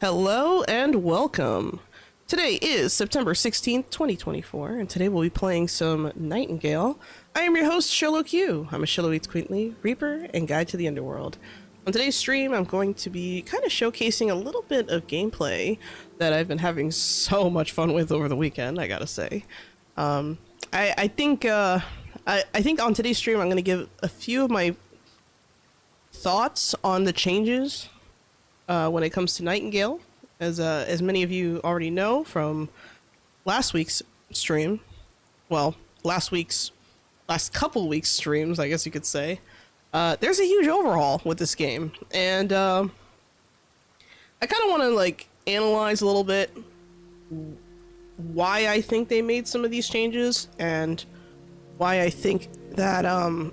Hello and welcome. Today is September 16th, 2024, and today we'll be playing some Nightingale. I am your host, Sholo Q. I'm a Sholo Eats Quaintly, Reaper, and Guide to the Underworld. On today's stream, I'm going to be kind of showcasing a little bit of gameplay that I've been having so much fun with over the weekend, I gotta say. I think on today's stream, I'm going to give a few of my thoughts on the changes when it comes to Nightingale, as many of you already know from last week's stream. Well, last couple weeks streams, I guess you could say. There's a huge overhaul with this game, and I kind of want to like analyze a little bit why I think they made some of these changes and why I think that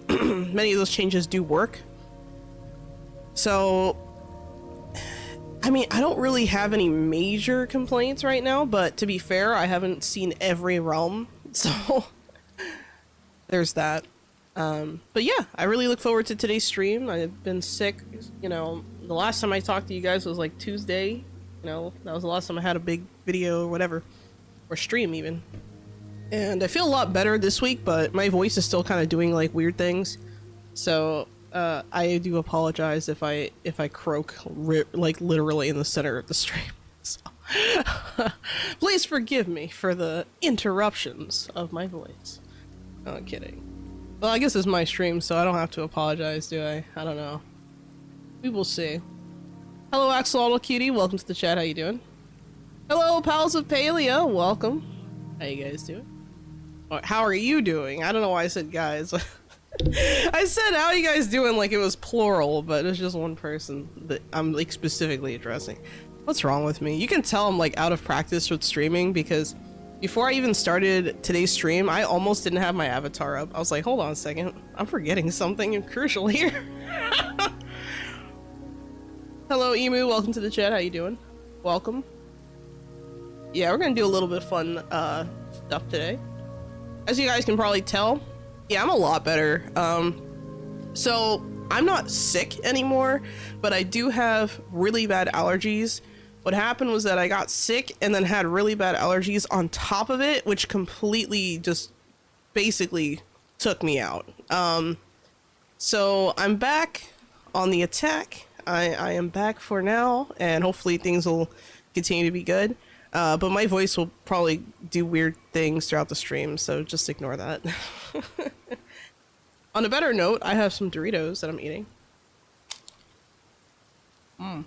many of those changes do work. So, I mean, I don't really have any major complaints right now, but to be fair, I haven't seen every realm, so there's that. But yeah, I really look forward to today's stream. I've been sick, you know, the last time I talked to you guys was like Tuesday, you know, that was the last time I had a big video or whatever, or stream even. And I feel a lot better this week, but my voice is still kind of doing like weird things, so I do apologize if I croak like literally in the center of the stream. So please forgive me for the interruptions of my voice. No, I'm kidding. Well, I guess it's my stream, so I don't have to apologize, do I? I don't know. We will see. Hello, Axolotl Cutie. Welcome to the chat. How you doing? Hello, pals of Paleo. Welcome. How you guys doing? Or, how are you doing? I don't know why I said guys. I said, how are you guys doing like it was plural, but it's just one person that I'm like specifically addressing. What's wrong with me? You can tell I'm like out of practice with streaming because before I even started today's stream, I almost didn't have my avatar up. I was like, hold on a second, I'm forgetting something crucial here. Hello, Emu, welcome to the chat. How you doing? Welcome. Yeah, we're gonna do a little bit of fun stuff today. As you guys can probably tell, yeah, I'm a lot better. So I'm not sick anymore, but I do have really bad allergies. What happened was that I got sick and then had really bad allergies on top of it, which completely just basically took me out. So I'm back on the attack. I am back for now, and hopefully things will continue to be good. But my voice will probably do weird things throughout the stream, so just ignore that. On a better note, I have some Doritos that I'm eating. I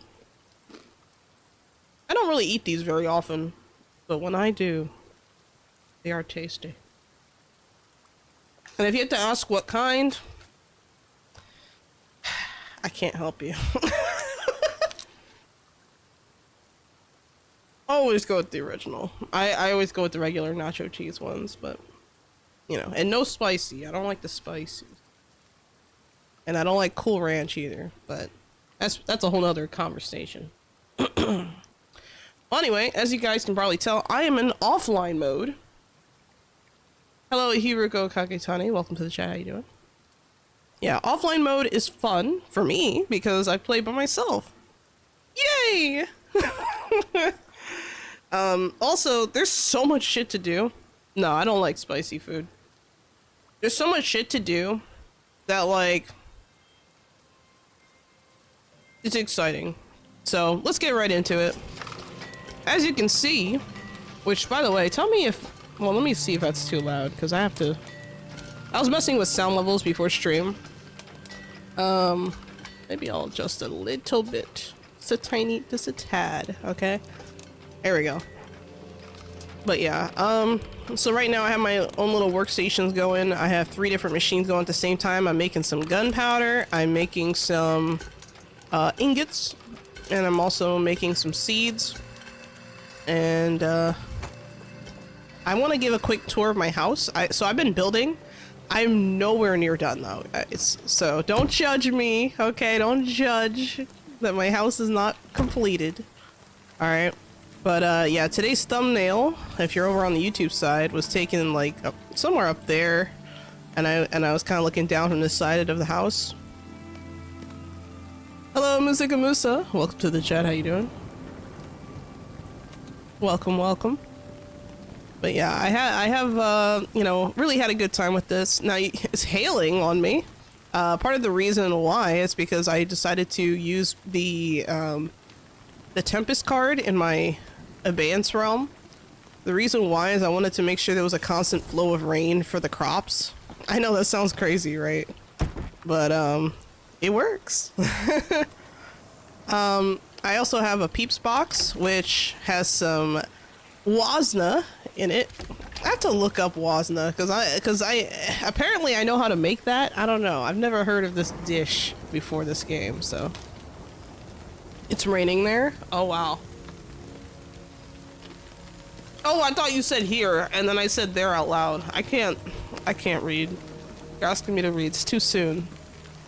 don't really eat these very often, but when I do, they are tasty. And if you had to ask what kind, I can't help you. Always go with the original. I always go with the regular nacho cheese ones, but you know, and no spicy. I don't like the spicy. And I don't like Cool Ranch either, but that's a whole nother conversation. Well, anyway, as you guys can probably tell, I am in offline mode. Hello, Hiruko Kaketani. Welcome to the chat. How you doing? Yeah, offline mode is fun for me because I play by myself. Yay! Also, there's so much shit to do. No, I don't like spicy food. There's so much shit to do that, like, it's exciting. So, let's get right into it. As you can see, which, by the way, tell me if, well, let me see if that's too loud, because I was messing with sound levels before stream. Maybe I'll adjust a little bit. Just a tad, okay? There we go. But yeah, so right now I have my own little workstations going. I have 3 different machines going at the same time. I'm making some gunpowder, I'm making some ingots, and I'm also making some seeds. And I want to give a quick tour of my house. So I've been building. I'm nowhere near done though. So don't judge me, okay? Don't judge that my house is not completed. All right. But yeah, today's thumbnail, if you're over on the YouTube side, was taken like somewhere up there, and I was kind of looking down from this side of the house. Hello, Musika Musa. Welcome to the chat. How you doing? Welcome, welcome. But yeah, I have, you know, really had a good time with this. Now, it's hailing on me. Part of the reason why is because I decided to use the Tempest card in my Abeyance realm. The reason why is I wanted to make sure there was a constant flow of rain for the crops. I know that sounds crazy, right? But, it works. I also have a Peeps box, which has some Wasna in it. I have to look up Wasna, because I apparently I know how to make that. I don't know. I've never heard of this dish before this game, so. It's raining there? Oh, wow. Oh, I thought you said here, and then I said there out loud. I can't read. You're asking me to read. It's too soon.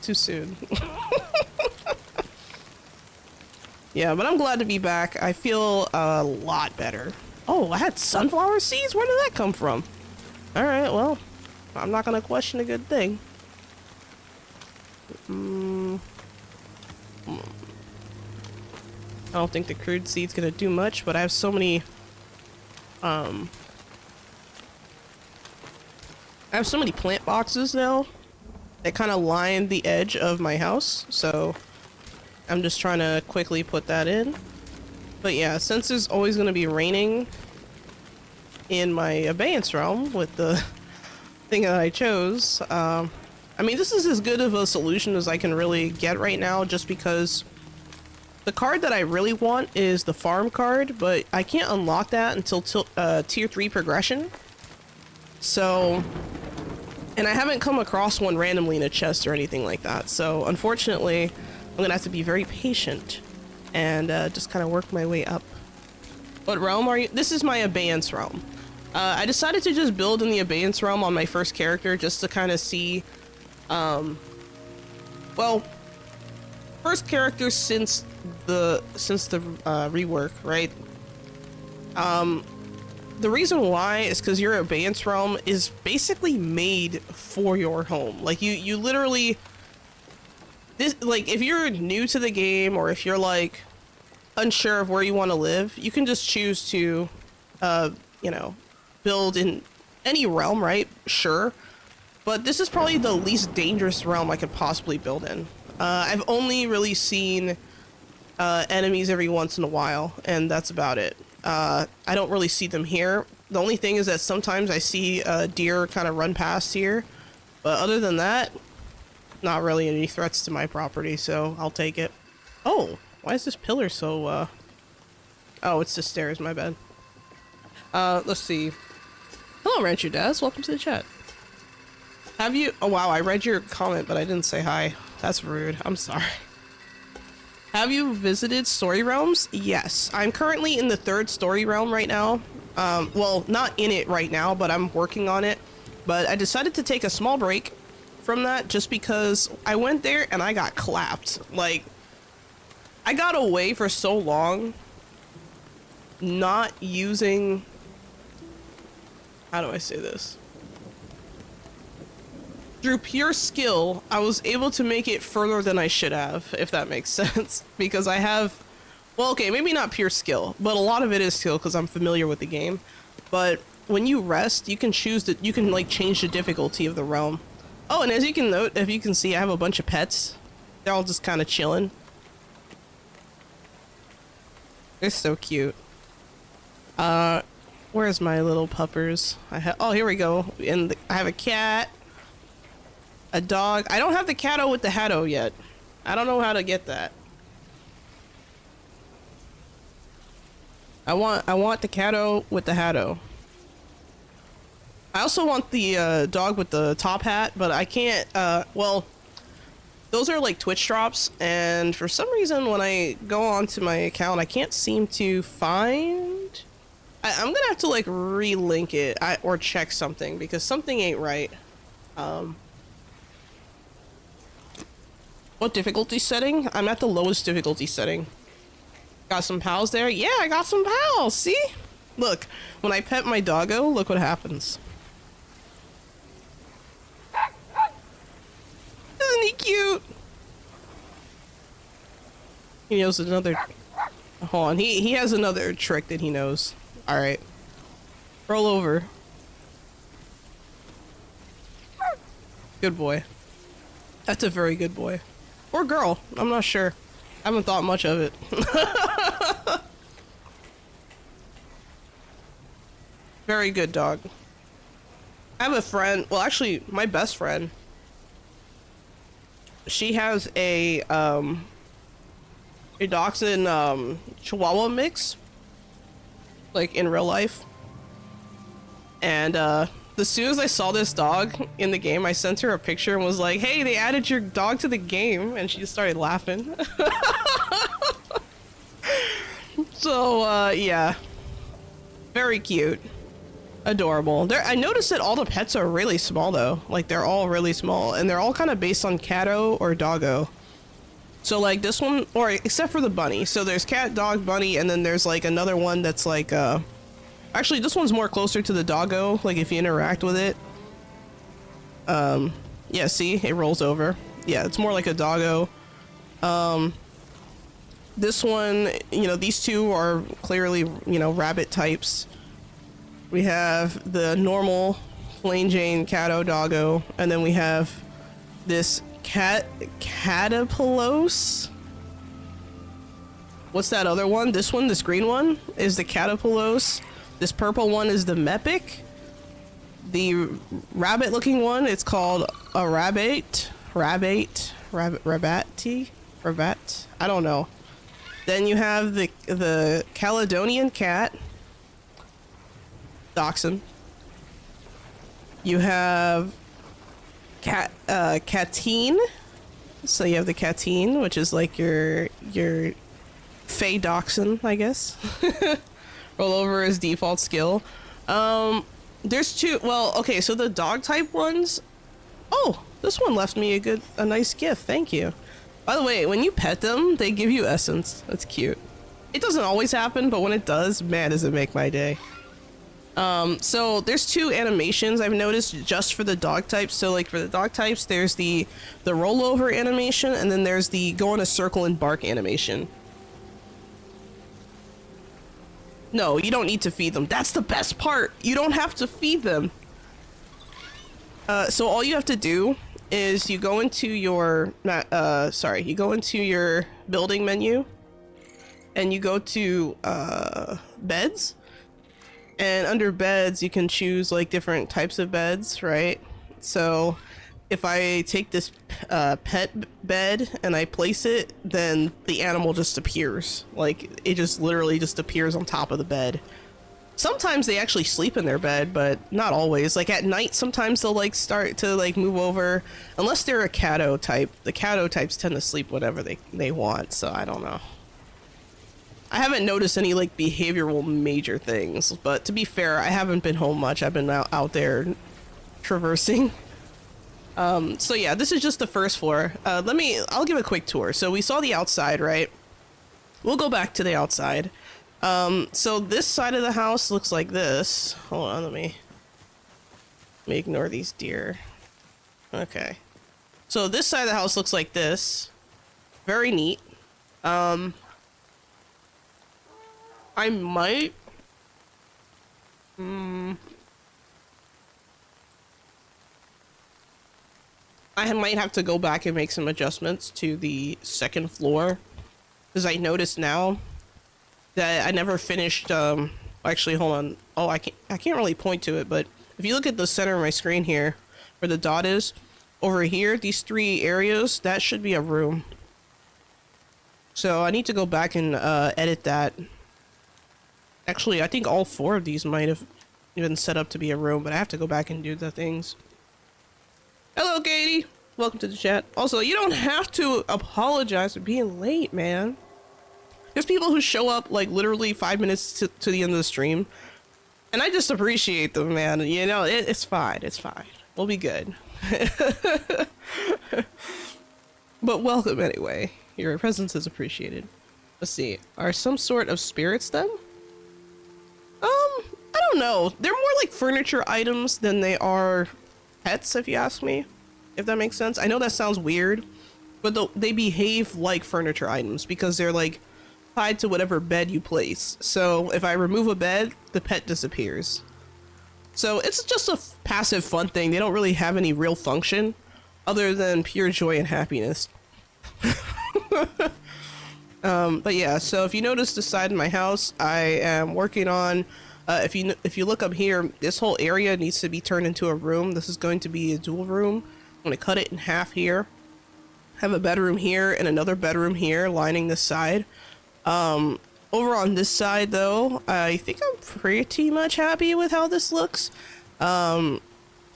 Too soon. Yeah, but I'm glad to be back. I feel a lot better. Oh, I had sunflower seeds? Where did that come from? Alright, well, I'm not gonna question a good thing. I don't think the crude seed's gonna do much, but I have so many, I have so many plant boxes now that kind of line the edge of my house, so I'm just trying to quickly put that in. But yeah, since there's always going to be raining in my Abeyance realm with the thing that I chose, I mean, this is as good of a solution as I can really get right now, just because the card that I really want is the farm card, but I can't unlock that until tier 3 progression. So, and I haven't come across one randomly in a chest or anything like that, so unfortunately I'm gonna have to be very patient and just kind of work my way up. What realm are you? This is my Abeyance realm. I decided to just build in the Abeyance realm on my first character just to kind of see, well, first character since the rework, right? The reason why is because your Abeyance realm is basically made for your home. Like you literally. This, like, if you're new to the game or if you're like unsure of where you want to live, you can just choose to, you know, build in any realm, right? Sure. But this is probably the least dangerous realm I could possibly build in. I've only really seen enemies every once in a while, and that's about it. I don't really see them here. The only thing is that sometimes I see deer kind of run past here. But other than that, not really any threats to my property, so I'll take it. Oh, why is this pillar so, oh, it's the stairs, my bad. Let's see. Hello, Rancher Daz, welcome to the chat. Have you- oh wow, I read your comment, but I didn't say hi. That's rude, I'm sorry. Have you visited story realms? Yes, I'm currently in the 3rd story realm right now. Well, not in it right now, but I'm working on it. But I decided to take a small break from that just because I went there and I got clapped. Like, I got away for so long not using, how do I say this? Through pure skill, I was able to make it further than I should have, if that makes sense. Because I have, well, okay, maybe not pure skill, but a lot of it is skill because I'm familiar with the game. But when you rest, you can choose that, you can like change the difficulty of the realm. Oh, and as you can note, if you can see, I have a bunch of pets. They're all just kind of chilling. They're so cute. Where's my little puppers? Oh, here we go. And I have a cat, a dog. I don't have the catto with the hatto yet. I don't know how to get that. I want the catto with the hatto. I also want the dog with the top hat, but I can't, well, those are like Twitch drops, and for some reason when I go onto my account, I can't seem to find, I'm gonna have to like relink it, or check something, because something ain't right. What difficulty setting? I'm at the lowest difficulty setting. Got some pals there? Yeah, I got some pals, see? Look, when I pet my doggo, look what happens. Isn't he cute? He knows another... Hold on, he has another trick that he knows. All right, roll over. Good boy. That's a very good boy. Or girl, I'm not sure. I haven't thought much of it. Very good dog. I have a friend, well actually my best friend. She has a dachshund Chihuahua mix, like in real life. And as soon as I saw this dog in the game, I sent her a picture and was like, "Hey, they added your dog to the game," and she just started laughing. So yeah, very cute, adorable. I noticed that all the pets are really small though. Like they're all really small, and they're all kind of based on catto or doggo. So like this one, or except for the bunny. So there's cat, dog, bunny, and then there's like another one that's like actually this one's more closer to the doggo, like if you interact with it. Yeah, see, it rolls over. Yeah, it's more like a doggo. This one, you know, these two are clearly, you know, rabbit types. We have the normal plain Jane catto doggo, and then we have this catapulose. What's that other one? This one, this green one, is the catapulose. This purple one is the mepic. The rabbit looking one, it's called a rabbit. Rabbit. I don't know. Then you have the Caledonian cat. Dachshund. You have Catine. So you have the Catine, which is like your Fey Dachshund, I guess. Roll over is default skill. There's two. Well, okay, so the dog type ones. Oh, this one left me a nice gift. Thank you. By the way, when you pet them, they give you essence. That's cute. It doesn't always happen, but when it does, man, does it make my day. So there's two animations I've noticed just for the dog types. So like for the dog types, there's the rollover animation, and then there's the go in a circle and bark animation. No, you don't need to feed them. That's the best part. You don't have to feed them. So all you have to do is you go into your you go into your building menu, and you go to beds, and under beds you can choose like different types of beds, right? So if I take this pet bed and I place it, then the animal just appears. Like it just literally just appears on top of the bed. Sometimes they actually sleep in their bed, but not always. Like at night, sometimes they'll like start to like move over, unless they're a catto type. The catto types tend to sleep whatever they want, so I don't know. I haven't noticed any like behavioral major things, but to be fair, I haven't been home much. I've been out there traversing. So yeah, this is just the first floor. I'll give a quick tour. So we saw the outside, right? We'll go back to the outside. So this side of the house looks like this. Hold on, let me ignore these deer. Okay. So this side of the house looks like this. Very neat. I might... I might have to go back and make some adjustments to the second floor, because I noticed now that I never finished, actually, hold on. Oh, I can't really point to it, but if you look at the center of my screen here, where the dot is, over here, these three areas, that should be a room. So I need to go back and edit that. Actually, I think all four of these might have been set up to be a room, but I have to go back and do the things. Hello, Katie. Welcome to the chat. Also, you don't have to apologize for being late, man. There's people who show up like literally 5 minutes to the end of the stream, and I just appreciate them, man. You know, it's fine. It's fine. We'll be good. But welcome anyway. Your presence is appreciated. Let's see. Are some sort of spirits then? I don't know. They're more like furniture items than they are pets, if you ask me. If that makes sense. I know that sounds weird, but they behave like furniture items because they're like tied to whatever bed you place. So if I remove a bed, the pet disappears. So it's just a passive fun thing. They don't really have any real function other than pure joy and happiness. But yeah, so if you notice the side of my house, I am working on, if you look up here, this whole area needs to be turned into a room. This is going to be a dual room. I'm going to cut it in half here. Have a bedroom here and another bedroom here lining this side. Over on this side though, I think I'm pretty much happy with how this looks. I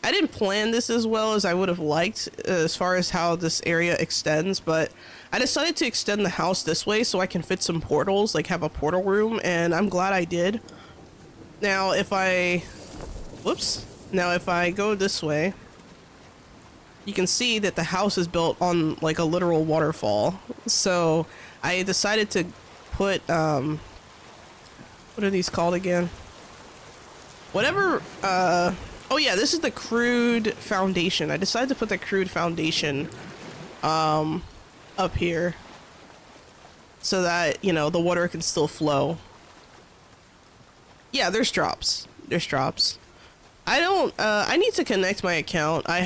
didn't plan this as well as I would have liked as far as how this area extends, but I decided to extend the house this way so I can fit some portals, like have a portal room, and I'm glad I did. Now if I go this way, you can see that the house is built on like a literal waterfall. So I decided to put, what are these called again? Whatever, oh yeah, this is the crude foundation. I decided to put the crude foundation, up here so that, you know, the water can still flow. Yeah, there's drops. There's drops. I need to connect my account. I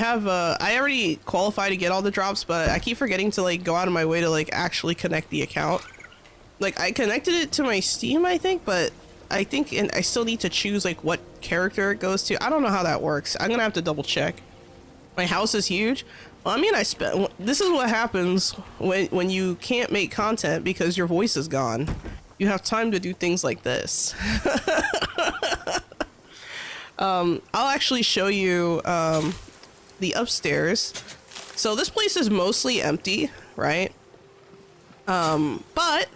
already qualified to get all the drops, but I keep forgetting to like go out of my way to like actually connect the account. Like I connected it to my Steam, I think, but I think I still need to choose like what character it goes to. I don't know how that works. I'm gonna have to double check. My house is huge. Well, I mean, this is what happens when you can't make content because your voice is gone. You have time to do things like this. I'll actually show you the upstairs. So this place is mostly empty, right? But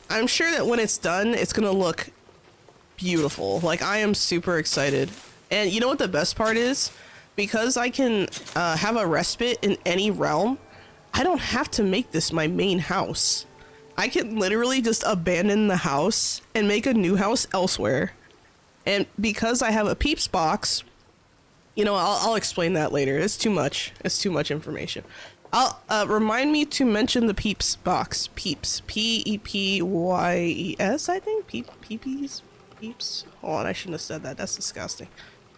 I'm sure that when it's done, it's gonna look beautiful. Like, I am super excited. And you know what the best part is? Because I can have a respite in any realm, I don't have to make this my main house. I can literally just abandon the house and make a new house elsewhere. And because I have a peeps box, you know, I'll explain that later. It's too much. It's too much information. Remind me to mention the peeps box. Peeps. P-E-P-Y-E-S, I think? Peeps? Peeps? Hold on, I shouldn't have said that. That's disgusting.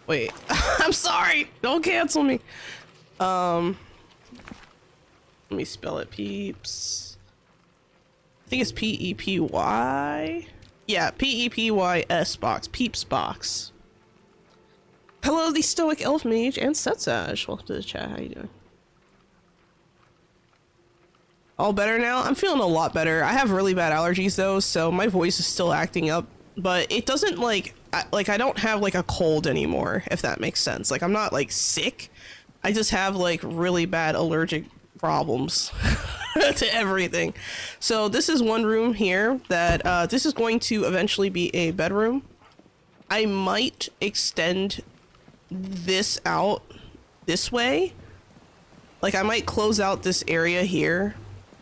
Wait. I'm sorry. Don't cancel me. Let me spell it. Peeps. I think it's P-E-P-Y. Yeah, P-E-P-Y-S box. Peeps box. Hello, the Stoic Elf Mage and Setsage. Welcome to the chat. How you doing? All better now? I'm feeling a lot better. I have really bad allergies though, so my voice is still acting up. But it doesn't like I don't have like a cold anymore, if that makes sense. Like I'm not like sick. I just have like really bad allergic problems to everything. So this is one room here that this is going to eventually be a bedroom. I might extend this out this way. Like I might close out this area here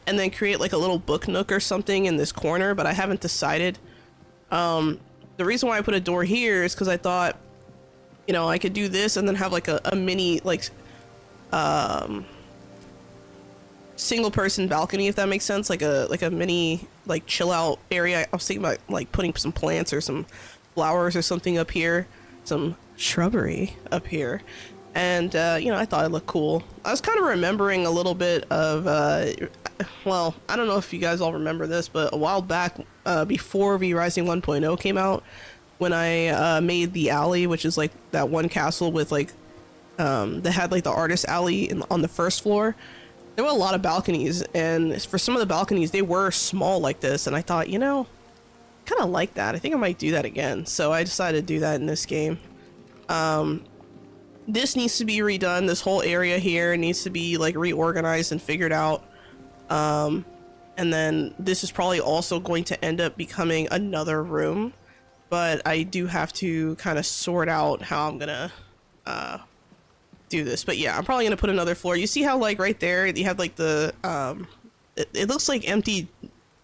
and then create like a little book nook or something in this corner, but I haven't decided. The reason why I put a door here is because I thought, you know, I could do this and then have like a mini like single person balcony, if that makes sense, like a mini like chill out area. I was thinking about like putting some plants or some flowers or something up here, some shrubbery up here, and you know, I thought it looked cool. I was kind of remembering a little bit of well, I don't know if you guys all remember this, but a while back, before V-Rising 1.0 came out, when I made the alley, which is like that one castle with like that had like the artist alley on the first floor. There were a lot of balconies, and for some of the balconies, they were small like this, and I thought, you know, kind of like that. I think I might do that again. So I decided to do that in this game. This needs to be redone. This whole area here needs to be like reorganized and figured out. And then this is probably also going to end up becoming another room, but I do have to kind of sort out how I'm gonna do this. But yeah, I'm probably gonna put another floor. You see how like right there you have like the it looks like empty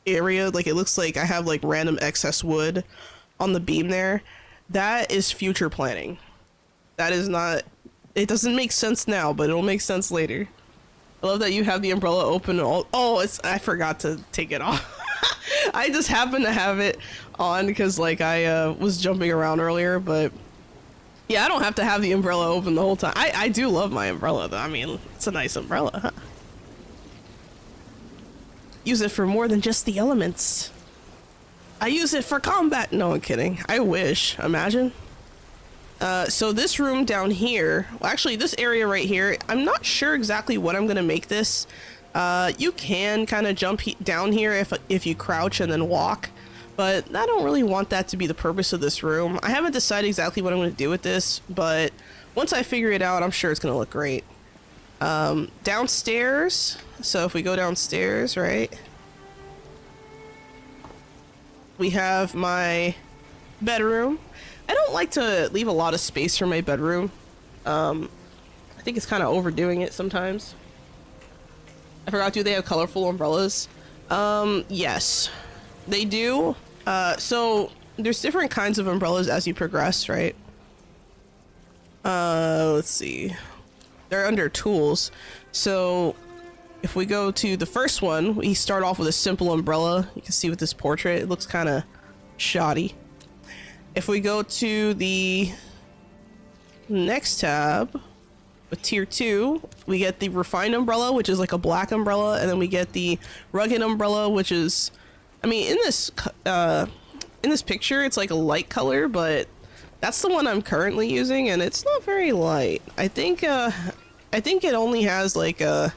area, like it looks like I have like random excess wood on the beam there. That is future planning. That is not, it doesn't make sense now, but it'll make sense later. I love that you have the umbrella open. Oh, I forgot to take it off. I just happened to have it on because like I was jumping around earlier, but yeah, I don't have to have the umbrella open the whole time. I do love my umbrella though. I mean, it's a nice umbrella, huh? Use it for more than just the elements. I use it for combat. No, I'm kidding. I wish. Imagine. So this room down here, well, actually this area right here, I'm not sure exactly what I'm gonna make this. You can kind of jump down here if you crouch and then walk, but I don't really want that to be the purpose of this room. I haven't decided exactly what I'm gonna do with this, but once I figure it out, I'm sure it's gonna look great. Downstairs, so if we go downstairs, right, we have my bedroom. I don't like to leave a lot of space for my bedroom. I think it's kind of overdoing it sometimes. I forgot, do they have colorful umbrellas? Yes, they do. So there's different kinds of umbrellas as you progress, right? Let's see. They're under tools. So if we go to the first one, we start off with a simple umbrella. You can see with this portrait, it looks kind of shoddy. If we go to the next tab with tier 2, we get the refined umbrella, which is like a black umbrella, and then we get the rugged umbrella, which is, I mean, in this picture, it's like a light color, but that's the one I'm currently using, and it's not very light. I think it only has like a,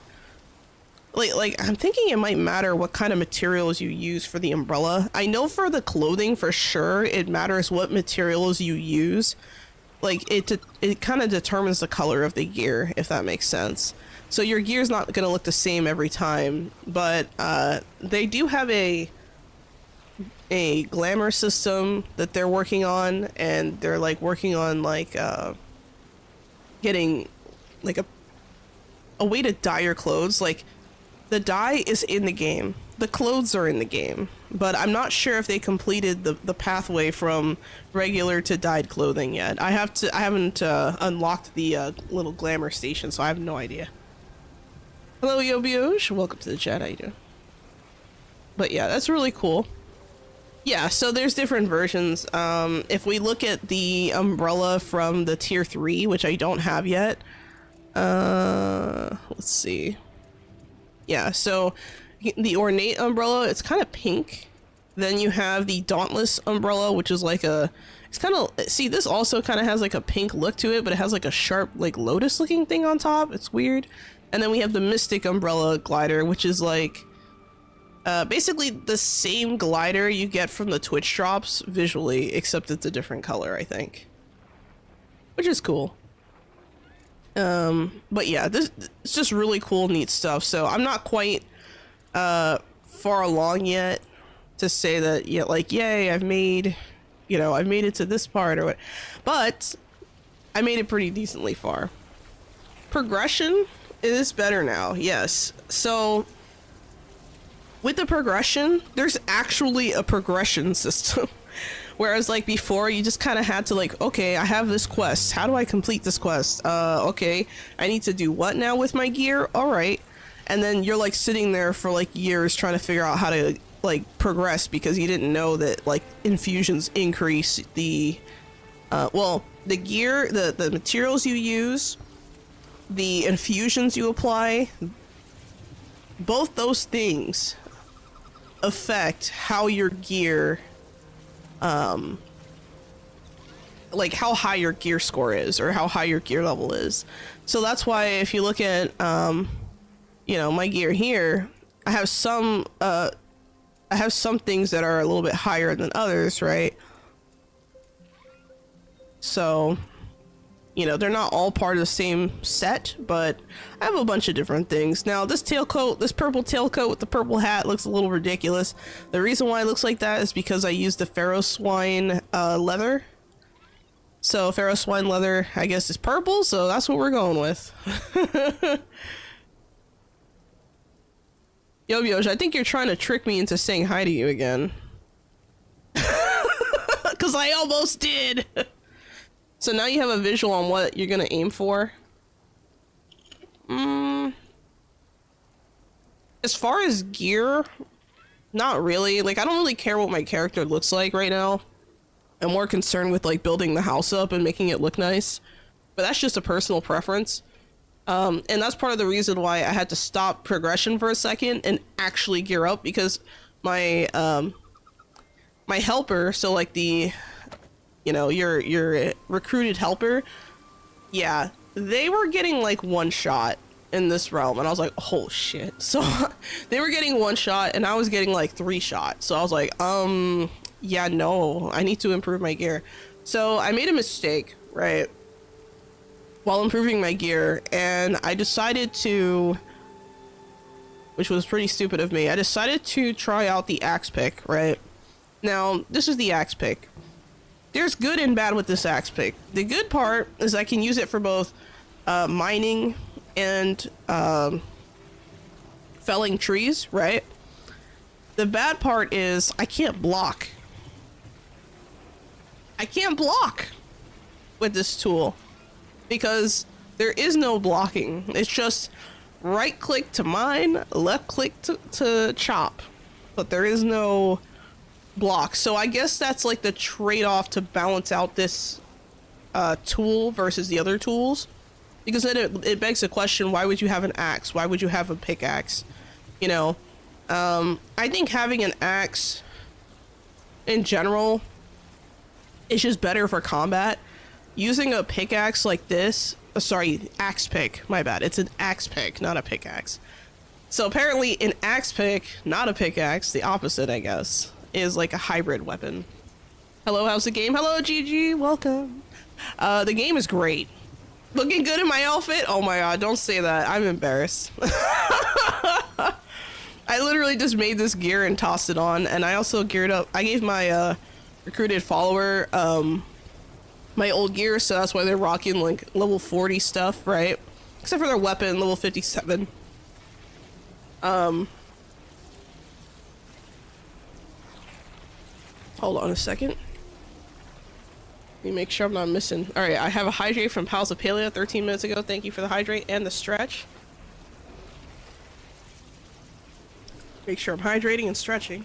like I'm thinking it might matter what kind of materials you use for the umbrella. I know for the clothing for sure it matters what materials you use. Like it kind of determines the color of the gear, if that makes sense. So your gear's not gonna look the same every time, but they do have a glamour system that they're working on, and they're like working on like getting like a way to dye your clothes. Like the dye is in the game, the clothes are in the game, but I'm not sure if they completed the pathway from regular to dyed clothing yet. I haven't unlocked the little glamour station, so I have no idea. Hello Yobiosh, welcome to the chat. How you doing? But yeah, that's really cool. Yeah, so there's different versions. If we look at the umbrella from the tier 3, which I don't have yet, let's see. Yeah, so the ornate umbrella, it's kind of pink. Then you have the dauntless umbrella, which is like a, it's kind of, see, this also kind of has like a pink look to it, but it has like a sharp, like lotus looking thing on top. It's weird. And then we have the mystic umbrella glider, which is like basically the same glider you get from the Twitch drops visually, except it's a different color, I think, which is cool. But yeah, it's just really cool, neat stuff. So I'm not quite far along yet to say that, yeah, like, yay, I've made it to this part or what, but I made it pretty decently far. Progression is better now, yes. So with the progression, there's actually a progression system. Whereas like before, you just kind of had to like, okay, I have this quest. How do I complete this quest? Okay, I need to do what now with my gear? All right. And then you're like sitting there for like years trying to figure out how to like progress because you didn't know that like infusions increase the, well, the gear, the materials you use, the infusions you apply, both those things affect how your gear, like how high your gear score is or how high your gear level is. So that's why if you look at you know, my gear here, I have some things that are a little bit higher than others, right? So, you know, they're not all part of the same set, but I have a bunch of different things. Now, this tailcoat, this purple tailcoat with the purple hat looks a little ridiculous. The reason why it looks like that is because I used the Pharaoh Swine leather. So Pharaoh Swine leather, I guess, is purple, so that's what we're going with. Yo, Yosh, I think you're trying to trick me into saying hi to you again. Because I almost did. So now you have a visual on what you're going to aim for. As far as gear, Not really. Like, I don't really care what my character looks like right now. I'm more concerned with like building the house up and making it look nice. But that's just a personal preference. And that's part of the reason why I had to stop progression for a second and actually gear up, because my my helper, so like the, you know, your recruited helper, yeah, they were getting like one shot in this realm, and I was like, oh shit. So they were getting one shot and I was getting like 3 shots. So I was like, yeah, no, I need to improve my gear. So I made a mistake, right, while improving my gear, and I decided to, which was pretty stupid of me, I decided to try out the axe pick, right? Now, this is the axe pick. There's good and bad with this axe pick. The good part is I can use it for both mining and felling trees, right? The bad part is I can't block. I can't block with this tool because there is no blocking. It's just right click to mine, left click to chop, but there is no block. So I guess that's like the trade-off to balance out this tool versus the other tools, because then it begs the question, why would you have an axe? Why would you have a pickaxe? You know, I think having an axe in general is just better for combat. Using a pickaxe like this, sorry, axe pick, my bad. It's an axe pick, not a pickaxe. So apparently an axe pick, not a pickaxe, the opposite, I guess, is like a hybrid weapon. Hello, how's the game? Hello, GG, welcome. The game is great. Looking good in my outfit? Oh my god, don't say that. I'm embarrassed. I literally just made this gear and tossed it on, and I also geared up. I gave my recruited follower my old gear, so that's why they're rocking like level 40 stuff, right? Except for their weapon, level 57. Hold on a second. Let me make sure I'm not missing. All right, I have a hydrate from Pals of Paleo 13 minutes ago. Thank you for the hydrate and the stretch. Make sure I'm hydrating and stretching.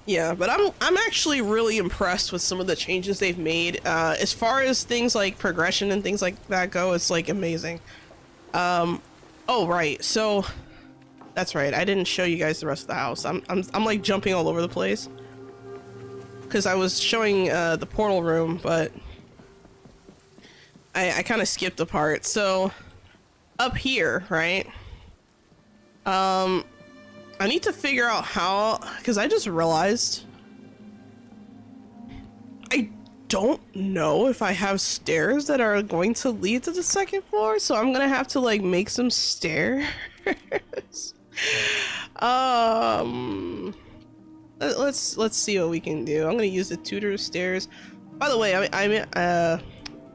Yeah, but I'm actually really impressed with some of the changes they've made. As far as things like progression and things like that go, it's like amazing. Oh right, so that's right. I didn't show you guys the rest of the house. I'm like jumping all over the place because I was showing the portal room, but I kind of skipped a part. So up here, right? I need to figure out how, because I just realized I don't know if I have stairs that are going to lead to the second floor, so I'm gonna have to like make some stairs. Let's see what we can do. I'm gonna use the Tudor stairs. By the way, what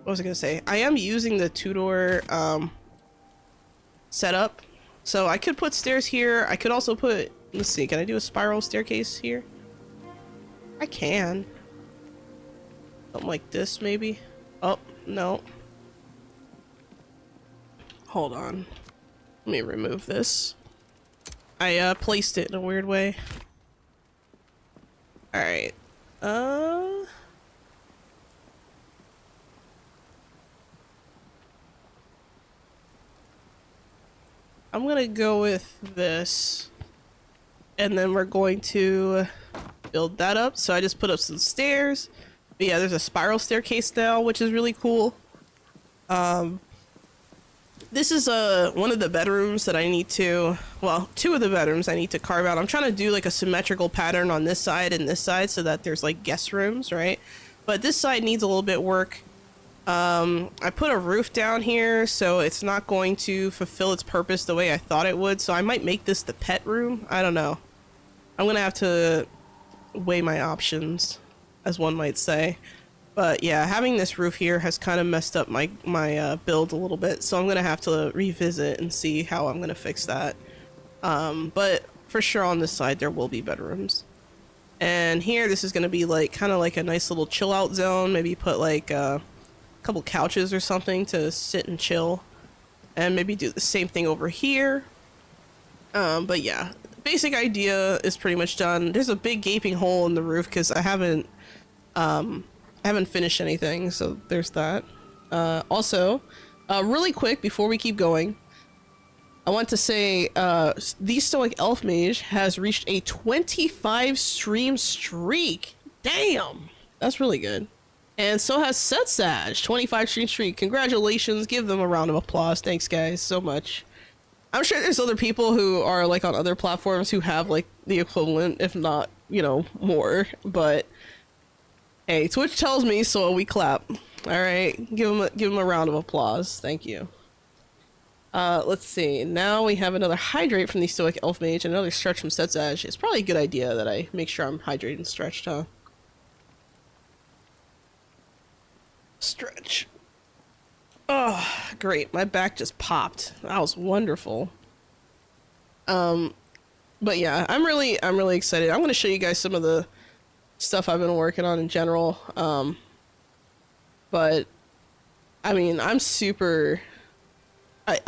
was I gonna say? I am using the Tudor setup. So I could put stairs here. I could also put, let's see, can I do a spiral staircase here? I can. Something like this, maybe. Oh, no. Hold on. Let me remove this. I placed it in a weird way. Alright. I'm gonna go with this, and then we're going to build that up. So I just put up some stairs. But yeah, there's a spiral staircase now, which is really cool. This is one of the bedrooms that I need to, well, 2 of the bedrooms I need to carve out. I'm trying to do like a symmetrical pattern on this side and this side so that there's like guest rooms, right? But this side needs a little bit work. I put a roof down here, so it's not going to fulfill its purpose the way I thought it would, so I might make this the pet room. I don't know. I'm gonna have to weigh my options, as one might say. But yeah, having this roof here has kind of messed up my build a little bit, so I'm gonna have to revisit and see how I'm gonna fix that. But for sure on this side there will be bedrooms. And here, this is gonna be like kind of like a nice little chill out zone. Maybe put like couple couches or something to sit and chill, and maybe do the same thing over here. But yeah, basic idea is pretty much done. There's a big gaping hole in the roof because I haven't finished anything, so there's that. Also, really quick before we keep going, I want to say the Stoic Elf Mage has reached a 25 stream streak. Damn, that's really good. And so has Setsage, 25 stream streak. Congratulations, give them a round of applause. Thanks guys so much. I'm sure there's other people who are like on other platforms who have like the equivalent, if not, you know, more, but hey, Twitch tells me, so we clap. All right, give them a round of applause. Thank you. Let's see. Now we have another hydrate from the Stoic Elf Mage and another stretch from Setsage. It's probably a good idea that I make sure I'm hydrated and stretched, huh? Stretch. Oh, great. My back just popped. That was wonderful. But yeah, I'm really excited. I'm going to show you guys some of the stuff I've been working on in general. But I mean, I'm super, I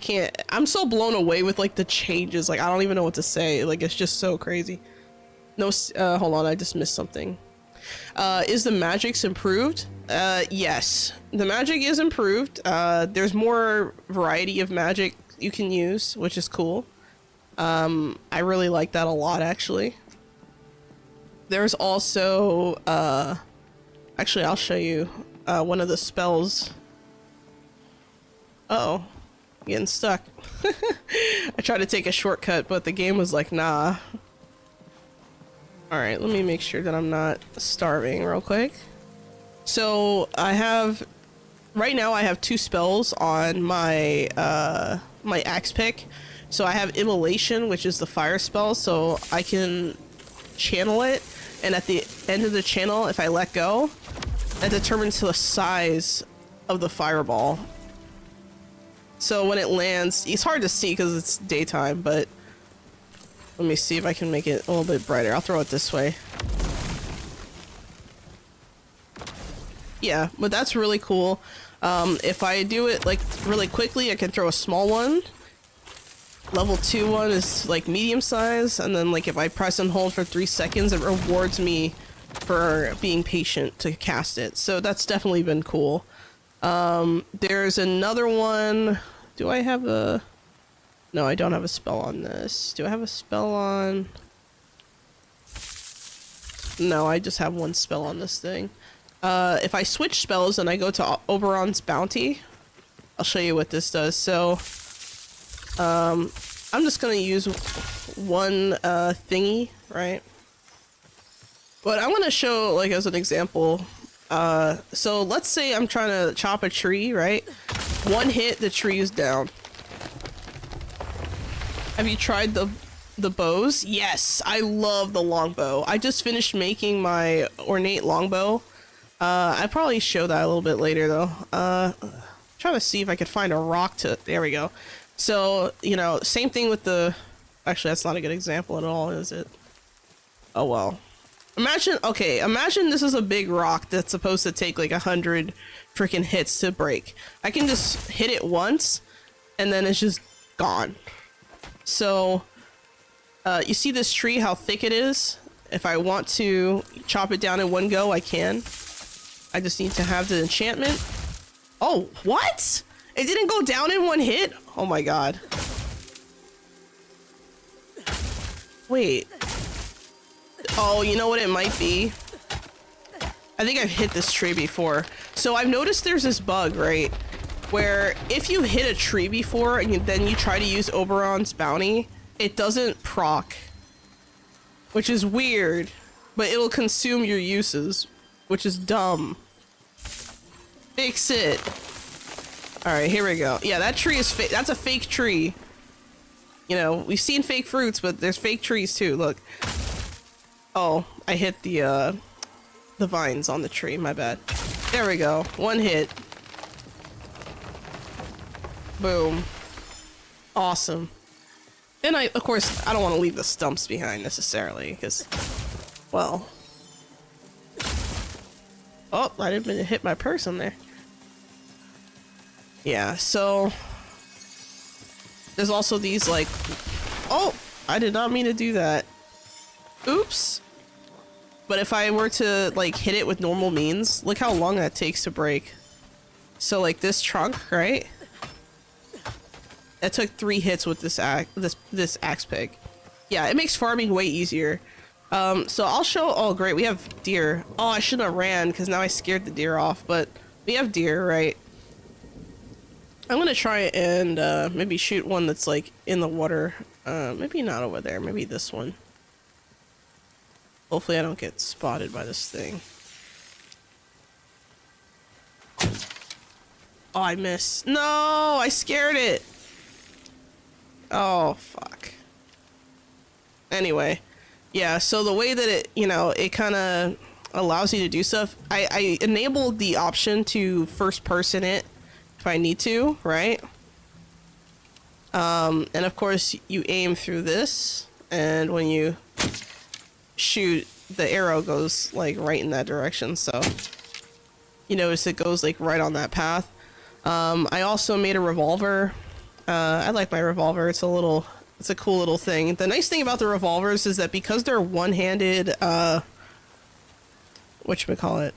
can't, I'm so blown away with like the changes. Like, I don't even know what to say. Like, it's just so crazy. No, hold on. I just missed something. Is the magics improved? Yes, the magic is improved. There's more variety of magic you can use, which is cool. I really like that a lot, actually. There's also, actually, I'll show you, one of the spells. Uh-oh, getting stuck. I tried to take a shortcut, but the game was like, nah. Alright, let me make sure that I'm not starving real quick. So, right now I have 2 spells on my, my axe pick. So I have Immolation, which is the fire spell, so I can channel it, and at the end of the channel, if I let go, that determines the size of the fireball. So when it lands, it's hard to see because it's daytime, but let me see if I can make it a little bit brighter. I'll throw it this way. Yeah, but that's really cool. If I do it like really quickly, I can throw a small one. Level 2 one is like medium size, and then like if I press and hold for 3 seconds, it rewards me for being patient to cast it. So that's definitely been cool. There's another one. Do I have a... No, I don't have a spell on this. Do I have a spell on... No, I just have one spell on this thing. If I switch spells and I go to Oberon's Bounty, I'll show you what this does. So, I'm just gonna use one thingy, right? But I want to show, like, as an example. So let's say I'm trying to chop a tree, right? One hit, the tree is down. Have you tried the bows? Yes, I love the longbow. I just finished making my ornate longbow. I probably show that a little bit later though. Trying to see if I could find a rock to... There we go. So, you know, same thing with the... Actually, that's not a good example at all, is it? Oh well. Imagine, okay, imagine this is a big rock that's supposed to take like 100 freaking hits to break. I can just hit it once, and then it's just gone. So, you see this tree, how thick it is? If I want to chop it down in one go, I can. I just need to have the enchantment. Oh, what? It didn't go down in one hit? Oh my god. Wait. Oh, you know what it might be? I think I've hit this tree before. So I've noticed there's this bug, right? Where if you hit a tree before and then you try to use Oberon's Bounty, it doesn't proc. Which is weird, but it'll consume your uses, which is dumb. Fix it. Alright, here we go. Yeah, that tree is fake. That's a fake tree. You know, we've seen fake fruits, but there's fake trees too, look. Oh, I hit the vines on the tree, my bad. There we go, one hit. Boom. Awesome. And of course, I don't want to leave the stumps behind necessarily, because, well. Oh, I didn't mean to hit my person there. Yeah, so there's also these like, oh, I did not mean to do that. Oops. But if I were to like hit it with normal means, look how long that takes to break. So like this trunk, right? That took 3 hits with this axe pick. Yeah, it makes farming way easier. So I'll show. Oh great, we have deer. Oh, I shouldn't have ran because now I scared the deer off. But we have deer, right? I'm gonna try and maybe shoot one that's like in the water. Maybe not over there. Maybe this one. Hopefully I don't get spotted by this thing. Oh, I missed. No, I scared it. Oh, fuck. Anyway, yeah, so the way that it, you know, it kind of allows you to do stuff, I enabled the option to first person it if I need to, right? And of course you aim through this, and when you shoot, the arrow goes like right in that direction, so you notice it goes like right on that path. I also made a revolver. I like my revolver. It's a cool little thing. The nice thing about the revolvers is that because they're one-handed, whatchamacallit,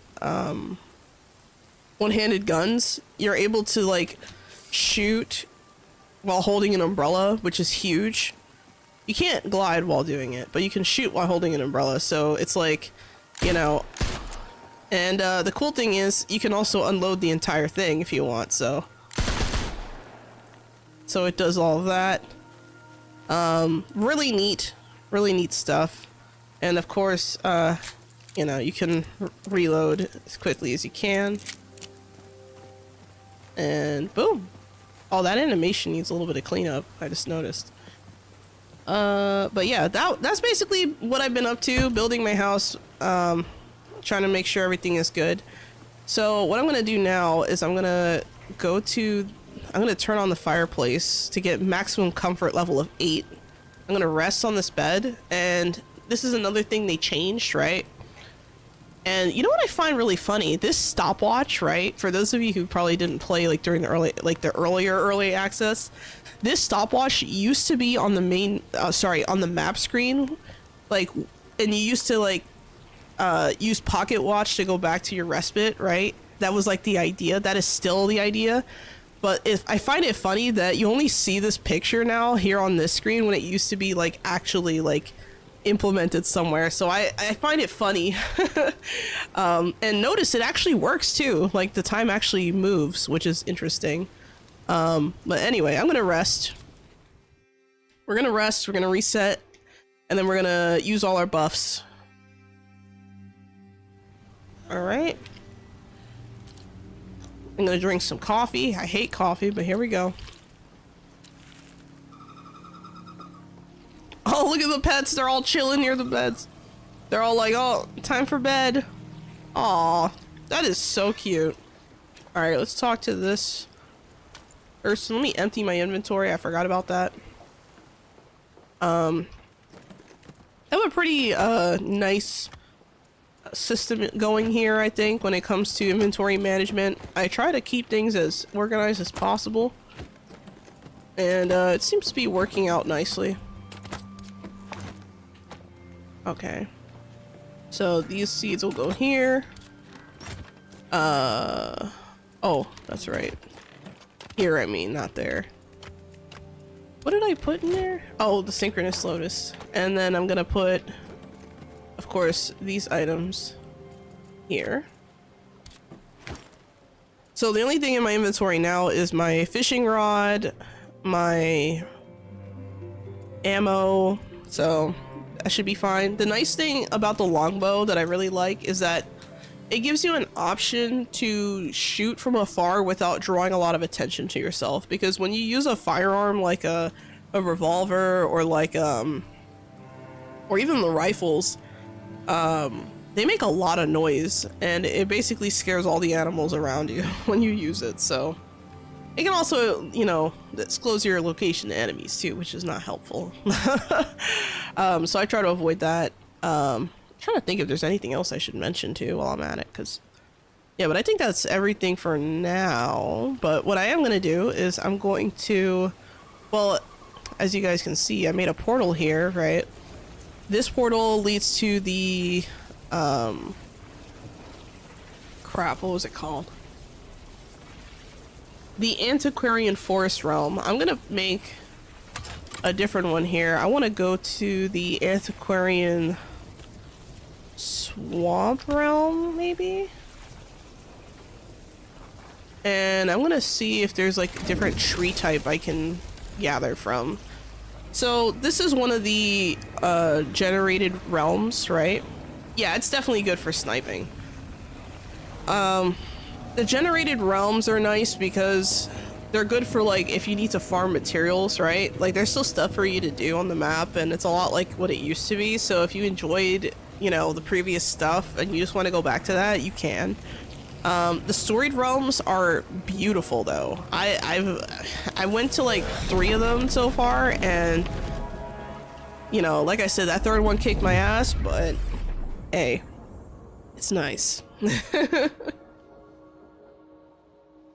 one-handed guns, you're able to like shoot while holding an umbrella, which is huge. You can't glide while doing it, but you can shoot while holding an umbrella, so it's like, you know, and the cool thing is you can also unload the entire thing if you want, so it does all of that. Really neat stuff. And of course, you know, you can reload as quickly as you can. And boom. Oh, that animation needs a little bit of cleanup, I just noticed. But yeah, that's basically what I've been up to, building my house, trying to make sure everything is good. So what I'm gonna do now is I'm gonna turn on the fireplace to get maximum comfort level of 8. I'm gonna rest on this bed, and this is another thing they changed, right? And you know what I find really funny? This stopwatch, right? For those of you who probably didn't play like during the early access, this stopwatch used to be on the main, on the map screen, like, and you used to like use pocket watch to go back to your respite, right? That was like the idea. That is still the idea. But I find it funny that you only see this picture now here on this screen when it used to be like actually like implemented somewhere. So I find it funny. And notice it actually works too. Like the time actually moves, which is interesting. But anyway, I'm gonna rest. We're gonna rest, we're gonna reset, and then we're gonna use all our buffs. Alright. I'm gonna drink some coffee. I hate coffee, but here we go. Oh, look at the pets. They're all chilling near the beds. They're all like, oh, time for bed. Aw, that is so cute. Alright, let's talk to this person. Let me empty my inventory. I forgot about that. I have a pretty nice system going here, I think, when it comes to inventory management. I try to keep things as organized as possible, and it seems to be working out nicely. Okay, so these seeds will go here. Oh, that's right. Here, I mean, not there. What did I put in there? Oh, the synchronous lotus. And then I'm gonna put, of course, these items here. So the only thing in my inventory now is my fishing rod, my ammo, so that should be fine. The nice thing about the longbow that I really like is that it gives you an option to shoot from afar without drawing a lot of attention to yourself, because when you use a firearm like a revolver or like or even the rifles, they make a lot of noise and it basically scares all the animals around you when you use it. So it can also, you know, disclose your location to enemies too, which is not helpful. So I try to avoid that. Trying to think if there's anything else I should mention too while I'm at it, because yeah, but I think that's everything for now. But what I am going to do is I'm going to, well, as you guys can see, I made a portal here, right? This portal leads to the, crap, what was it called? The Antiquarian Forest Realm. I'm gonna make a different one here. I want to go to the Antiquarian Swamp Realm, maybe? And I'm gonna see if there's like a different tree type I can gather from. So this is one of the generated realms, right? Yeah, it's definitely good for sniping. The generated realms are nice because they're good for like if you need to farm materials, right? Like there's still stuff for you to do on the map and it's a lot like what it used to be. So if you enjoyed, you know, the previous stuff and you just want to go back to that, you can. The storied realms are beautiful though. I went to like 3 of them so far and you know, like I said, that third one kicked my ass, but hey, it's nice.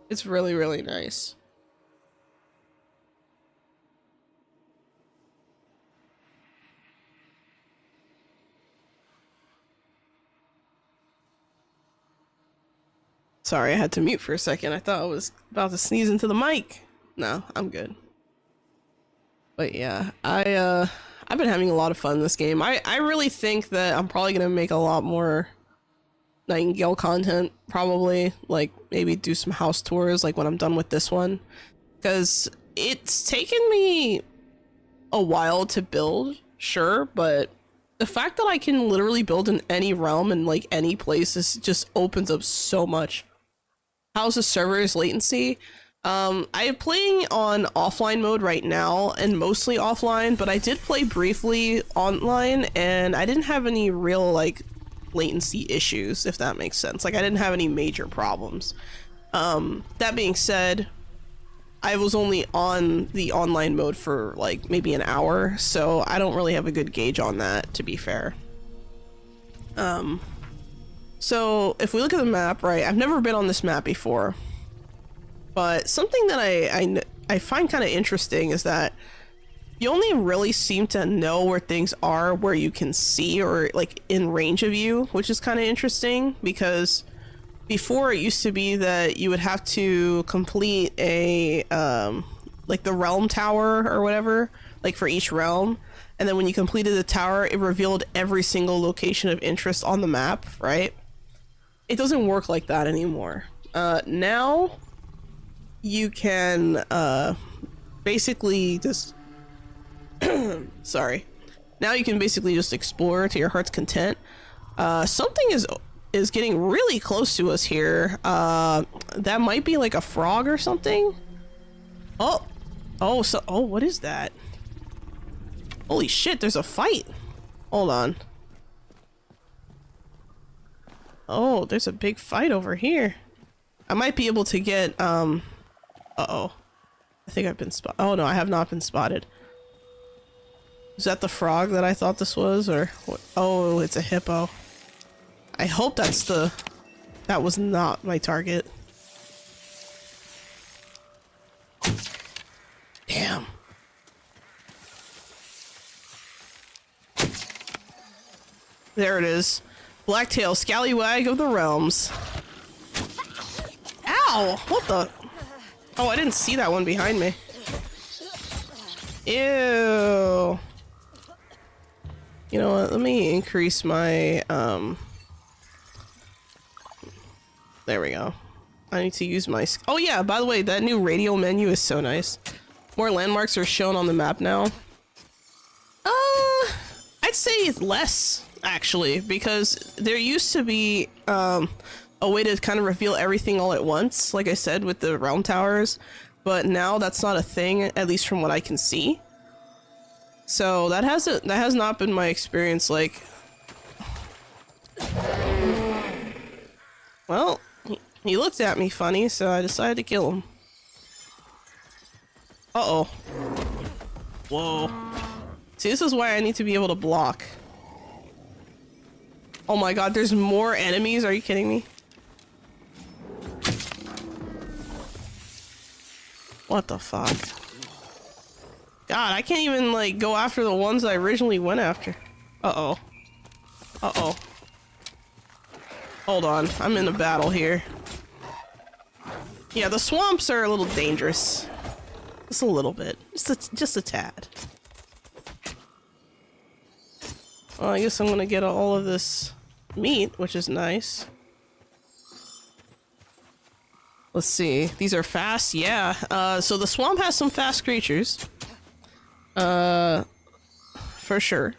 It's really, really nice. Sorry, I had to mute for a second. I thought I was about to sneeze into the mic. No, I'm good. But yeah, I've been having a lot of fun in this game. I really think that I'm probably gonna make a lot more Nightingale content, probably, like maybe do some house tours like when I'm done with this one, because it's taken me a while to build, sure, but the fact that I can literally build in any realm and like any place is just opens up so much. How's the server's latency? I'm playing on offline mode right now and mostly offline, but I did play briefly online and I didn't have any real like latency issues, if that makes sense. Like I didn't have any major problems. That being said, I was only on the online mode for like maybe an hour, so I don't really have a good gauge on that, to be fair. So if we look at the map, right, I've never been on this map before, but something that I find kind of interesting is that you only really seem to know where things are where you can see or like in range of you, which is kind of interesting because before it used to be that you would have to complete a like the realm tower or whatever, like for each realm, and then when you completed the tower it revealed every single location of interest on the map, right? It doesn't work like that anymore. Now you can basically just sorry. Now you can basically just explore to your heart's content. Something is getting really close to us here. That might be like a frog or something. Oh, what is that? Holy shit, there's a fight. Hold on. Oh, there's a big fight over here. I might be able to get, uh-oh. I think I've been spotted. Oh no, I have not been spotted. Is that the frog that I thought this was, or what? Oh, it's a hippo. I hope that was not my target. Damn. There it is. Blacktail, scallywag of the realms. Ow! What the? Oh, I didn't see that one behind me. Ew. You know what? Let me increase my, there we go. I need to use my... Oh yeah, by the way, that new radial menu is so nice. More landmarks are shown on the map now. I'd say less, actually, because there used to be, a way to kind of reveal everything all at once, like I said, with the realm towers, but now that's not a thing, at least from what I can see. So that has not been my experience, like... Well, he looked at me funny, so I decided to kill him. Uh-oh. Whoa. See, this is why I need to be able to block. Oh my god, there's more enemies? Are you kidding me? What the fuck? God, I can't even, like, go after the ones I originally went after. Uh-oh. Uh-oh. Hold on, I'm in a battle here. Yeah, the swamps are a little dangerous. Just a little bit. Just a tad. Well, I guess I'm gonna get all of this meat, which is nice. Let's see. These are fast? Yeah. So the swamp has some fast creatures. For sure.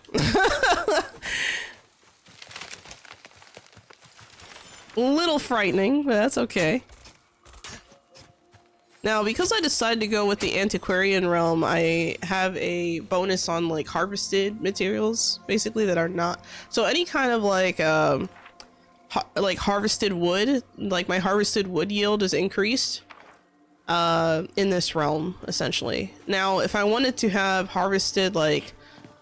A little frightening, but that's okay. Now, because I decided to go with the antiquarian realm, I have a bonus on, like, harvested materials, basically, that are not... So any kind of, like, harvested wood, like, my harvested wood yield is increased, in this realm, essentially. Now, if I wanted to have harvested, like,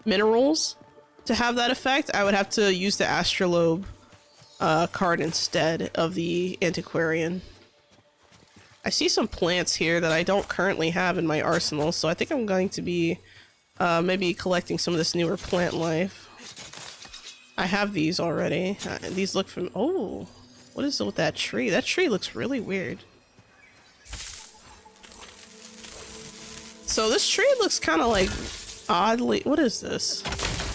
minerals to have that effect, I would have to use the astrolabe, card instead of the antiquarian. I see some plants here that I don't currently have in my arsenal, so I think I'm going to be maybe collecting some of this newer plant life. I have these already. These look from... Oh, what is it with that tree? That tree looks really weird. So this tree looks kind of like oddly... What is this?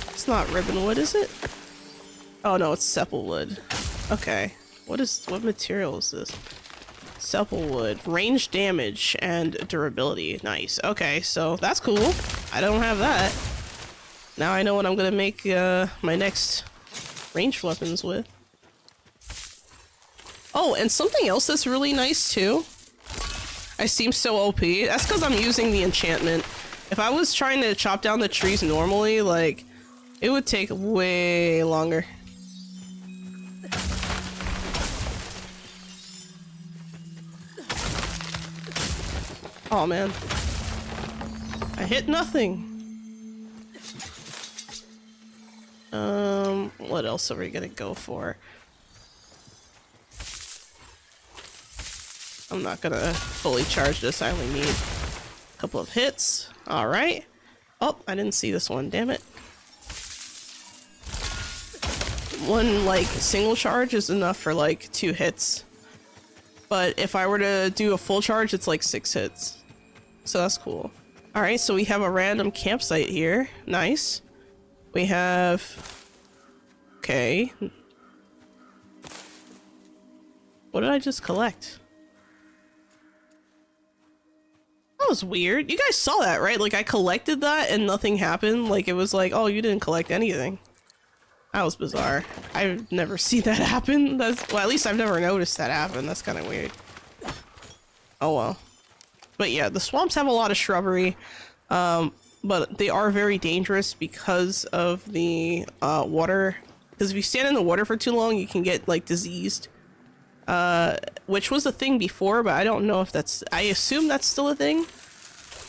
It's not ribbonwood, is it? Oh no, it's sepalwood. Okay. What material is this? Sepalwood, range damage and durability. Nice. Okay, so that's cool. I don't have that. Now I know what I'm gonna make my next ranged weapons with. Oh, and something else that's really nice too. I seem so OP. That's because I'm using the enchantment. If I was trying to chop down the trees normally, like, it would take way longer. Oh man. I hit nothing. What else are we gonna go for? I'm not gonna fully charge this, I only need a couple of hits. Alright. Oh, I didn't see this one, damn it. One, like, single charge is enough for, like, 2 hits. But if I were to do a full charge, it's like 6 hits. So that's cool. Alright, so we have a random campsite here. Nice. We have... Okay. What did I just collect? That was weird. You guys saw that, right? Like, I collected that and nothing happened. Like, it was like, oh, you didn't collect anything. That was bizarre. I've never seen that happen. That's, well, at least I've never noticed that happen. That's kind of weird. Oh well. But yeah, the swamps have a lot of shrubbery, but they are very dangerous because of the water. Because if you stand in the water for too long, you can get, like, diseased. Which was a thing before, but I don't know if that's... I assume that's still a thing.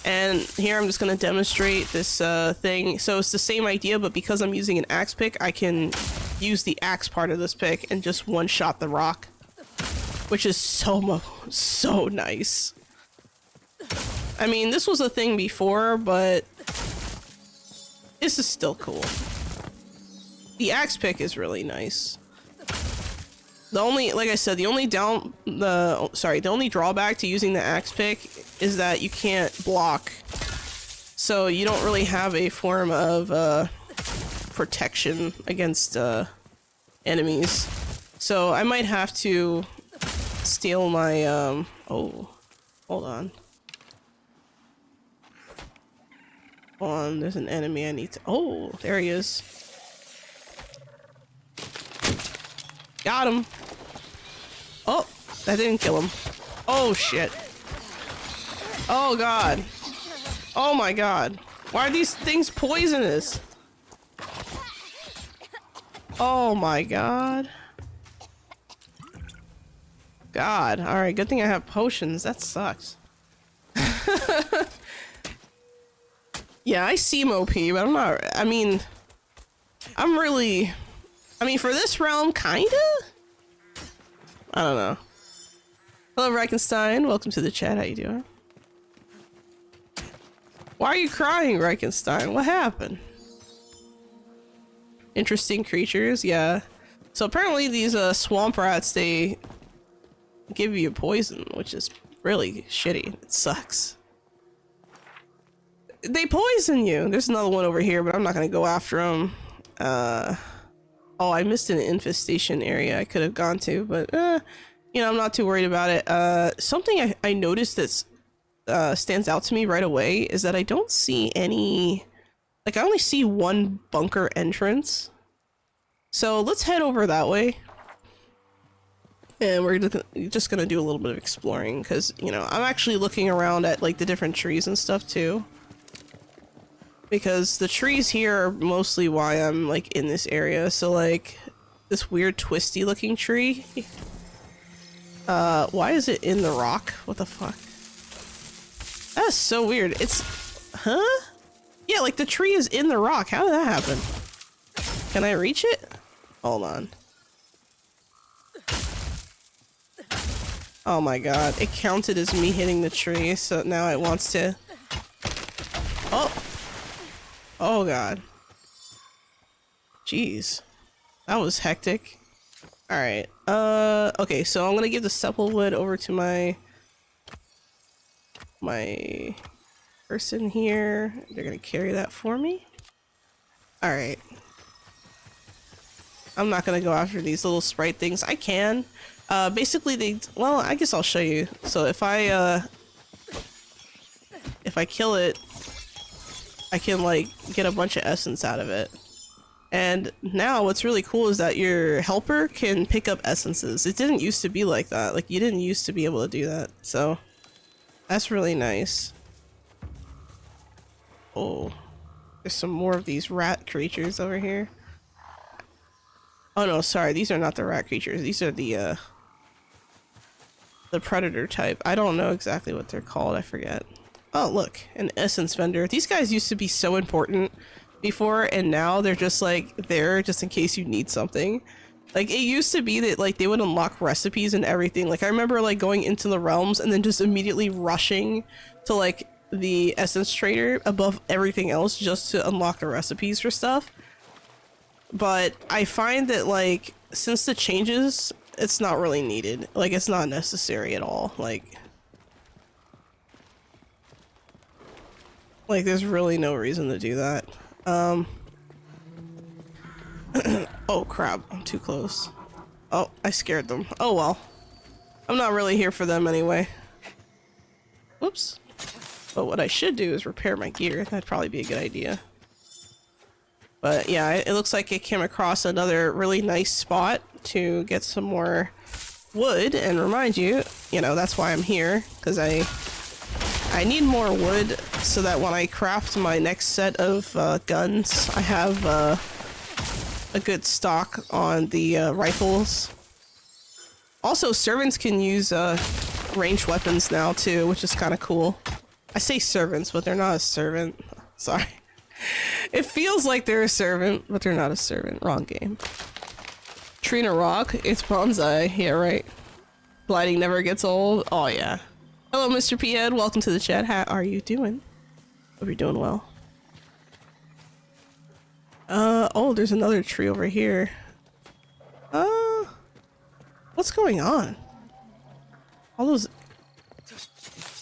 And here I'm just going to demonstrate this thing. So it's the same idea, but because I'm using an axe pick, I can use the axe part of this pick and just one-shot the rock. Which is so nice. I mean, this was a thing before, but this is still cool. The axe pick is really nice. The only, like I said, the only drawback to using the axe pick is that you can't block. So you don't really have a form of protection against enemies. So I might have to steal my oh, hold on. Hold on, there's an enemy I need to... Oh, there he is. Got him. Oh, that didn't kill him. Oh, shit. Oh, God. Oh, my God. Why are these things poisonous? Oh, my God. God. Alright, good thing I have potions. That sucks. Yeah, I seem OP, but I'm not... I mean... I'm really... I mean, for this realm, kinda? I don't know. Hello, Reikenstein. Welcome to the chat. How you doing? Why are you crying, Reichenstein? What happened? Interesting creatures, yeah. So apparently these swamp rats, they give you poison, which is really shitty. It sucks. They poison you. There's another one over here, but I'm not gonna go after them. Oh, I missed an infestation area I could have gone to, but you know, I'm not too worried about it. Something I noticed that's stands out to me right away is that I don't see any, like I only see one bunker entrance. So let's head over that way. And we're just gonna do a little bit of exploring because, you know, I'm actually looking around at like the different trees and stuff too. Because the trees here are mostly why I'm like in this area. So like this weird twisty looking tree. Why is it in the rock? What the fuck? That's so weird. It's, huh? Yeah, like the tree is in the rock. How did that happen? Can I reach it? Hold on. Oh my god, it counted as me hitting the tree, so now it wants to... Oh! Oh god. Jeez. That was hectic. Alright, okay, so I'm gonna give the supplewood over to my person here. They're gonna carry that for me. Alright. I'm not gonna go after these little sprite things. I can. Basically they, well, I guess I'll show you. So if I kill it, I can like get a bunch of essence out of it. And now what's really cool is that your helper can pick up essences. It didn't used to be like that. Like you didn't used to be able to do that. So that's really nice. Oh, there's some more of these rat creatures over here. Oh no, sorry, these are not the rat creatures. These are the predator type. I don't know exactly what they're called, I forget. Oh look, an essence vendor. These guys used to be so important before, and now they're just like there just in case you need something. Like it used to be that like they would unlock recipes and everything. Like I remember like going into the realms and then just immediately rushing to like the essence trader above everything else just to unlock the recipes for stuff. But I find that like since the changes, it's not really needed. Like it's not necessary at all. Like there's really no reason to do that. Oh crap, I'm too close. Oh, I scared them. Oh well. I'm not really here for them anyway. Whoops. But what I should do is repair my gear. That'd probably be a good idea. But yeah, it looks like I came across another really nice spot to get some more wood, and remind you, you know, that's why I'm here, because I need more wood so that when I craft my next set of guns, I have a good stock on the rifles. Also, servants can use ranged weapons now too, which is kind of cool. I say servants, but they're not a servant. Sorry. It feels like they're a servant, but they're not a servant. Wrong game. Trina Rock, it's bonsai. Yeah, right. Gliding never gets old. Oh yeah. Hello, Mr. P-Ed. Welcome to the chat. How are you doing? Hope you're doing well. Oh, there's another tree over here. What's going on? All those...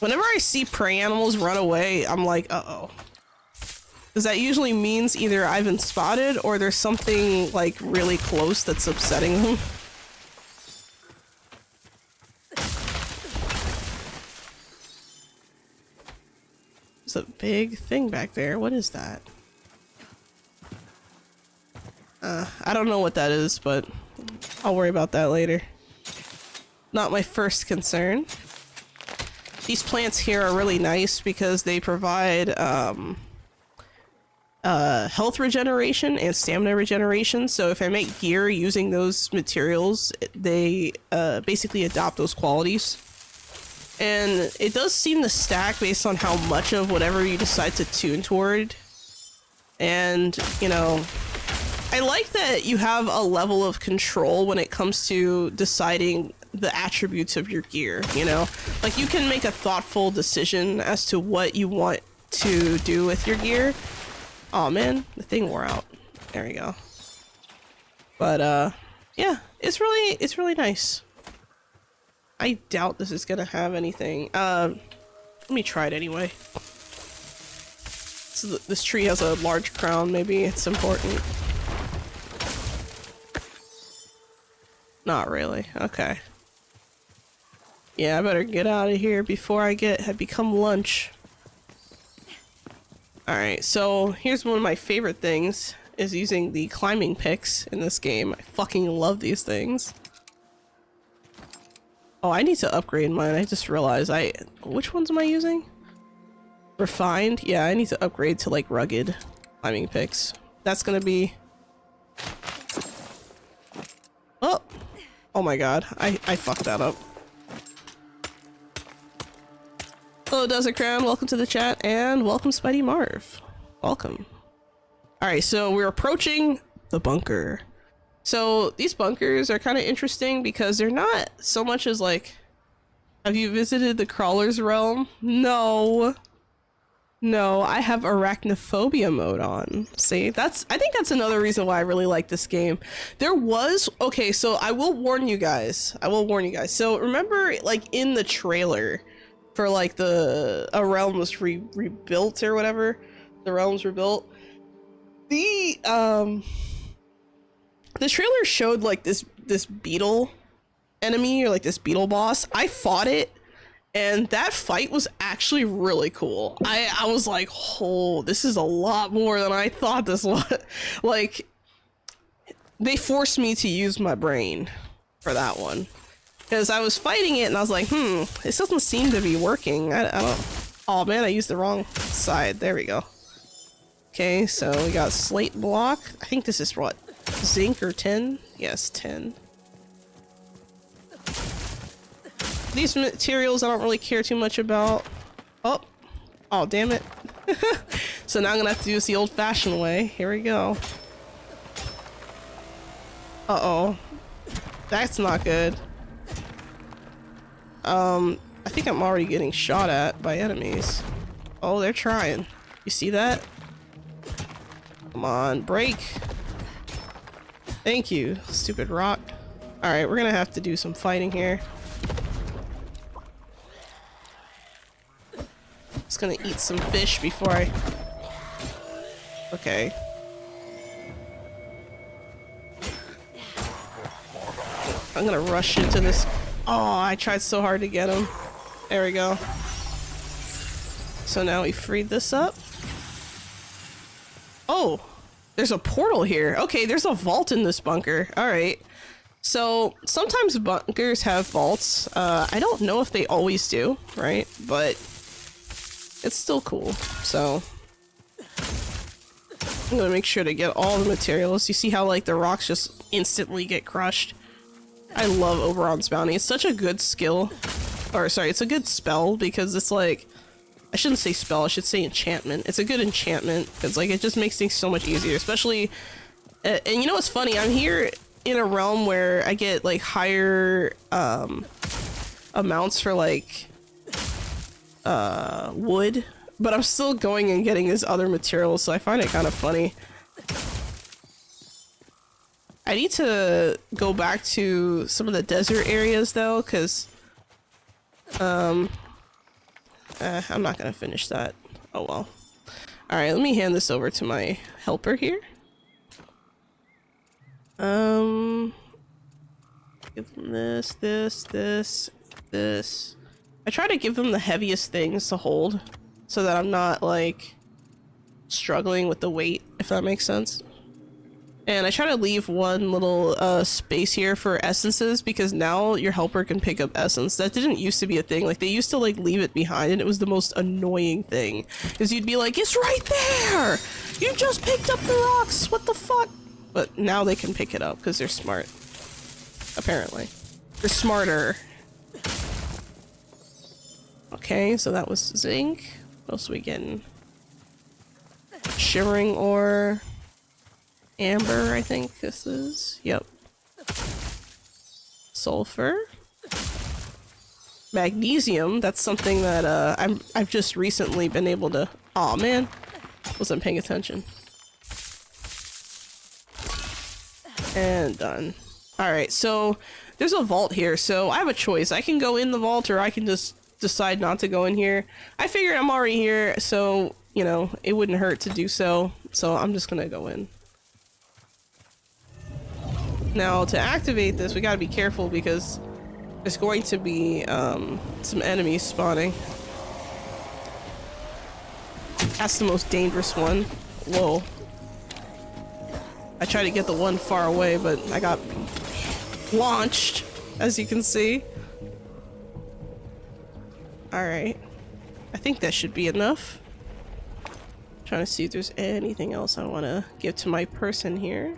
Whenever I see prey animals run away, I'm like, uh-oh. Because that usually means either I've been spotted or there's something, like, really close that's upsetting them. There's a big thing back there. What is that? I don't know what that is, but I'll worry about that later. Not my first concern. These plants here are really nice because they provide health regeneration and stamina regeneration. So if I make gear using those materials, they basically adopt those qualities. And it does seem to stack based on how much of whatever you decide to tune toward. And, you know, I like that you have a level of control when it comes to deciding the attributes of your gear, you know? Like, you can make a thoughtful decision as to what you want to do with your gear. Oh man, the thing wore out. There we go. But yeah, it's really nice. I doubt this is gonna have anything. Let me try it anyway. So this tree has a large crown, maybe it's important. Not really, okay. Yeah, I better get out of here before I become lunch. Alright, so here's one of my favorite things, is using the climbing picks in this game. I fucking love these things. Oh, I need to upgrade mine. I just realized which ones am I using? Refined? Yeah, I need to upgrade to like rugged climbing picks. That's gonna be... Oh! Oh my god, I fucked that up. Hello Desert Crown, welcome to the chat, and welcome Spidey Marv. Welcome. Alright, so we're approaching the bunker. So these bunkers are kind of interesting because they're not so much as like, have you visited the Crawler's Realm? No. No, I have arachnophobia mode on. See, I think that's another reason why I really like this game. Okay, so I will warn you guys. So remember like in the trailer for like a realm was rebuilt or whatever, the realms rebuilt. The trailer showed like this beetle enemy or like this beetle boss. I fought it, and that fight was actually really cool. I was like, oh, this is a lot more than I thought this was. Like, they forced me to use my brain for that one. Because I was fighting it and I was like, this doesn't seem to be working. I don't... Oh man, I used the wrong side. There we go. Okay, so we got slate block. I think this is what? Zinc or tin? Yes, tin. These materials I don't really care too much about. Oh, damn it. So now I'm gonna have to do this the old-fashioned way. Here we go. Uh-oh. That's not good. I think I'm already getting shot at by enemies. Oh, they're trying. You see that? Come on, break. Thank you, stupid rock. Alright, we're gonna have to do some fighting here. Just gonna eat some fish before I... Okay. I'm gonna rush into this. Oh, I tried so hard to get him. There we go. So now we freed this up. Oh, there's a portal here. Okay, there's a vault in this bunker. All right. So sometimes bunkers have vaults. I don't know if they always do, right? But it's still cool. So I'm gonna make sure to get all the materials. You see how like the rocks just instantly get crushed? I love Oberon's Bounty. It's such a good skill. Or sorry, it's a good spell because it's like, I shouldn't say spell, I should say enchantment. It's a good enchantment because like it just makes things so much easier, especially and you know what's funny? I'm here in a realm where I get like higher amounts for like wood, but I'm still going and getting this other material, so I find it kind of funny. I need to go back to some of the desert areas though, because I'm not gonna finish that. Oh well. Alright, let me hand this over to my helper here. Give them this. I try to give them the heaviest things to hold so that I'm not like struggling with the weight, if that makes sense. And I try to leave one little space here for essences because now your helper can pick up essence. That didn't used to be a thing. Like they used to like leave it behind and it was the most annoying thing. Because you'd be like, it's right there! You just picked up the rocks! What the fuck? But now they can pick it up because they're smart. Apparently. They're smarter. Okay, so that was zinc. What else are we getting? Shimmering ore. Amber, I think this is. Yep. Sulfur. magnesium. That's something that I've just recently been able to. Aw, man, wasn't paying attention. And done. All right, so there's a vault here, so I have a choice. I can go in the vault, or I can just decide not to go in here. I figured I'm already here, so you know it wouldn't hurt to do so. So I'm just gonna go in. Now to activate this, we gotta be careful because there's going to be some enemies spawning. That's the most dangerous one. Whoa. I tried to get the one far away, but I got launched, as you can see. Alright. I think that should be enough. Trying to see if there's anything else I want to give to my person here.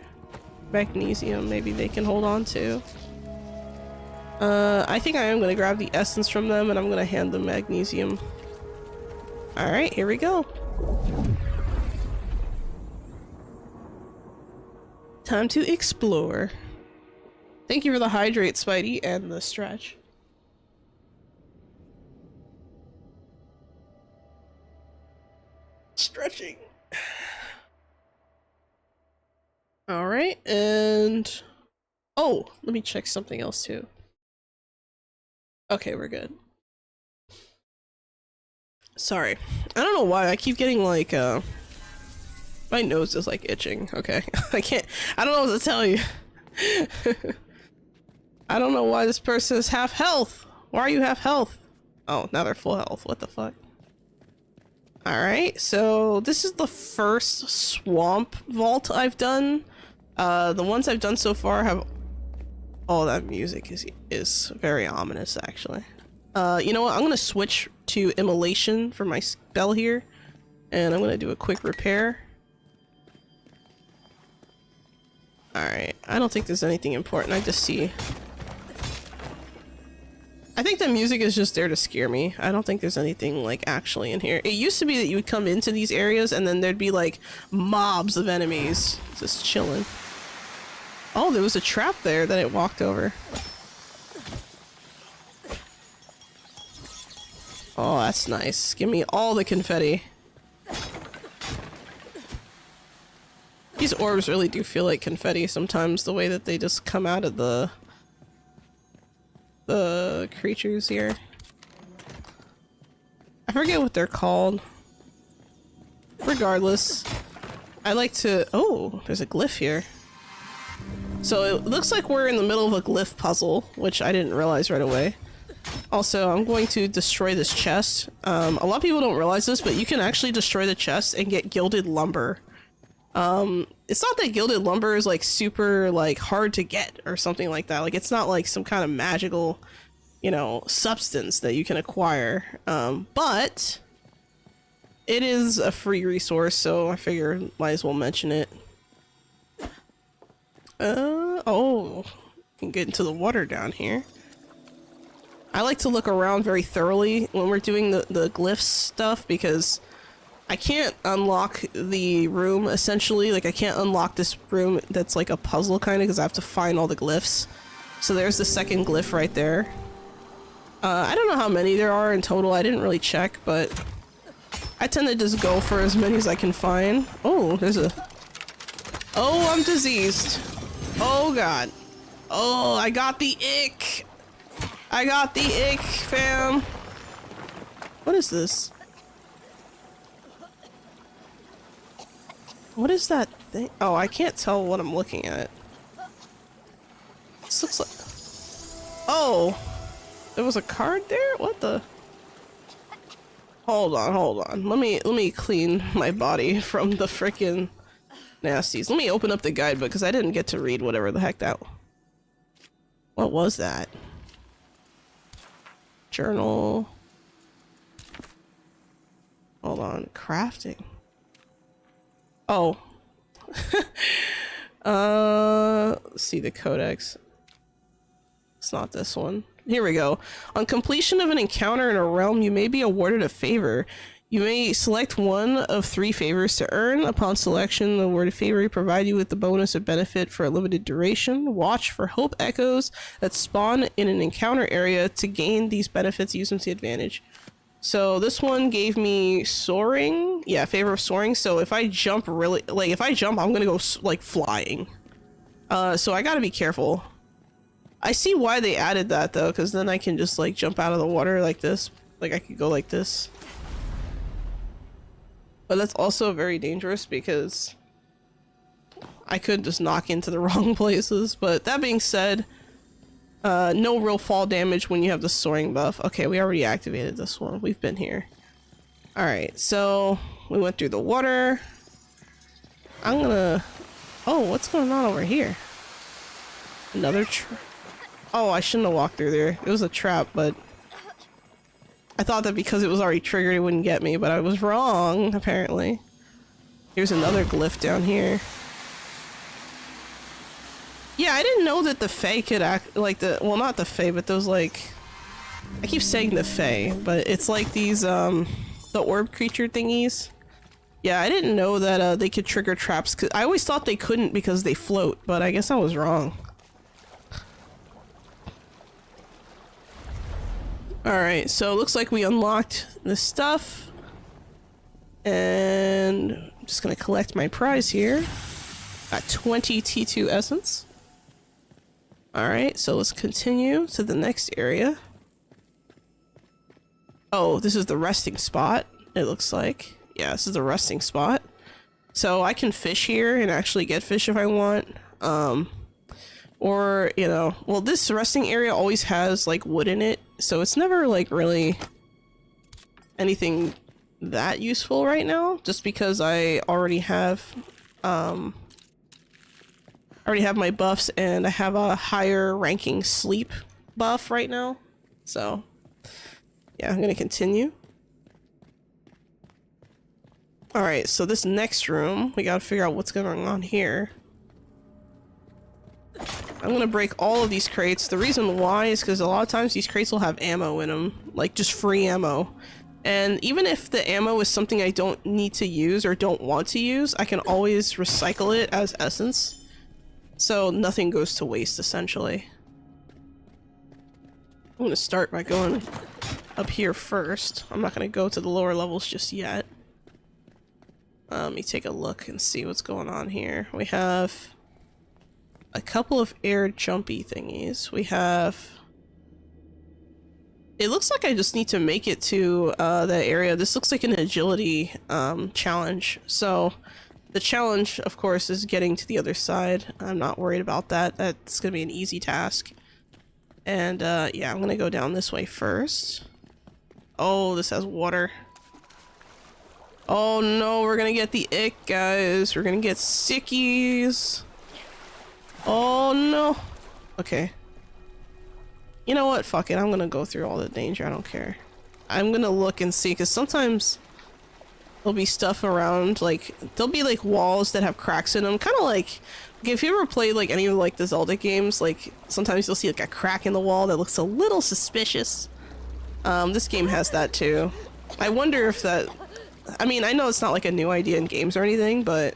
Magnesium, maybe they can hold on to. I think I am going to grab the essence from them and I'm going to hand them magnesium. Alright, here we go. Time to explore. Thank you for the hydrate, Spidey, and the stretch. Stretching. Alright, and... oh, let me check something else too. Okay, we're good. Sorry. I don't know why, I keep getting like, my nose is like itching, okay? I don't know what to tell you. I don't know why this person is half health. Why are you half health? Oh, now they're full health, what the fuck? Alright, so this is the first swamp vault I've done. The ones I've done so far have... oh, that music is very ominous, actually. You know what? I'm gonna switch to immolation for my spell here, and I'm gonna do a quick repair. Alright, I don't think there's anything important. I just see... I think the music is just there to scare me. I don't think there's anything, like, actually in here. It used to be that you would come into these areas and then there'd be, like, mobs of enemies just chilling. Oh, there was a trap there that it walked over. Oh, that's nice. Give me all the confetti. These orbs really do feel like confetti sometimes, the way that they just come out of the creatures here. I forget what they're called. Regardless, I like to... oh, there's a glyph here. So it looks like we're in the middle of a glyph puzzle, which I didn't realize right away. Also, I'm going to destroy this chest. A lot of people don't realize this, but you can actually destroy the chest and get gilded lumber. It's not that gilded lumber is like super like hard to get or something like that. Like it's not like some kind of magical, you know, substance that you can acquire. But it is a free resource, so I figure might as well mention it. Oh, you can get into the water down here. I like to look around very thoroughly when we're doing the glyphs stuff because I can't unlock the room, essentially. Like, I can't unlock this room that's like a puzzle, kind of, because I have to find all the glyphs. So there's the second glyph right there. I don't know how many there are in total. I didn't really check, but I tend to just go for as many as I can find. Oh, there's a... oh, I'm diseased. Oh, God. Oh, I got the ick. I got the ick, fam. What is this? What is that thing? Oh, I can't tell what I'm looking at. This looks like... oh! There was a card there? What the... hold on. Let me clean my body from the frickin' nasties. Let me open up the guidebook because I didn't get to read whatever the heck that... what was that? Journal... hold on. Crafting. Oh. Let's see the codex. It's not this one. Here we go. On completion of an encounter in a realm, you may be awarded a favor. You may select one of 3 favors to earn. Upon selection, the awarded favor will provide you with the bonus of benefit for a limited duration. Watch for hope echoes that spawn in an encounter area to gain these benefits. Use them to advantage. So this one gave me soaring. Yeah, favor of soaring. So if I jump really, like if I jump, I'm gonna go like flying. So I gotta be careful. I see why they added that though, because then I can just like jump out of the water like this. Like I could go like this. But that's also very dangerous because I could just knock into the wrong places. But that being said, no real fall damage when you have the soaring buff. Okay, we already activated this one. We've been here. Alright, so we went through the water. I'm gonna... Oh, what's going on over here? Another Oh, I shouldn't have walked through there. It was a trap, but... I thought that because it was already triggered it wouldn't get me, but I was wrong, apparently. Here's another glyph down here. Yeah, I didn't know that the Fae could act like the... Well, not the Fae, but those like... I keep saying the Fae, but it's like these, the orb creature thingies. Yeah, I didn't know that they could trigger traps. Cause I always thought they couldn't because they float, but I guess I was wrong. Alright, so it looks like we unlocked this stuff. And I'm just gonna collect my prize here. Got 20 T2 essence. Alright, so let's continue to the next area. Oh, this is the resting spot, it looks like. Yeah, this is the resting spot. So I can fish here and actually get fish if I want. Or, you know, well, this resting area always has like wood in it, so it's never like really anything that useful right now, just because I already have my buffs and I have a higher ranking sleep buff right now. So yeah, I'm gonna continue. Alright, so this next room, we gotta figure out what's going on here. I'm gonna break all of these crates. The reason why is because a lot of times these crates will have ammo in them, like just free ammo. And even if the ammo is something I don't need to use or don't want to use, I can always recycle it as essence. So nothing goes to waste, essentially. I'm gonna start by going up here first. I'm not gonna go to the lower levels just yet. Let me take a look and see what's going on here. We have a couple of air jumpy thingies. We have... It looks like I just need to make it to the area. This looks like an agility challenge. So the challenge, of course, is getting to the other side. I'm not worried about that. That's gonna be an easy task. And yeah, I'm gonna go down this way first. Oh, this has water. Oh no, we're gonna get the ick, guys. We're gonna get sickies. Oh no. Okay. You know what? Fuck it. I'm gonna go through all the danger. I don't care. I'm gonna look and see, because sometimes there'll be stuff around, like, there'll be like walls that have cracks in them. Kind of like if you ever played like any of like the Zelda games, like sometimes you'll see like a crack in the wall that looks a little suspicious. This game has that too. I wonder if that... I mean, I know it's not like a new idea in games or anything, but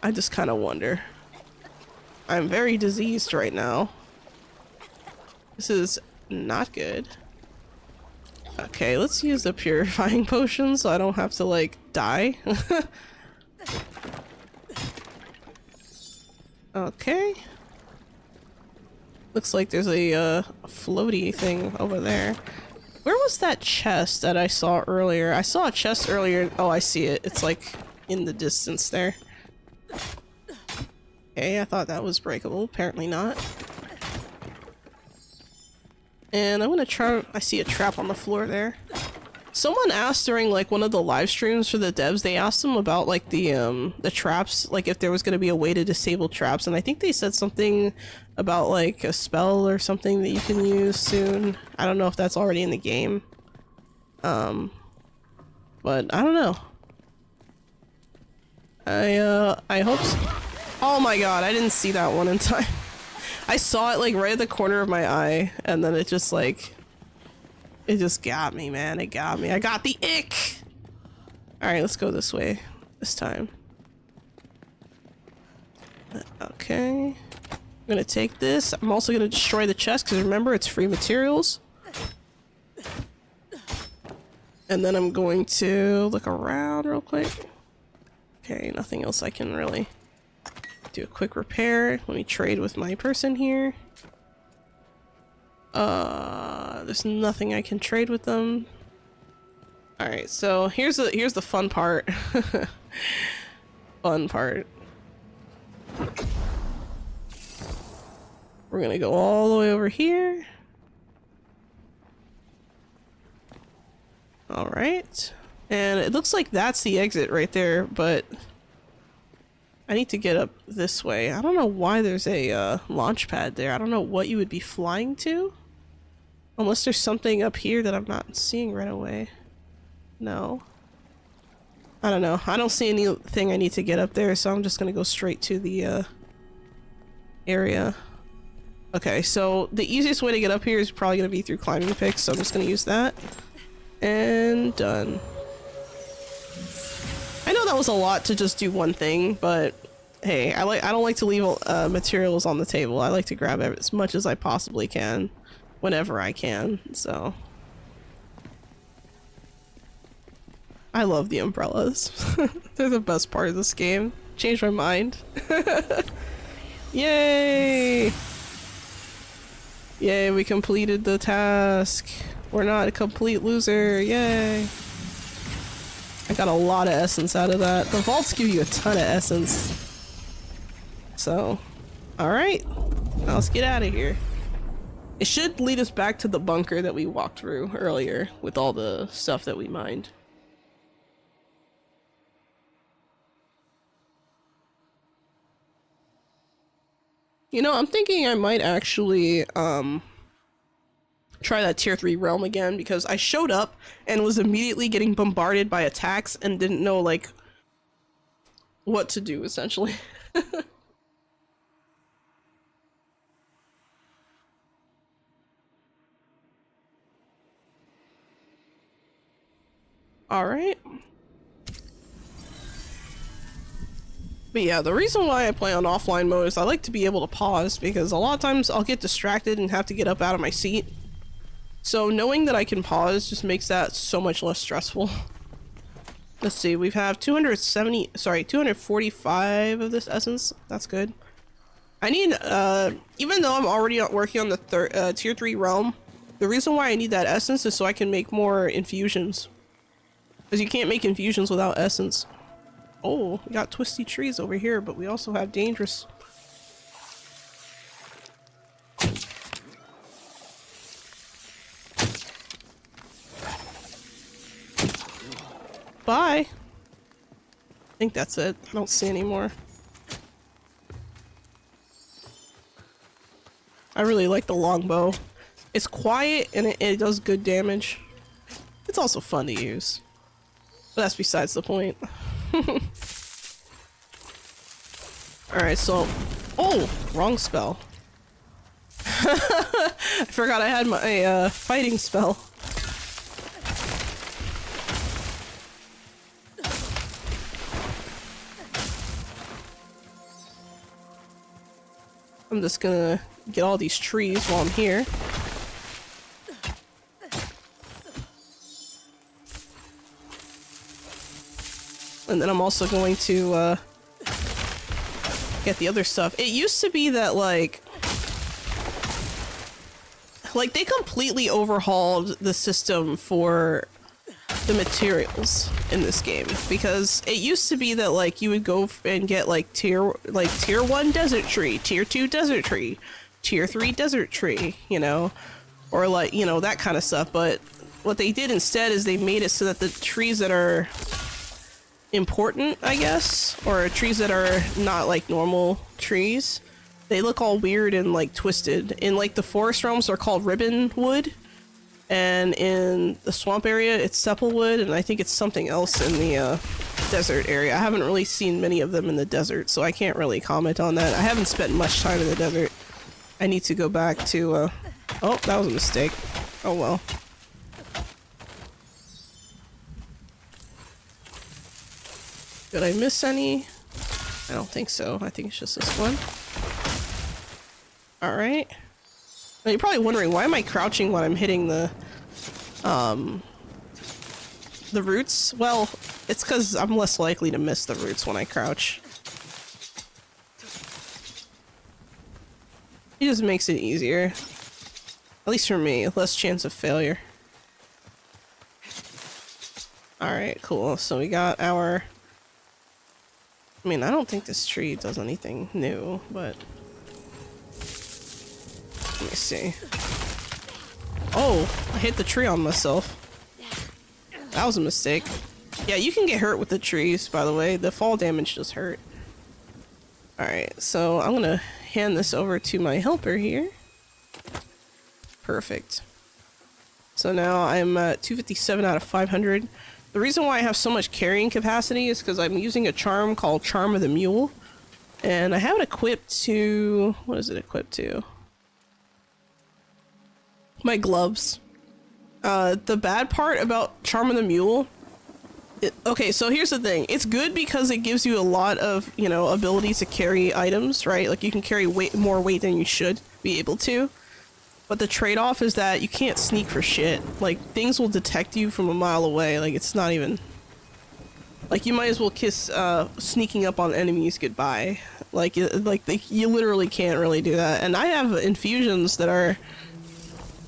I just kind of wonder. I'm very diseased right now. This is not good. Okay, let's use the purifying potion so I don't have to, like, die. Okay. Looks like there's a floaty thing over there. Where was that chest that I saw earlier? I saw a chest earlier. Oh, I see it. It's like in the distance there. Okay, I thought that was breakable. Apparently not. And I'm gonna try... I see a trap on the floor there. Someone asked during like one of the live streams for the devs, they asked them about like the traps, like if there was gonna be a way to disable traps, and I think they said something about like a spell or something that you can use soon. I don't know if that's already in the game. But I don't know. I hope so. Oh my god, I didn't see that one in time. I saw it like right at the corner of my eye, and then it just like... It just got me, man. It got me. I got the ick! Alright, let's go this way this time. Okay. I'm gonna take this. I'm also gonna destroy the chest because remember, it's free materials. And then I'm going to look around real quick. Okay, nothing else I can really do a quick repair. Let me trade with my person here. There's nothing I can trade with them. Alright, so here's the fun part. Fun part. We're gonna go all the way over here. Alright. And it looks like that's the exit right there, but I need to get up this way. I don't know why there's a launch pad there. I don't know what you would be flying to. Unless there's something up here that I'm not seeing right away. No. I don't know. I don't see anything I need to get up there, so I'm just gonna go straight to the area. Okay, so the easiest way to get up here is probably gonna be through climbing picks, so I'm just gonna use that. And done. I know that was a lot to just do one thing, but hey, I don't like to leave materials on the table. I like to grab as much as I possibly can whenever I can, so. I love the umbrellas. They're the best part of this game. Changed my mind. Yay! Yay, we completed the task. We're not a complete loser. Yay! I got a lot of essence out of that. The vaults give you a ton of essence. So, alright. Now let's get out of here. It should lead us back to the bunker that we walked through earlier with all the stuff that we mined. You know, I'm thinking I might actually, try that tier 3 realm again because I showed up and was immediately getting bombarded by attacks and didn't know, like, what to do, essentially. Alright. But yeah, the reason why I play on offline mode is I like to be able to pause because a lot of times I'll get distracted and have to get up out of my seat. So knowing that I can pause just makes that so much less stressful. Let's see, we have 245 of this essence. That's good. I need, even though I'm already working on the tier 3 realm, the reason why I need that essence is so I can make more infusions. Because you can't make infusions without essence. Oh, we got twisty trees over here, but we also have dangerous. Bye. I think that's it. I don't see any more. I really like the longbow. It's quiet and it does good damage. It's also fun to use. But that's besides the point. Alright, so... Oh! Wrong spell. I forgot I had my fighting spell. I'm just gonna get all these trees while I'm here. And then I'm also going to get the other stuff. It used to be that like they completely overhauled the system for the materials in this game, because it used to be that like you would go and get like tier 1 desert tree, tier 2 desert tree, tier 3 desert tree, you know, or like, you know, that kind of stuff. But what they did instead is they made it so that the trees that are important, I guess, or trees that are not like normal trees, they look all weird and like twisted. In like the forest realms are called ribbon wood, and in the swamp area it's supplewood, and I think it's something else in the desert area. I haven't really seen many of them in the desert, so I can't really comment on that. I haven't spent much time in the desert. I need to go back to oh, that was a mistake. Oh well. Did I miss any? I don't think so. I think it's just this one. Alright. Now you're probably wondering, why am I crouching when I'm hitting the roots? Well, it's because I'm less likely to miss the roots when I crouch. It just makes it easier. At least for me, less chance of failure. Alright, cool. So we got our... I mean, I don't think this tree does anything new, but... Let me see. Oh, I hit the tree on myself. That was a mistake. Yeah, you can get hurt with the trees, by the way. The fall damage just hurt. Alright, so I'm gonna hand this over to my helper here. Perfect. So now I'm at 257 out of 500. The reason why I have so much carrying capacity is because I'm using a charm called Charm of the Mule. And I have it equipped to... What is it equipped to? My gloves. The bad part about Charm of the Mule... okay, so here's the thing. It's good because it gives you a lot of, you know, ability to carry items, right? Like, you can carry more weight than you should be able to. But the trade-off is that you can't sneak for shit. Like, things will detect you from a mile away. Like, it's not even... Like, you might as well kiss sneaking up on enemies goodbye. Like, you literally can't really do that. And I have infusions that are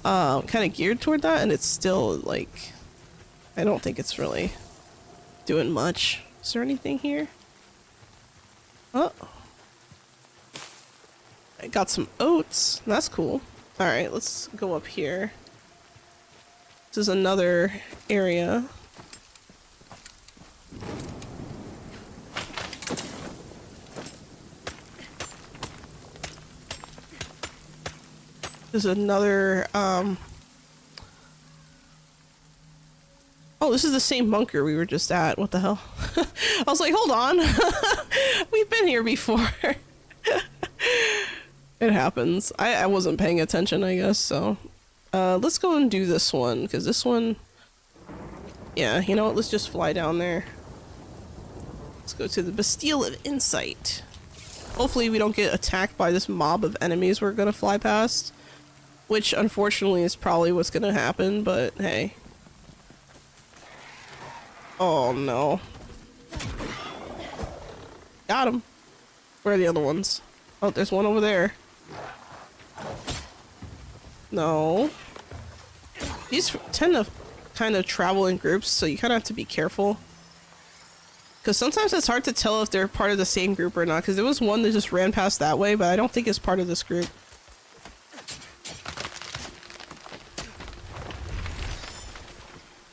kind of geared toward that, and it's still, like... I don't think it's really doing much. Is there anything here? Oh. I got some oats. That's cool. Alright, let's go up here. This is another area. There's another, oh, this is the same bunker we were just at. What the hell? I was like, hold on. We've been here before. It happens. I wasn't paying attention, I guess, so. Let's go and do this one, because this one... Yeah, you know what? Let's just fly down there. Let's go to the Bastille of Insight. Hopefully we don't get attacked by this mob of enemies we're gonna fly past. Which, unfortunately, is probably what's gonna happen, but hey. Oh, no. Got him. Where are the other ones? Oh, there's one over there. No. These tend to kind of travel in groups, so you kind of have to be careful. Because sometimes it's hard to tell if they're part of the same group or not, because there was one that just ran past that way, but I don't think it's part of this group.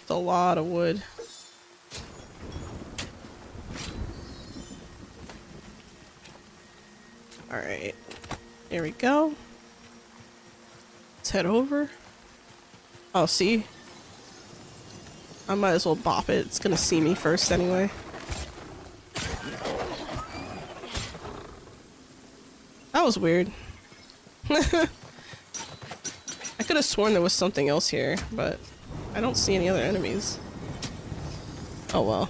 It's a lot of wood. Alright. There we go. Let's head over. Oh, see? I might as well bop it. It's gonna see me first anyway. That was weird. I could have sworn there was something else here, but I don't see any other enemies. Oh well.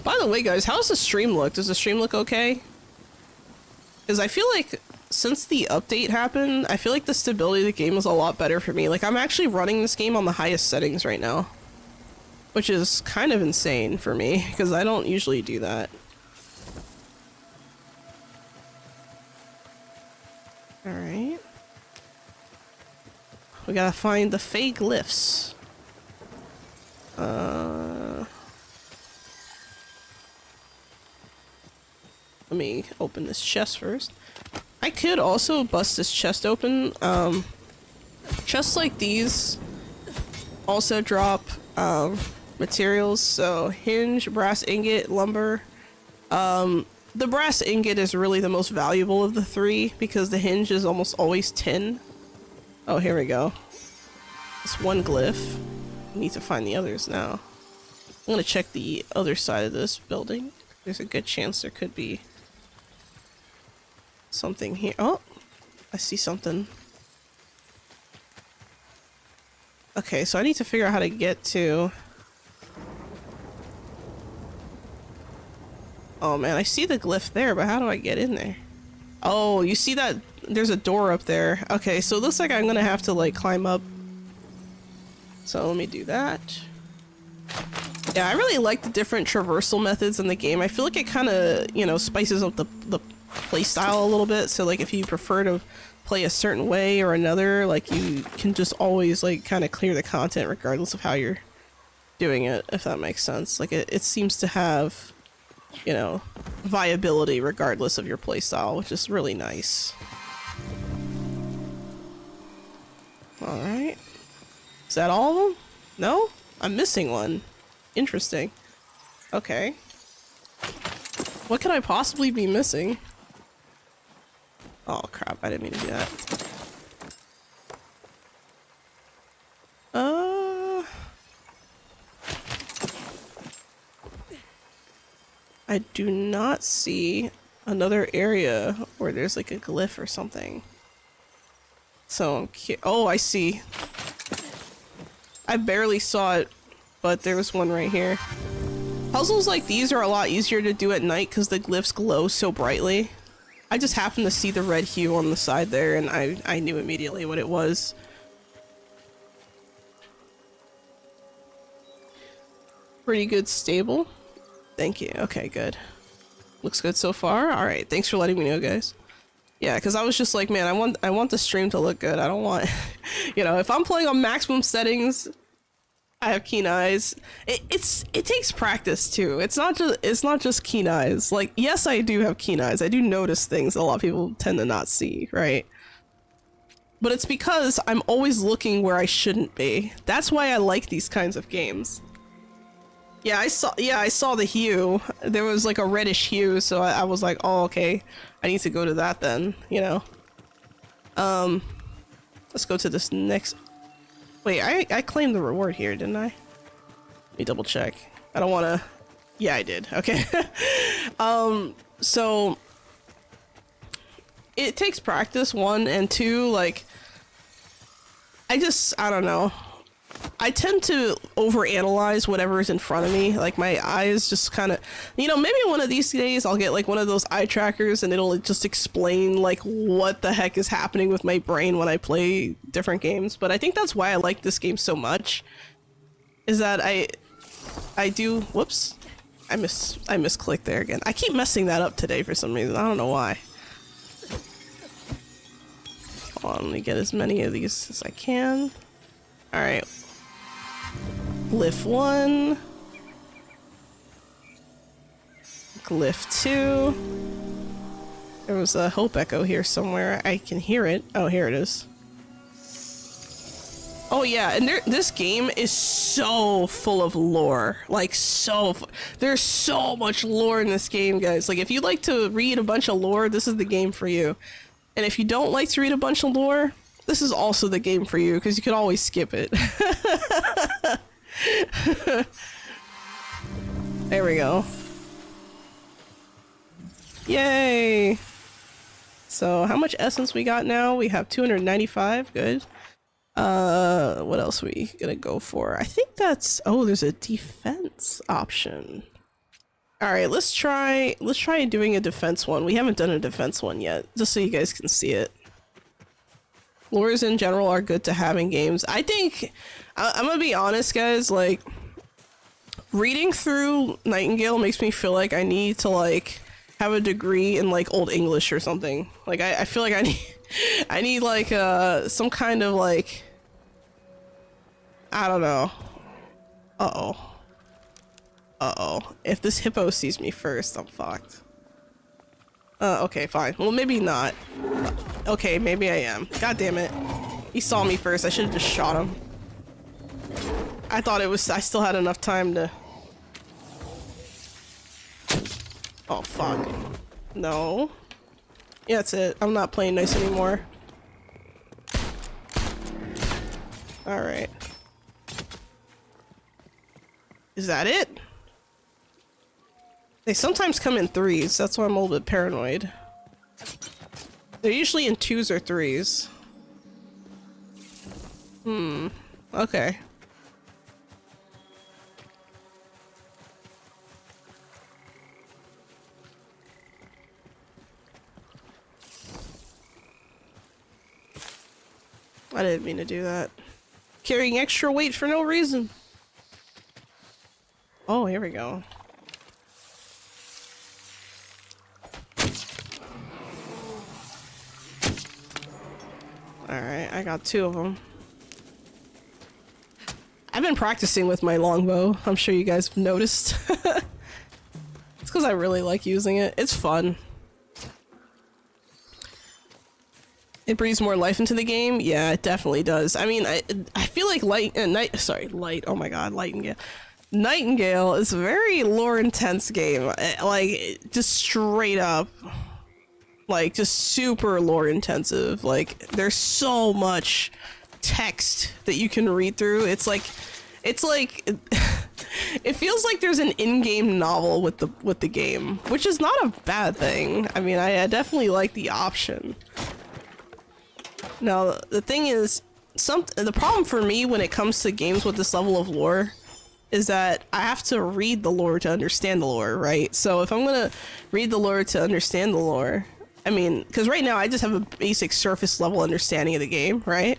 By the way, guys, how's the stream look? Does the stream look okay? Because I feel like since the update happened, I feel like the stability of the game is a lot better for me. Like, I'm actually running this game on the highest settings right now. Which is kind of insane for me, because I don't usually do that. Alright. We gotta find the Fey glyphs. Let me open this chest first. I could also bust this chest open. Chests like these also drop materials, so hinge, brass ingot, lumber. The brass ingot is really the most valuable of the three because the hinge is almost always tin. Oh, here we go. It's one glyph. I need to find the others now. I'm gonna check the other side of this building. There's a good chance there could be something here. Oh, I see something. Okay, so I need to figure out how to get to... Oh man, I see the glyph there, but how do I get in there? Oh, you see that? There's a door up there. Okay, so it looks like I'm gonna have to like climb up. So let me do that. Yeah, I really like the different traversal methods in the game. I feel like it kind of, you know, spices up the play style a little bit. So like if you prefer to play a certain way or another, like you can just always like kind of clear the content regardless of how you're doing it, if that makes sense. Like it seems to have, you know, viability regardless of your playstyle, which is really nice. Alright. Is that all of them? No? I'm missing one. Interesting. Okay. What could I possibly be missing? Oh crap, I didn't mean to do that. I do not see another area where there's like a glyph or something. So I'm oh, I see. I barely saw it, but there was one right here. Puzzles like these are a lot easier to do at night because the glyphs glow so brightly. I just happened to see the red hue on the side there and I knew immediately what it was. Pretty good stable. Thank you. Okay, good. Looks good so far. All right, thanks for letting me know, guys. Yeah, because I was just like, man, I want the stream to look good. I don't want, you know, if I'm playing on maximum settings, I have keen eyes. It takes practice too. It's not just keen eyes. Like, yes, I do have keen eyes. I do notice things a lot of people tend to not see, right? But it's because I'm always looking where I shouldn't be. That's why I like these kinds of games. Yeah, I saw the hue. There was like a reddish hue, so I was like, oh, okay. I need to go to that then, you know. Let's go to this next... Wait, I claimed the reward here, didn't I? Let me double check. I don't want to... Yeah, I did. Okay. So... It takes practice, one, and two, like... I don't know. I tend to overanalyze whatever is in front of me. Like, my eyes just kind of... You know, maybe one of these days I'll get, like, one of those eye trackers and it'll just explain, like, what the heck is happening with my brain when I play different games. But I think that's why I like this game so much. Is that I do... Whoops. I misclicked there again. I keep messing that up today for some reason. I don't know why. Hold on, let me get as many of these as I can. Alright. Glyph 1. Glyph 2. There was a hope echo here somewhere. I can hear it. Oh, here it is. Oh yeah, and this game is so full of lore. Like, there's so much lore in this game, guys. Like, if you like to read a bunch of lore, this is the game for you. And if you don't like to read a bunch of lore, this is also the game for you, because you can always skip it. There we go. Yay! So, how much essence we got now? We have 295, good. What else are we gonna go for? I think that's... Oh, there's a defense option. Alright, let's try doing a defense one. We haven't done a defense one yet, just so you guys can see it. Lures in general are good to have in games. I think, I'm gonna be honest, guys, like, reading through Nightingale makes me feel like I need to, like, have a degree in, like, Old English or something. Like, I feel like I need, like, some kind of, like, I don't know. Uh-oh. Uh-oh. If this hippo sees me first, I'm fucked. Okay, fine. Well, maybe not. Okay, maybe I am. God damn it. He saw me first. I should have just shot him. I thought I still had enough time to... Oh, fuck. No. Yeah, that's it. I'm not playing nice anymore. Alright. Is that it? They sometimes come in threes, that's why I'm a little bit paranoid. They're usually in twos or threes. okay. I didn't mean to do that. Carrying extra weight for no reason. Oh, here we go. Alright, I got 2 of them. I've been practicing with my longbow. I'm sure you guys have noticed. It's because I really like using it. It's fun. It breathes more life into the game. Yeah, it definitely does. I mean, I feel like oh my god, Nightingale is a very lore intense game. Like, just straight up, like, just super lore intensive. Like, there's so much text that you can read through. It's like it feels like there's an in-game novel with the game, which is not a bad thing. I mean, I definitely like the option. Now, the thing is, the problem for me when it comes to games with this level of lore is that I have to read the lore to understand the lore, right? So if I'm gonna read the lore to understand the lore, I mean, because right now I just have a basic surface level understanding of the game, right?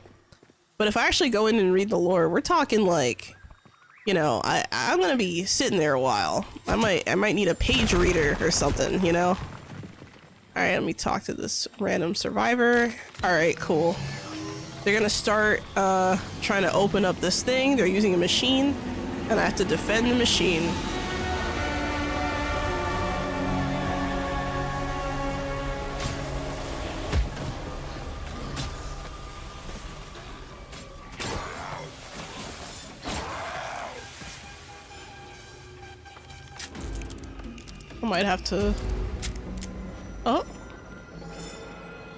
But if I actually go in and read the lore, we're talking like, you know, I'm gonna be sitting there a while. I might need a page reader or something, you know? Alright, let me talk to this random survivor. Alright, cool. They're gonna start trying to open up this thing. They're using a machine, and I have to defend the machine. I might have to... Oh.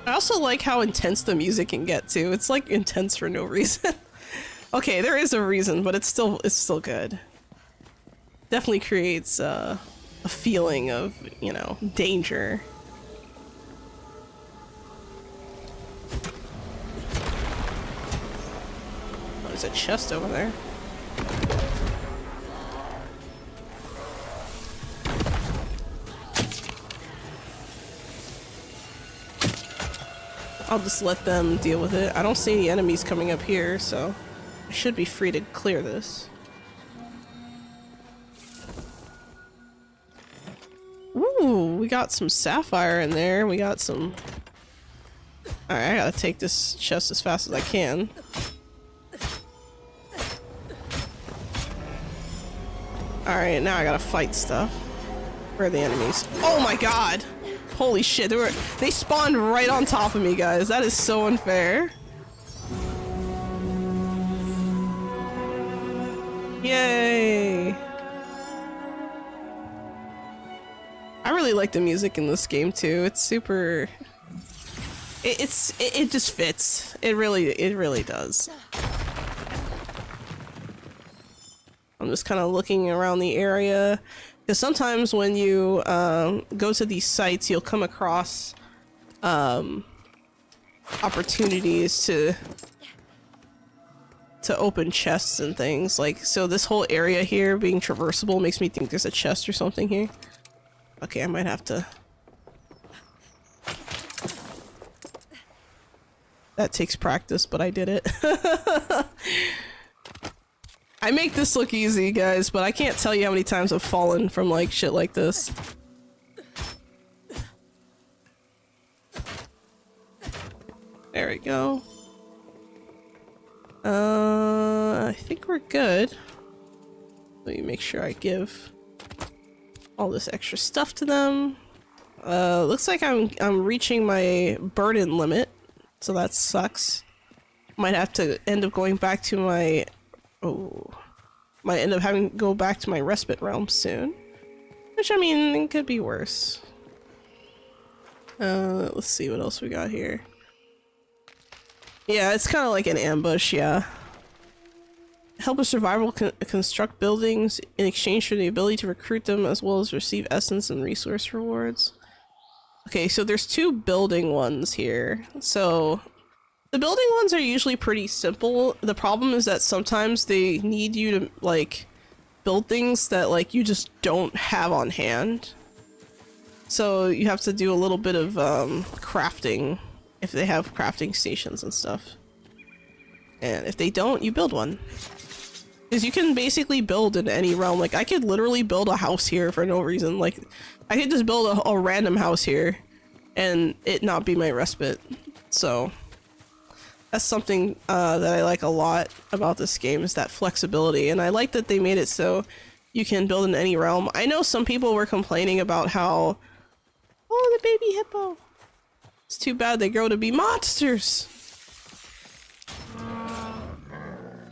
I also like how intense the music can get too. It's like intense for no reason. Okay, there is a reason, but it's still good. Definitely creates a feeling of, you know, danger. Oh, there's a chest over there. I'll just let them deal with it. I don't see any enemies coming up here, so I should be free to clear this. Ooh, we got some sapphire in there. We got some... Alright, I gotta take this chest as fast as I can. Alright, now I gotta fight stuff. Where are the enemies? Oh my god! Holy shit, they spawned right on top of me, guys. That is so unfair. Yay! I really like the music in this game too. It's super... It just fits. It really does. I'm just kind of looking around the area. Because sometimes when you go to these sites, you'll come across opportunities to open chests and things. Like, so this whole area here being traversable makes me think there's a chest or something here. Okay, I might have to... That takes practice, but I did it. I make this look easy, guys, but I can't tell you how many times I've fallen from, like, shit like this. There we go. I think we're good. Let me make sure I give all this extra stuff to them. Looks like I'm reaching my burden limit, so that sucks. Might have to end up going back to my... Oh, might end up having to go back to my respite realm soon. Which, I mean, it could be worse. Let's see what else we got here. Yeah, it's kind of like an ambush, yeah. Help a survival construct buildings in exchange for the ability to recruit them as well as receive essence and resource rewards. Okay, so there's 2 building ones here. So The building ones are usually pretty simple. The problem is that sometimes they need you to, like, build things that, like, you just don't have on hand. So you have to do a little bit of, crafting if they have crafting stations and stuff. And if they don't, you build one. Because you can basically build in any realm. Like, I could literally build a house here for no reason. Like, I could just build a random house here and it not be my respite. So that's something that I like a lot about this game, is that flexibility. And I like that they made it so you can build in any realm. I know some people were complaining about how, oh, the baby hippo. It's too bad they grow to be monsters.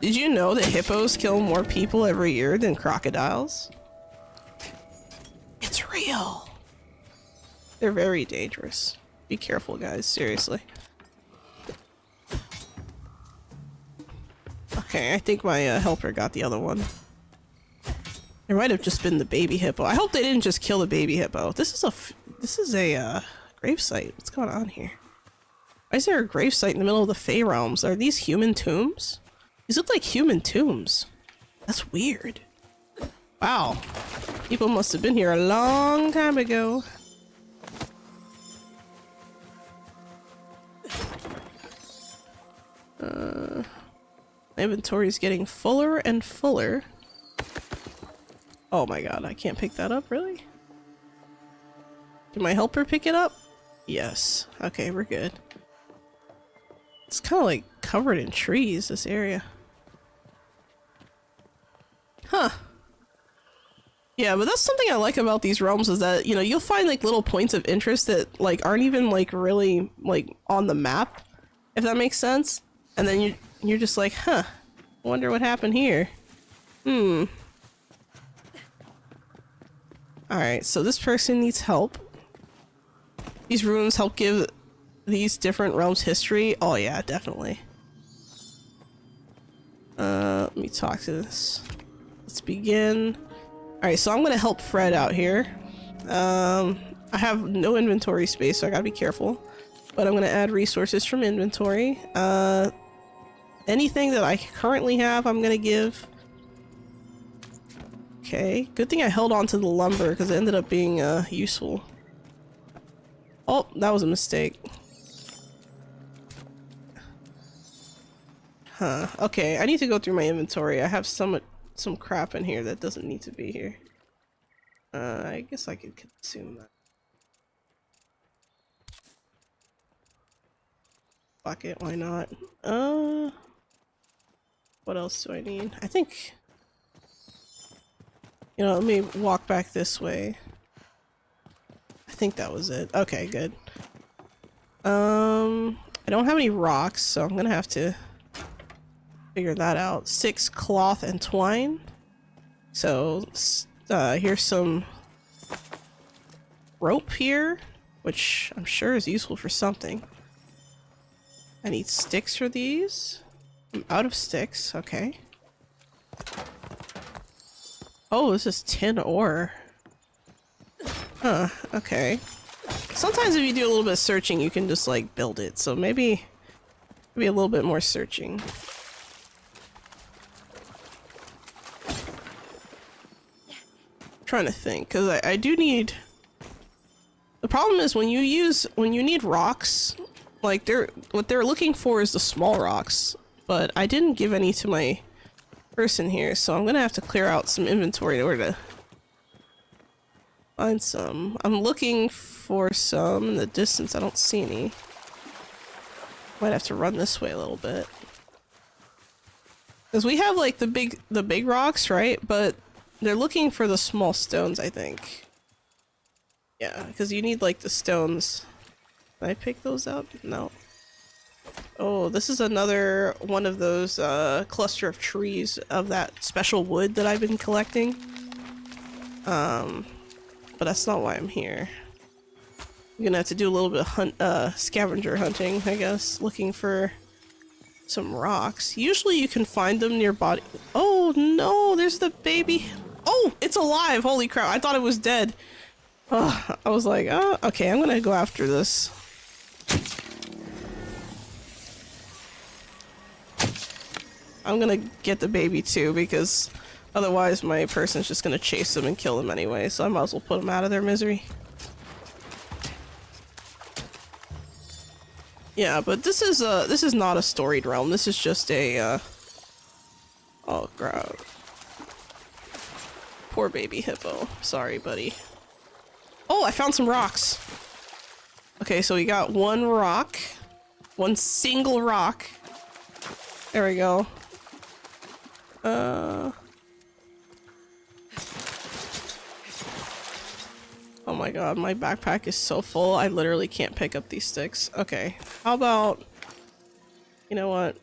Did you know that hippos kill more people every year than crocodiles? It's real. They're very dangerous. Be careful, guys. Seriously. Okay, I think my helper got the other one. It might have just been the baby hippo. I hope they didn't just kill the baby hippo. This is a gravesite. What's going on here? Why is there a gravesite in the middle of the Fey realms? Are these human tombs? These look like human tombs. That's weird. Wow. People must have been here a long time ago. My inventory is getting fuller and fuller. Oh my god, I can't pick that up, really? Can my helper pick it up? Yes. Okay, we're good. It's kind of like covered in trees, this area. Huh. Yeah, but that's something I like about these realms, is that, you know, you'll find like little points of interest that like aren't even like really like on the map, if that makes sense. And then you're just like, huh, I wonder what happened here. Alright, so this person needs help. These runes help give these different realms history. Oh yeah, definitely. Let me talk to this. Let's begin. Alright, so I'm gonna help Fred out here. I have no inventory space, so I gotta be careful. But I'm gonna add resources from inventory. Anything that I currently have, I'm gonna give. Okay, good thing I held on to the lumber because it ended up being useful. Oh, that was a mistake. Huh, okay, I need to go through my inventory. I have some crap in here that doesn't need to be here. I guess I could consume that. Fuck it, why not? What else do I need? I think... You know, let me walk back this way. I think that was it. Okay, good. I don't have any rocks, so I'm gonna have to figure that out. 6 cloth and twine. So, here's some rope here, which I'm sure is useful for something. I need sticks for these. I'm out of sticks, okay. Oh, this is tin ore. Huh, okay. Sometimes if you do a little bit of searching, you can just like build it, so maybe a little bit more searching. I'm trying to think, because I do need... The problem is when you need rocks, like what they're looking for is the small rocks, but I didn't give any to my person here, so I'm gonna have to clear out some inventory in order to find some. I'm looking for some in the distance. I don't see any. Might have to run this way a little bit. Because we have like the big rocks, right? But they're looking for the small stones, I think. Yeah, because you need like the stones. Can I pick those up? No. Oh, this is another one of those cluster of trees of that special wood that I've been collecting. But that's not why I'm here. I'm gonna have to do a little bit of scavenger hunting, I guess, looking for some rocks. Usually you can find them near body. Oh no, there's the baby. Oh, it's alive! Holy crap! I thought it was dead. Oh, I was like, oh, okay, I'm gonna go after this. I'm gonna get the baby too, because otherwise my person's just gonna chase them and kill them anyway, so I might as well put them out of their misery. Yeah, but this is not a storied realm. This is just a oh god. Poor baby hippo. Sorry, buddy. Oh, I found some rocks. Okay, so we got one rock. One single rock. There we go. Oh my god, my backpack is so full, I literally can't pick up these sticks. Okay, how about... You know what?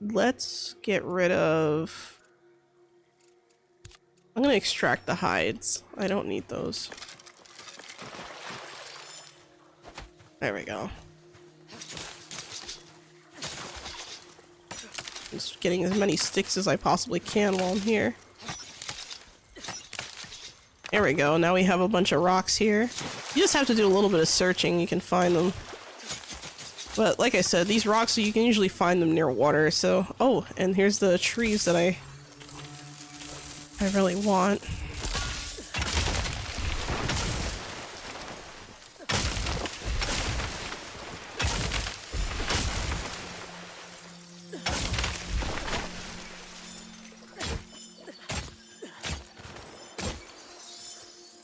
Let's get rid of... I'm gonna extract the hides. I don't need those. There we go. Just getting as many sticks as I possibly can while I'm here. There we go, now we have a bunch of rocks here. You just have to do a little bit of searching, you can find them. But like I said, these rocks, you can usually find them near water, so... Oh, and here's the trees that I really want.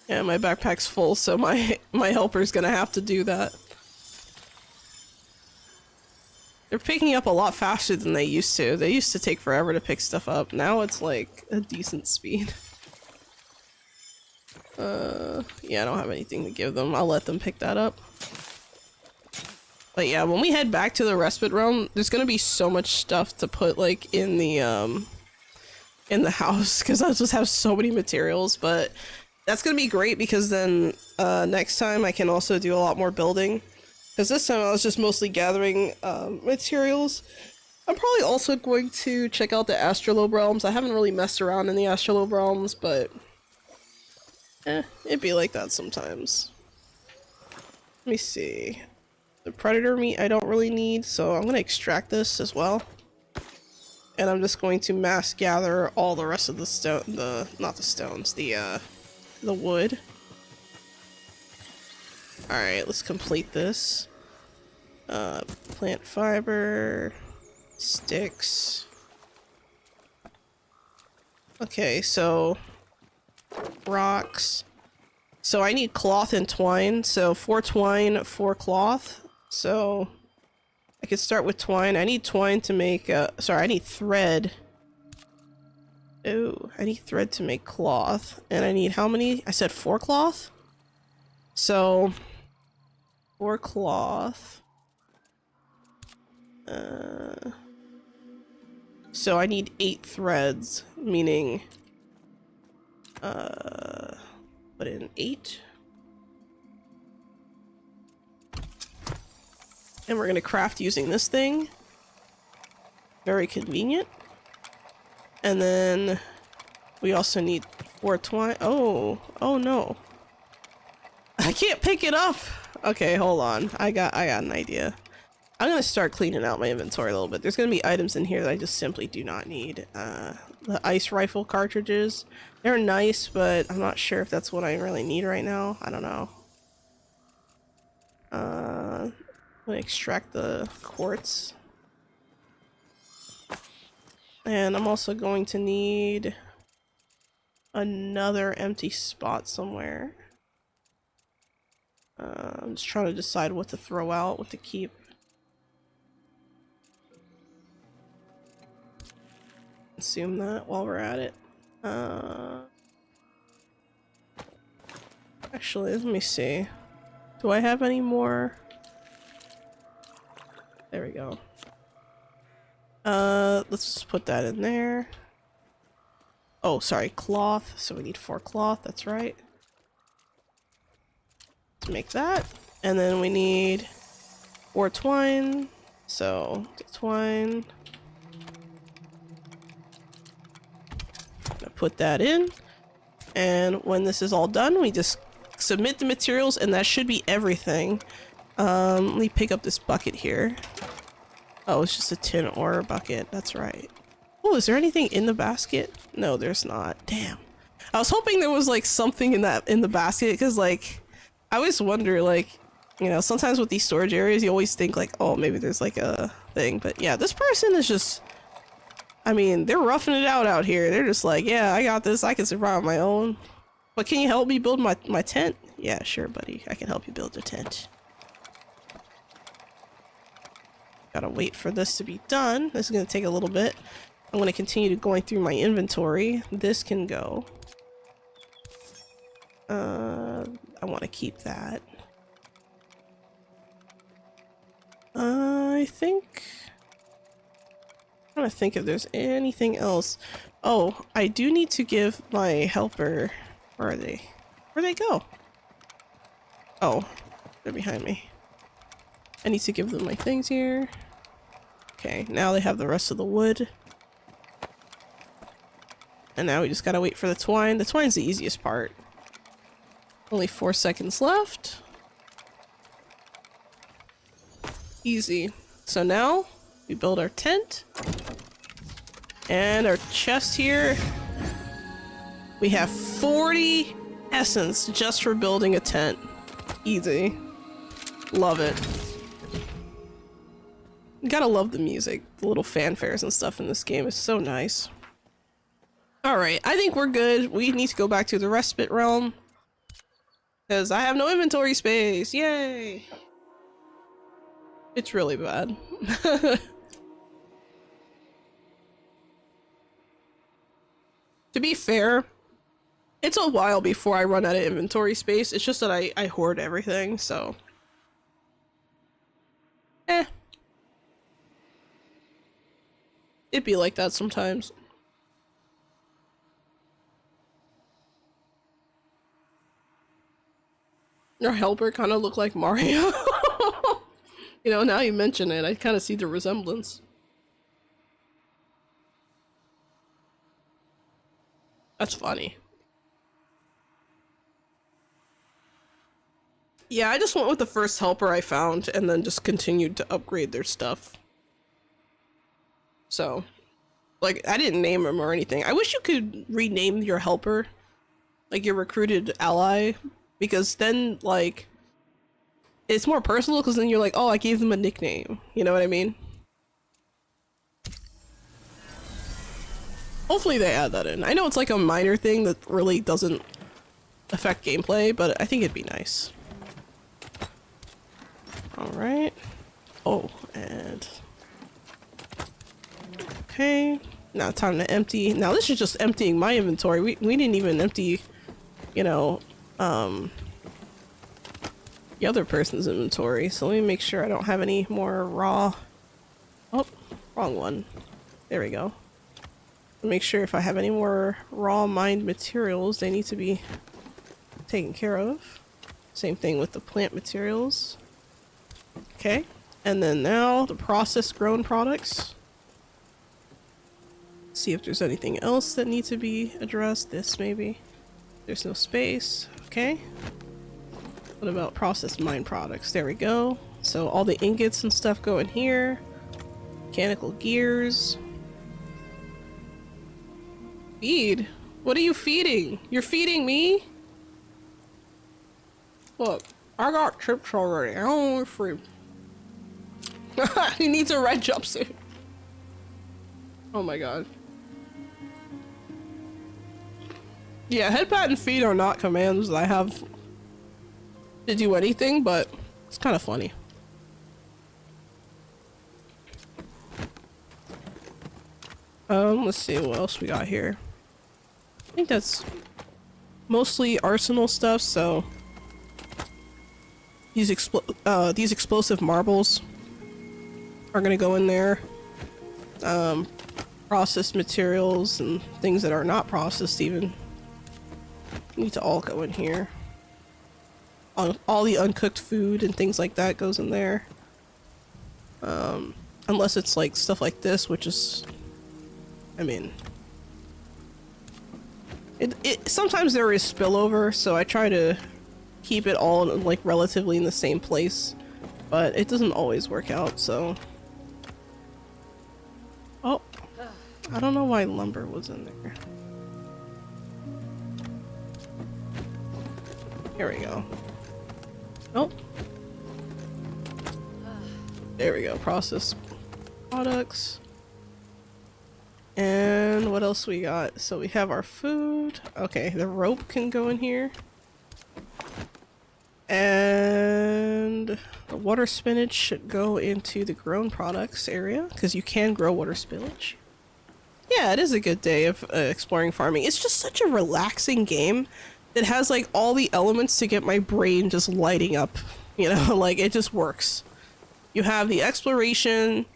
Yeah, my backpack's full, so my helper's gonna have to do that. They're picking up a lot faster than they used to. They used to take forever to pick stuff up. Now it's like a decent speed. Yeah, I don't have anything to give them. I'll let them pick that up. But yeah, when we head back to the respite realm, there's gonna be so much stuff to put like in the house, because I'll just have so many materials, but that's gonna be great because then next time I can also do a lot more building. Because this time I was just mostly gathering materials. I'm probably also going to check out the Astrolabe realms. I haven't really messed around in the Astrolabe realms, but it'd be like that sometimes. Let me see. The predator meat I don't really need, so I'm gonna extract this as well. And I'm just going to mass gather all the rest of the stone, not the stones, the wood. Alright, let's complete this. Plant fiber, sticks. Okay, so rocks. So I need cloth and twine, so 4 twine, 4 cloth. So I could start with twine. I need twine to make, sorry, I need thread. Oh, I need thread to make cloth. And I need how many? I said 4 cloth? So 4 cloth. So I need 8 threads, meaning put in 8. And we're gonna craft using this thing. Very convenient. And then we also need 4 twine. Oh no. I can't pick it up. Okay, hold on. I got an idea. I'm gonna start cleaning out my inventory a little bit. There's gonna be items in here that I just simply do not need. The ice rifle cartridges. They're nice, but I'm not sure if that's what I really need right now. I don't know. I'm gonna extract the quartz. And I'm also going to need another empty spot somewhere. I'm just trying to decide what to throw out, what to keep. Consume that while we're at it. Actually, let me see. Do I have any more? There we go. Let's just put that in there. Oh, sorry, cloth. So we need 4 cloth, that's right. Let's make that. And then we need 4 twine. So, the twine. Put that in. And when this is all done, we just submit the materials, and that should be everything. Let me pick up this bucket here. Oh, it's just a tin ore bucket. That's right. Oh, is there anything in the basket? No, there's not. Damn. I was hoping there was like something in the basket, because like I always wonder, like, you know, sometimes with these storage areas you always think like, oh, maybe there's like a thing. But yeah, this person is just, I mean, they're roughing it out here. They're just like, yeah, I got this, I can survive on my own. But can you help me build my tent? Yeah, sure, buddy. I can help you build your tent. Gotta wait for this to be done. This is gonna take a little bit. I'm gonna continue going through my inventory. This can go. I want to keep that. I think... I'm trying to think if there's anything else. Oh, I do need to give my helper... Where are they? Where'd they go? Oh, they're behind me. I need to give them my things here. Okay, now they have the rest of the wood. And now we just gotta wait for the twine. The twine's the easiest part. Only 4 seconds left. Easy. So now we build our tent. And our chest here. We have 40 essence just for building a tent. Easy. Love it. Gotta love the music. The little fanfares and stuff in this game is so nice. Alright, I think we're good. We need to go back to the respite realm. Because I have no inventory space. Yay! It's really bad. To be fair, it's a while before I run out of inventory space. It's just that I hoard everything, so... It'd be like that sometimes. Your helper kind of look like Mario. You know, now you mention it, I kind of see the resemblance. That's funny. Yeah, I just went with the first helper I found and then just continued to upgrade their stuff. So, like, I didn't name him or anything. I wish you could rename your helper, like your recruited ally, because then, like, it's more personal, because then you're like, oh, I gave them a nickname. You know what I mean? Hopefully they add that in. I know it's like a minor thing that really doesn't affect gameplay, but I think it'd be nice. Alright. Oh, and... Okay. Now time to empty. Now this is just emptying my inventory. We didn't even empty, you know, the other person's inventory. So let me make sure I don't have any more raw... Oh, wrong one. There we go. Make sure if I have any more raw mined materials, they need to be taken care of. Same thing with the plant materials. Okay, and then now the processed grown products. See if there's anything else that needs to be addressed. This maybe. There's no space. Okay. What about processed mined products? There we go. So all the ingots and stuff go in here. Mechanical gears. Feed? What are you feeding? You're feeding me? Look, I got chips already. I don't want free. He needs a red jumpsuit. Oh my god. Yeah, headpat and feed are not commands that I have to do anything, but it's kind of funny. Let's see what else we got here. I think that's mostly arsenal stuff, so these explosive marbles are gonna go in there. Processed materials and things that are not processed even need to all go in here. All the uncooked food and things like that goes in there. Unless it's like stuff like this, which is, I mean, it sometimes there is spillover, so I try to keep it all like relatively in the same place, but it doesn't always work out, so. Oh, I don't know why lumber was in there. Here we go. Oh. There we go. Processed products. And what else we got? So we have our food. Okay, the rope can go in here. And the water spinach should go into the grown products area because you can grow water spinach. Yeah, it is a good day of exploring farming. It's just such a relaxing game that has like all the elements to get my brain just lighting up. You know, like it just works. You have the exploration.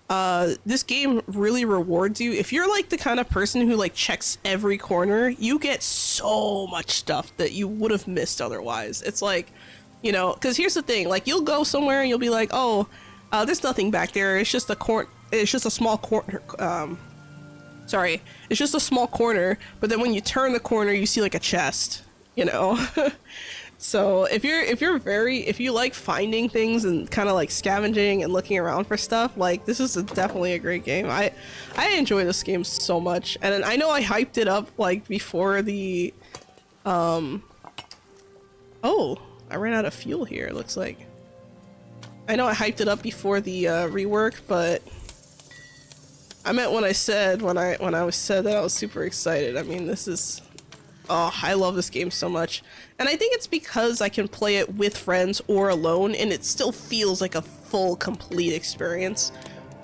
This game really rewards you. If you're like the kind of person who like checks every corner, you get so much stuff that you would have missed otherwise. It's like, you know, because here's the thing, like you'll go somewhere and you'll be like, oh, there's nothing back there. It's just it's just a small corner. Sorry, it's just a small corner. But then when you turn the corner, you see like a chest, you know? So if you like finding things and kind of like scavenging and looking around for stuff, like this is definitely a great game. I enjoy this game so much, and I know I hyped it up like before the oh, I ran out of fuel here, it looks like. I know I hyped it up before the rework, but I meant when I said that I was super excited. I mean, this is, oh, I love this game so much. And I think it's because I can play it with friends or alone, and it still feels like a full, complete experience.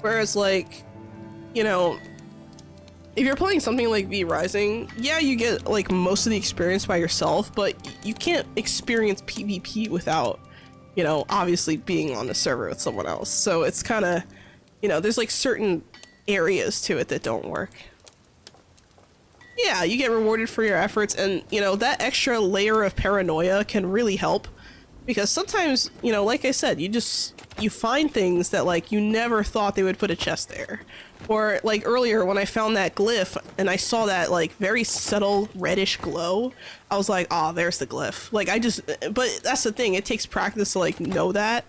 Whereas, like, you know, if you're playing something like V Rising, yeah, you get, like, most of the experience by yourself, but you can't experience PvP without, you know, obviously being on the server with someone else. So it's kind of, you know, there's, like, certain areas to it that don't work. Yeah, you get rewarded for your efforts, and, you know, that extra layer of paranoia can really help. Because sometimes, you know, like I said, you find things that, like, you never thought they would put a chest there. Or, like, earlier when I found that glyph, and I saw that, like, very subtle reddish glow, I was like, oh, there's the glyph. Like, but that's the thing, it takes practice to, like, know that.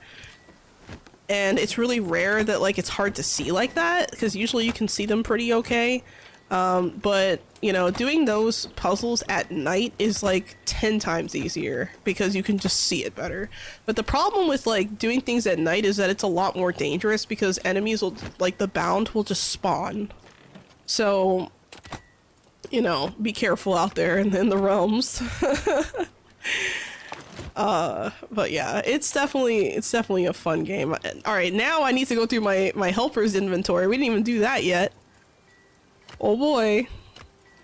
And it's really rare that, like, it's hard to see like that, because usually you can see them pretty okay. But, you know, doing those puzzles at night is like 10 times easier because you can just see it better. But the problem with like doing things at night is that it's a lot more dangerous because enemies will, like the bound will just spawn. So, you know, be careful out there in the realms. But yeah, it's definitely a fun game. All right, now I need to go through my helpers inventory. We didn't even do that yet. Oh boy.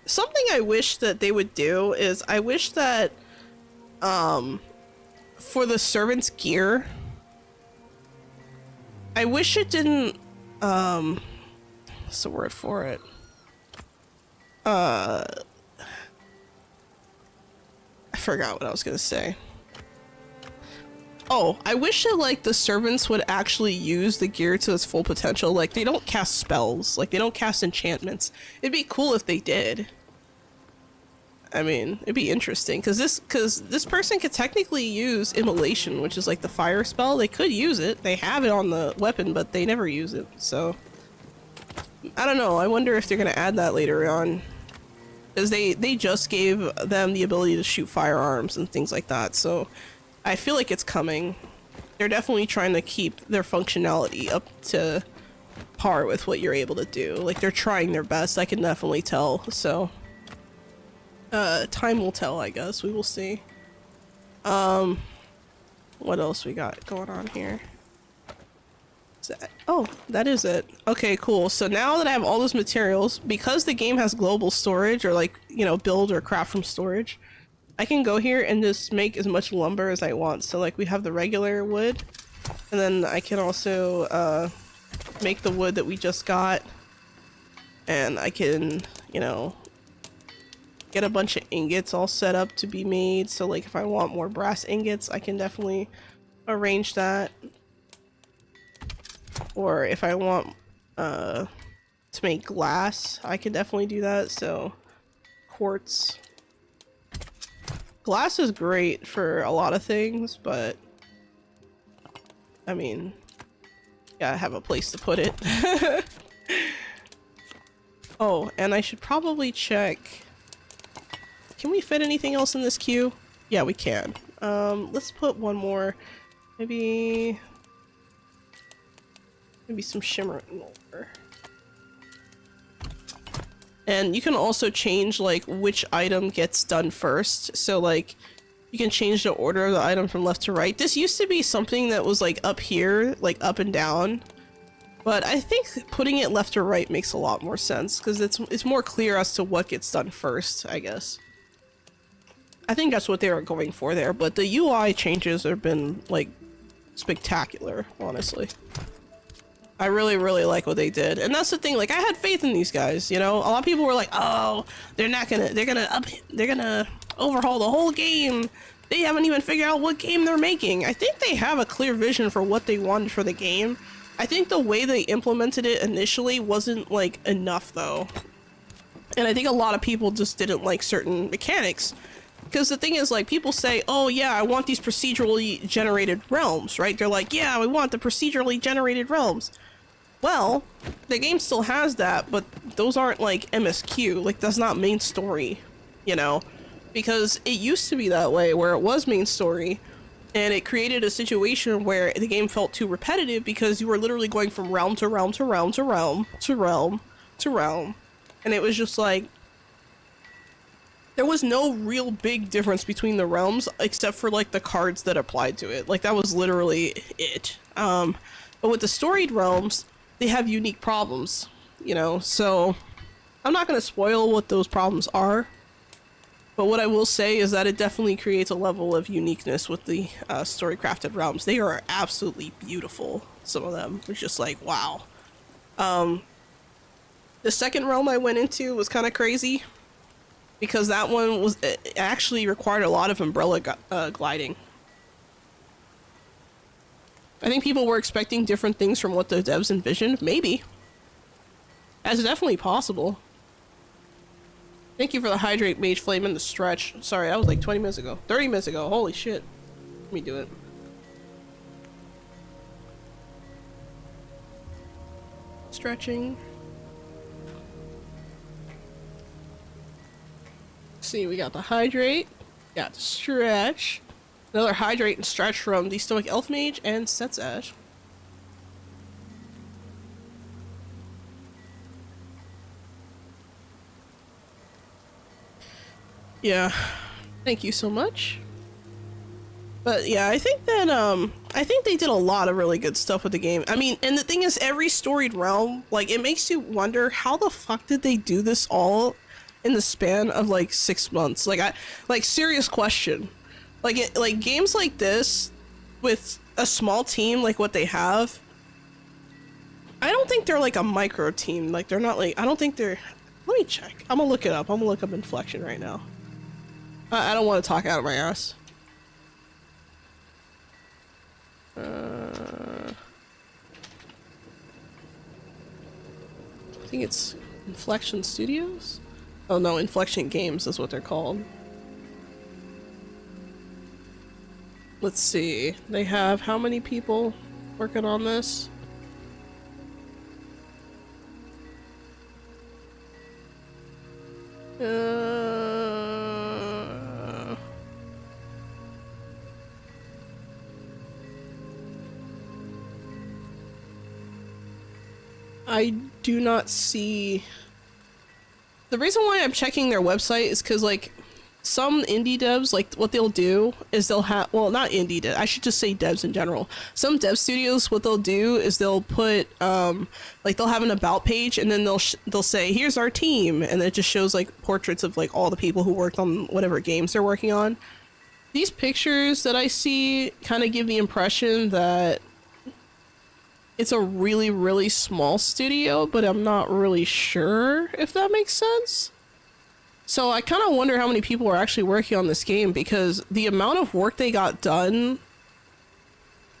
Something I wish that they would do is I wish that for the servants' gear, I wish it didn't what's the word for it? I forgot what I was gonna say. Oh, I wish that, like, the servants would actually use the gear to its full potential. Like, they don't cast spells. Like, they don't cast enchantments. It'd be cool if they did. I mean, it'd be interesting. Because this person could technically use immolation, which is, like, the fire spell. They could use it. They have it on the weapon, but they never use it. So, I don't know. I wonder if they're going to add that later on. Because they just gave them the ability to shoot firearms and things like that. So, I feel like it's coming. They're definitely trying to keep their functionality up to par with what you're able to do. Like, they're trying their best, I can definitely tell, so. Time will tell, I guess. We will see. What else we got going on here? Oh, that is it. Okay, cool. So now that I have all those materials, because the game has global storage, or like, you know, build or craft from storage, I can go here and just make as much lumber as I want. So like we have the regular wood, and then I can also make the wood that we just got, and I can, you know, get a bunch of ingots all set up to be made. So like if I want more brass ingots, I can definitely arrange that. Or if I want to make glass, I can definitely do that. So quartz. Glass is great for a lot of things, but I mean, gotta have a place to put it. Oh, and I should probably check. Can we fit anything else in this queue? Yeah, we can. Let's put one more. Maybe some shimmer ore. And you can also change like which item gets done first. So like you can change the order of the item from left to right. This used to be something that was like up here, like up and down. But I think putting it left to right makes a lot more sense because it's more clear as to what gets done first, I guess. I think that's what they were going for there, but the UI changes have been like spectacular, honestly. I really, really like what they did. And that's the thing, like I had faith in these guys, you know? A lot of people were like, oh, they're gonna overhaul the whole game. They haven't even figured out what game they're making. I think they have a clear vision for what they wanted for the game. I think the way they implemented it initially wasn't like enough though. And I think a lot of people just didn't like certain mechanics. Because the thing is, like, people say, oh yeah, I want these procedurally generated realms, right? They're like, yeah, we want the procedurally generated realms. Well, the game still has that, but those aren't, like, MSQ. Like, that's not main story, you know? Because it used to be that way, where it was main story, and it created a situation where the game felt too repetitive because you were literally going from realm to realm to realm to realm to realm to realm. And it was just like, there was no real big difference between the realms except for like the cards that applied to it. Like that was literally it. But with the storied realms, they have unique problems, you know, so I'm not going to spoil what those problems are. But what I will say is that it definitely creates a level of uniqueness with the story crafted realms. They are absolutely beautiful. Some of them are just like, wow. The second realm I went into was kind of crazy. Because that one was it actually required a lot of umbrella gliding. I think people were expecting different things from what the devs envisioned. Maybe. That's definitely possible. Thank you for the hydrate, mage flame, and the stretch. Sorry, that was like 20 minutes ago. 30 minutes ago. Holy shit. Let me do it. Stretching. See, we got the hydrate, got the stretch, another hydrate and stretch from the Stoic Elf Mage and Set's Ash. Yeah, thank you so much. But yeah, I think that I think they did a lot of really good stuff with the game. I mean, and the thing is, every storied realm, like, it makes you wonder how the fuck did they do this all in the span of like 6 months? Like serious question. Like games like this with a small team like what they have, I don't think they're like a micro team. Like they're not like, I don't think they're, let me check. I'm gonna look it up. I'm gonna look up Inflection right now. I don't want to talk out of my ass. I think it's Inflection Studios? Oh no, Inflection Games is what they're called. Let's see. They have how many people working on this? I do not see. The reason why I'm checking their website is because, like, some indie devs, like, what they'll do is they'll have, well, not indie devs, I should just say devs in general. Some dev studios, what they'll do is they'll put, like, they'll have an about page, and then they'll say, here's our team, and it just shows, like, portraits of, like, all the people who worked on whatever games they're working on. These pictures that I see kind of give the impression that it's a really, really small studio, but I'm not really sure if that makes sense. So I kind of wonder how many people are actually working on this game, because the amount of work they got done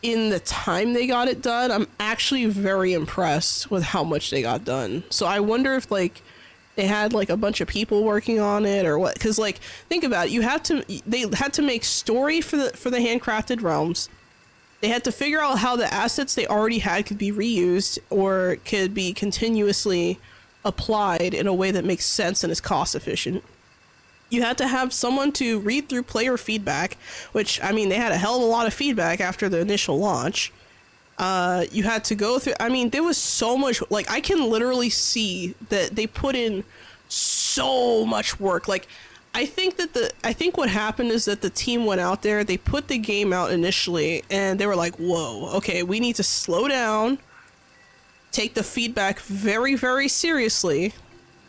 in the time they got it done, I'm actually very impressed with how much they got done. So I wonder if, like, they had like a bunch of people working on it or what, because, like, think about it, they had to make story for the handcrafted realms. They had to figure out how the assets they already had could be reused or could be continuously applied in a way that makes sense and is cost efficient. You had to have someone to read through player feedback, which, I mean, they had a hell of a lot of feedback after the initial launch. You had to go through, I mean, there was so much, like, I can literally see that they put in so much work. Like, I think what happened is that the team went out there, they put the game out initially, and they were like, whoa, okay, we need to slow down, take the feedback very, very seriously,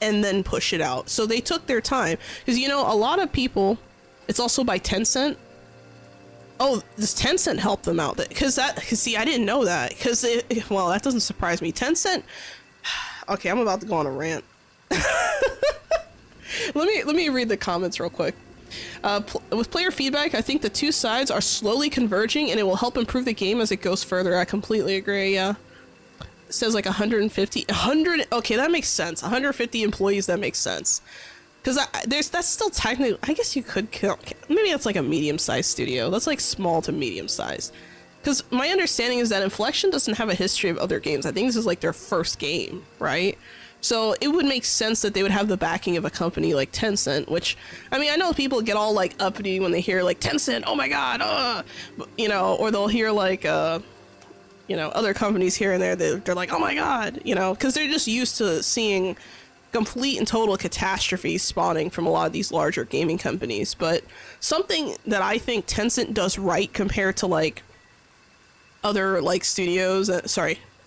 and then push it out. So they took their time. Because, you know, a lot of people, it's also by Tencent. Oh, this Tencent helped them out. Because see, I didn't know that. Because, well, that doesn't surprise me. Tencent, okay, I'm about to go on a rant. Let me read the comments real quick. With player feedback, I think the two sides are slowly converging, and it will help improve the game as it goes further. I completely agree, yeah. It says like 100, okay, that makes sense. 150 employees, that makes sense. Because that's still technically, I guess you could count, maybe that's like a medium-sized studio. That's like small to medium-sized. Because my understanding is that Inflection doesn't have a history of other games. I think this is like their first game, right? So it would make sense that they would have the backing of a company like Tencent, which, I mean, I know people get all like uppity when they hear like Tencent, oh my god, you know, or they'll hear like, you know, other companies here and there, they're like, oh my god, you know, because they're just used to seeing complete and total catastrophe spawning from a lot of these larger gaming companies. But something that I think Tencent does right compared to like other like studios,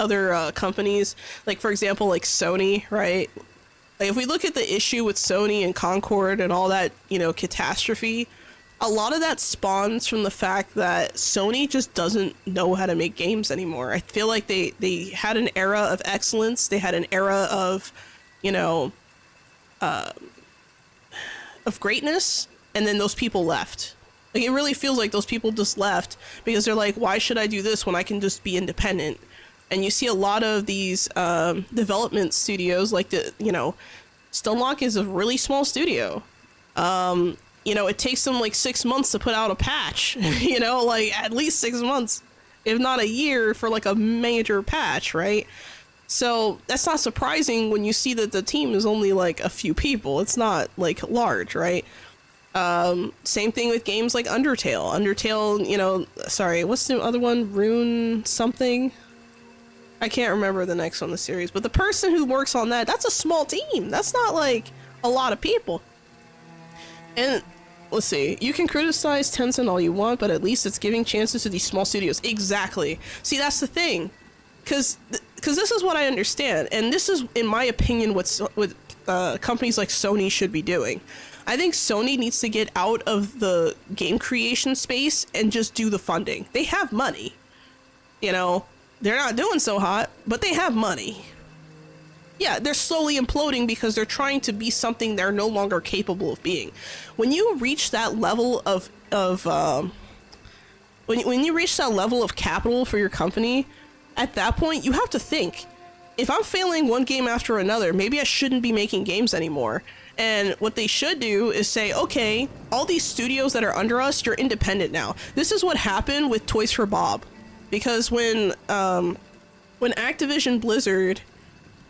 other companies, like for example, like Sony, right? Like if we look at the issue with Sony and Concord and all that, you know, catastrophe, a lot of that spawns from the fact that Sony just doesn't know how to make games anymore. I feel like they had an era of excellence. They had an era of, you know, of greatness, and then those people left. Like, it really feels like those people just left because they're like, why should I do this when I can just be independent? And you see a lot of these development studios, like you know, Stonelock is a really small studio. You know, it takes them like 6 months to put out a patch, you know, like at least 6 months, if not a year for like a major patch, right? So that's not surprising when you see that the team is only like a few people. It's not like large, right? Same thing with games like Undertale. Undertale, you know, sorry, what's the other one? Rune something? I can't remember the next one in the series, but the person who works on that, that's a small team. That's not like a lot of people. And let's see, you can criticize Tencent all you want, but at least it's giving chances to these small studios. Exactly. See, that's the thing. Because this is what I understand, and this is, in my opinion, what companies like Sony should be doing. I think Sony needs to get out of the game creation space and just do the funding. They have money. You know, they're not doing so hot, but they have money. Yeah, they're slowly imploding because they're trying to be something they're no longer capable of being. When you reach that level of when you reach that level of capital for your company, at that point you have to think, if I'm failing one game after another, maybe I shouldn't be making games anymore. And what they should do is say, okay, all these studios that are under us, you're independent now. This is what happened with Toys for Bob, because when Activision Blizzard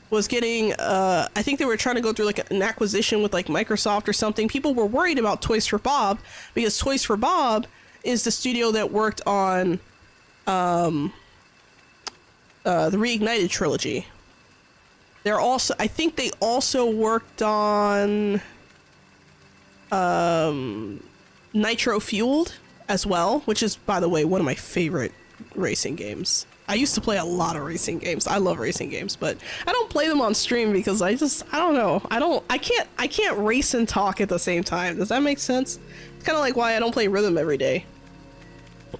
was getting, I think they were trying to go through like an acquisition with like Microsoft or something, people were worried about Toys for Bob, because Toys for Bob is the studio that worked on the Reignited trilogy. They're also, I think they also worked on Nitro Fueled as well, which is, by the way, one of my favorite racing games. I used to play a lot of racing games. I love racing games, but I don't play them on stream because I don't know. I can't race and talk at the same time. Does that make sense? It's kind of like why I don't play Rhythm every day.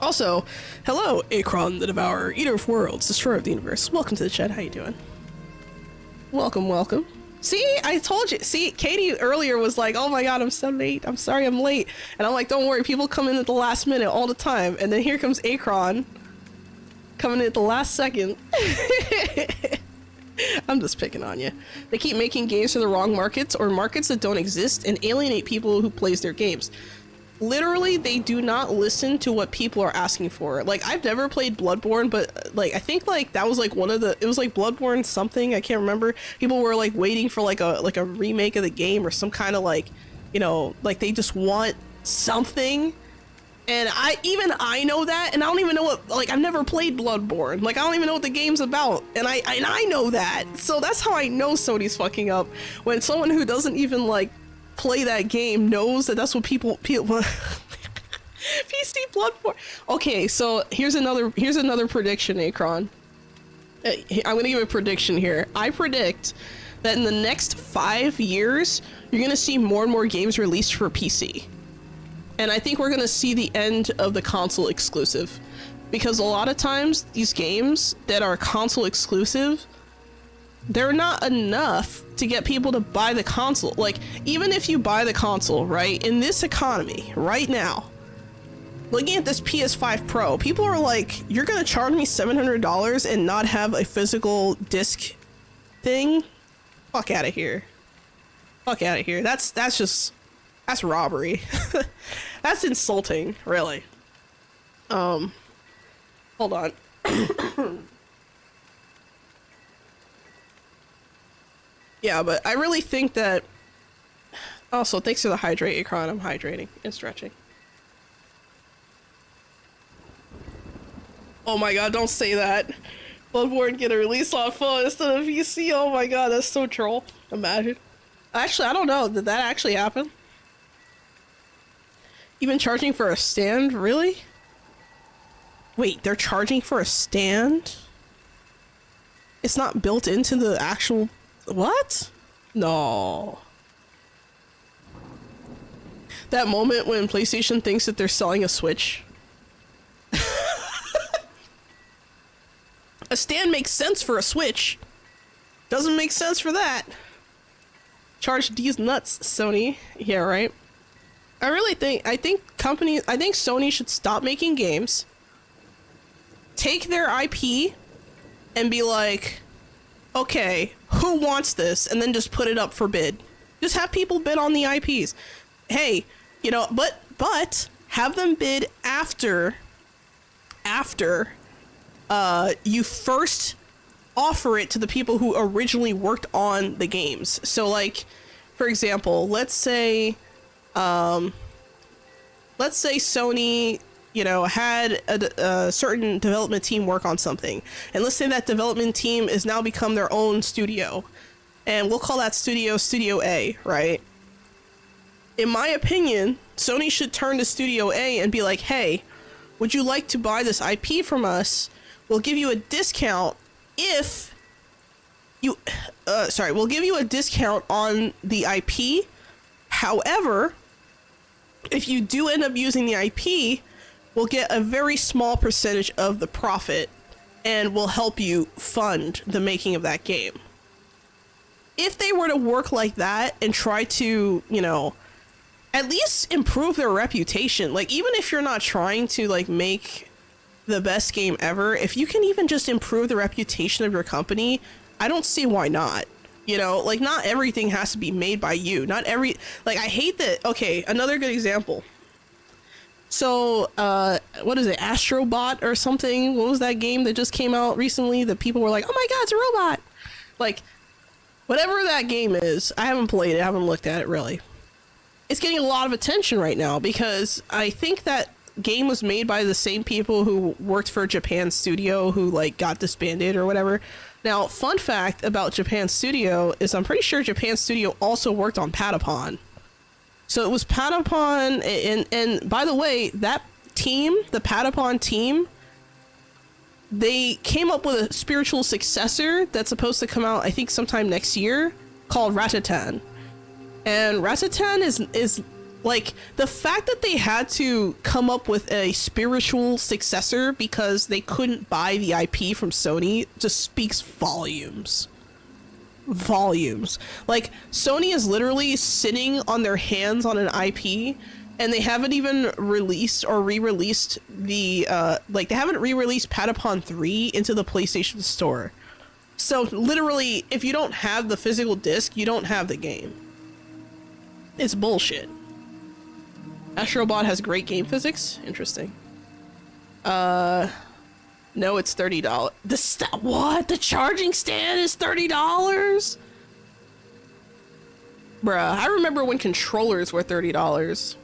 Also, hello, Akron the Devourer, Eater of Worlds, Destroyer of the Universe. Welcome to the chat. How you doing? Welcome, welcome. See, I told you. See, Katie earlier was like, oh my god, I'm so late. I'm sorry I'm late. And I'm like, don't worry, people come in at the last minute all the time. And then here comes Akron coming in at the last second. I'm just picking on you. They keep making games for the wrong markets or markets that don't exist and alienate people who plays their games. literally they do not listen to what people are asking for. Like, I've never played Bloodborne, but like I think like that was like one of the, it was like Bloodborne something, I can't remember. People were like waiting for like a remake of the game or some kind of like, you know, like they just want something. And I know that, and I don't even know what, like, I've never played Bloodborne. Like, I don't even know what the game's about, and I know that. So that's how I know Sony's fucking up. When someone who doesn't even like play that game knows that that's what people PC Bloodborne. Okay, so here's another prediction, Akron. I'm gonna give a prediction here. I predict that in the next 5 years, you're gonna see more and more games released for PC. And I think we're gonna see the end of the console exclusive, because a lot of times these games that are console exclusive, they're not enough to get people to buy the console. Like, even if you buy the console, right, in this economy right now, looking at this PS5 Pro, people are like, you're gonna charge me $700 and not have a physical disc thing? Fuck out of here. Fuck out of here. That's robbery. That's insulting, really. Hold on. Yeah, but I really think that... Also, thanks for the hydrate, Akron. I'm hydrating and stretching. Oh my god, don't say that. Bloodborne get a release on phone instead of PC. Oh my god, that's so troll. Imagine. Actually, I don't know. Did that actually happen? Even charging for a stand? Really? Wait, they're charging for a stand? It's not built into the actual... What? No. That moment when PlayStation thinks that they're selling a Switch. A stand makes sense for a Switch. Doesn't make sense for that. Charge these nuts, Sony. Yeah, right? I think Sony should stop making games, take their IP, and be like, okay, who wants this? And then just put it up for bid. Just have people bid on the IPs. Hey, you know, but have them bid after you first offer it to the people who originally worked on the games. So, like, for example, let's say Sony, you know, had a certain development team work on something, and let's say that development team is now become their own studio, and we'll call that studio Studio A, right? In my opinion, Sony should turn to Studio A and be like, hey, would you like to buy this IP from us? We'll give you a discount if you, we'll give you a discount on the IP. However, if you do end up using the IP, we'll get a very small percentage of the profit and we'll help you fund the making of that game. If they were to work like that and try to, you know, at least improve their reputation, like, even if you're not trying to, like, make the best game ever, if you can even just improve the reputation of your company, I don't see why not. You know, like, not everything has to be made by you. Not every, like, I hate that. Okay, another good example. So, what is it, Astrobot or something? What was that game that just came out recently that people were like, oh my god, it's a robot? Like, whatever that game is, I haven't played it, I haven't looked at it really. It's getting a lot of attention right now because I think that game was made by the same people who worked for Japan Studio who, like, got disbanded or whatever. Now, fun fact about Japan Studio is I'm pretty sure Japan Studio also worked on Patapon. So it was Patapon, and by the way, that team, the Patapon team, they came up with a spiritual successor that's supposed to come out, I think, sometime next year, called Ratatan. And Ratatan is like, the fact that they had to come up with a spiritual successor because they couldn't buy the IP from Sony just speaks volumes. Volumes. Like, Sony is literally sitting on their hands on an IP, and they haven't even released or re-released the, like, they haven't re-released Patapon 3 into the PlayStation Store. So, literally, if you don't have the physical disc, you don't have the game. It's bullshit. Astrobot has great game physics. Interesting. No, it's $30. What? The charging stand is $30? Bruh, I remember when controllers were $30.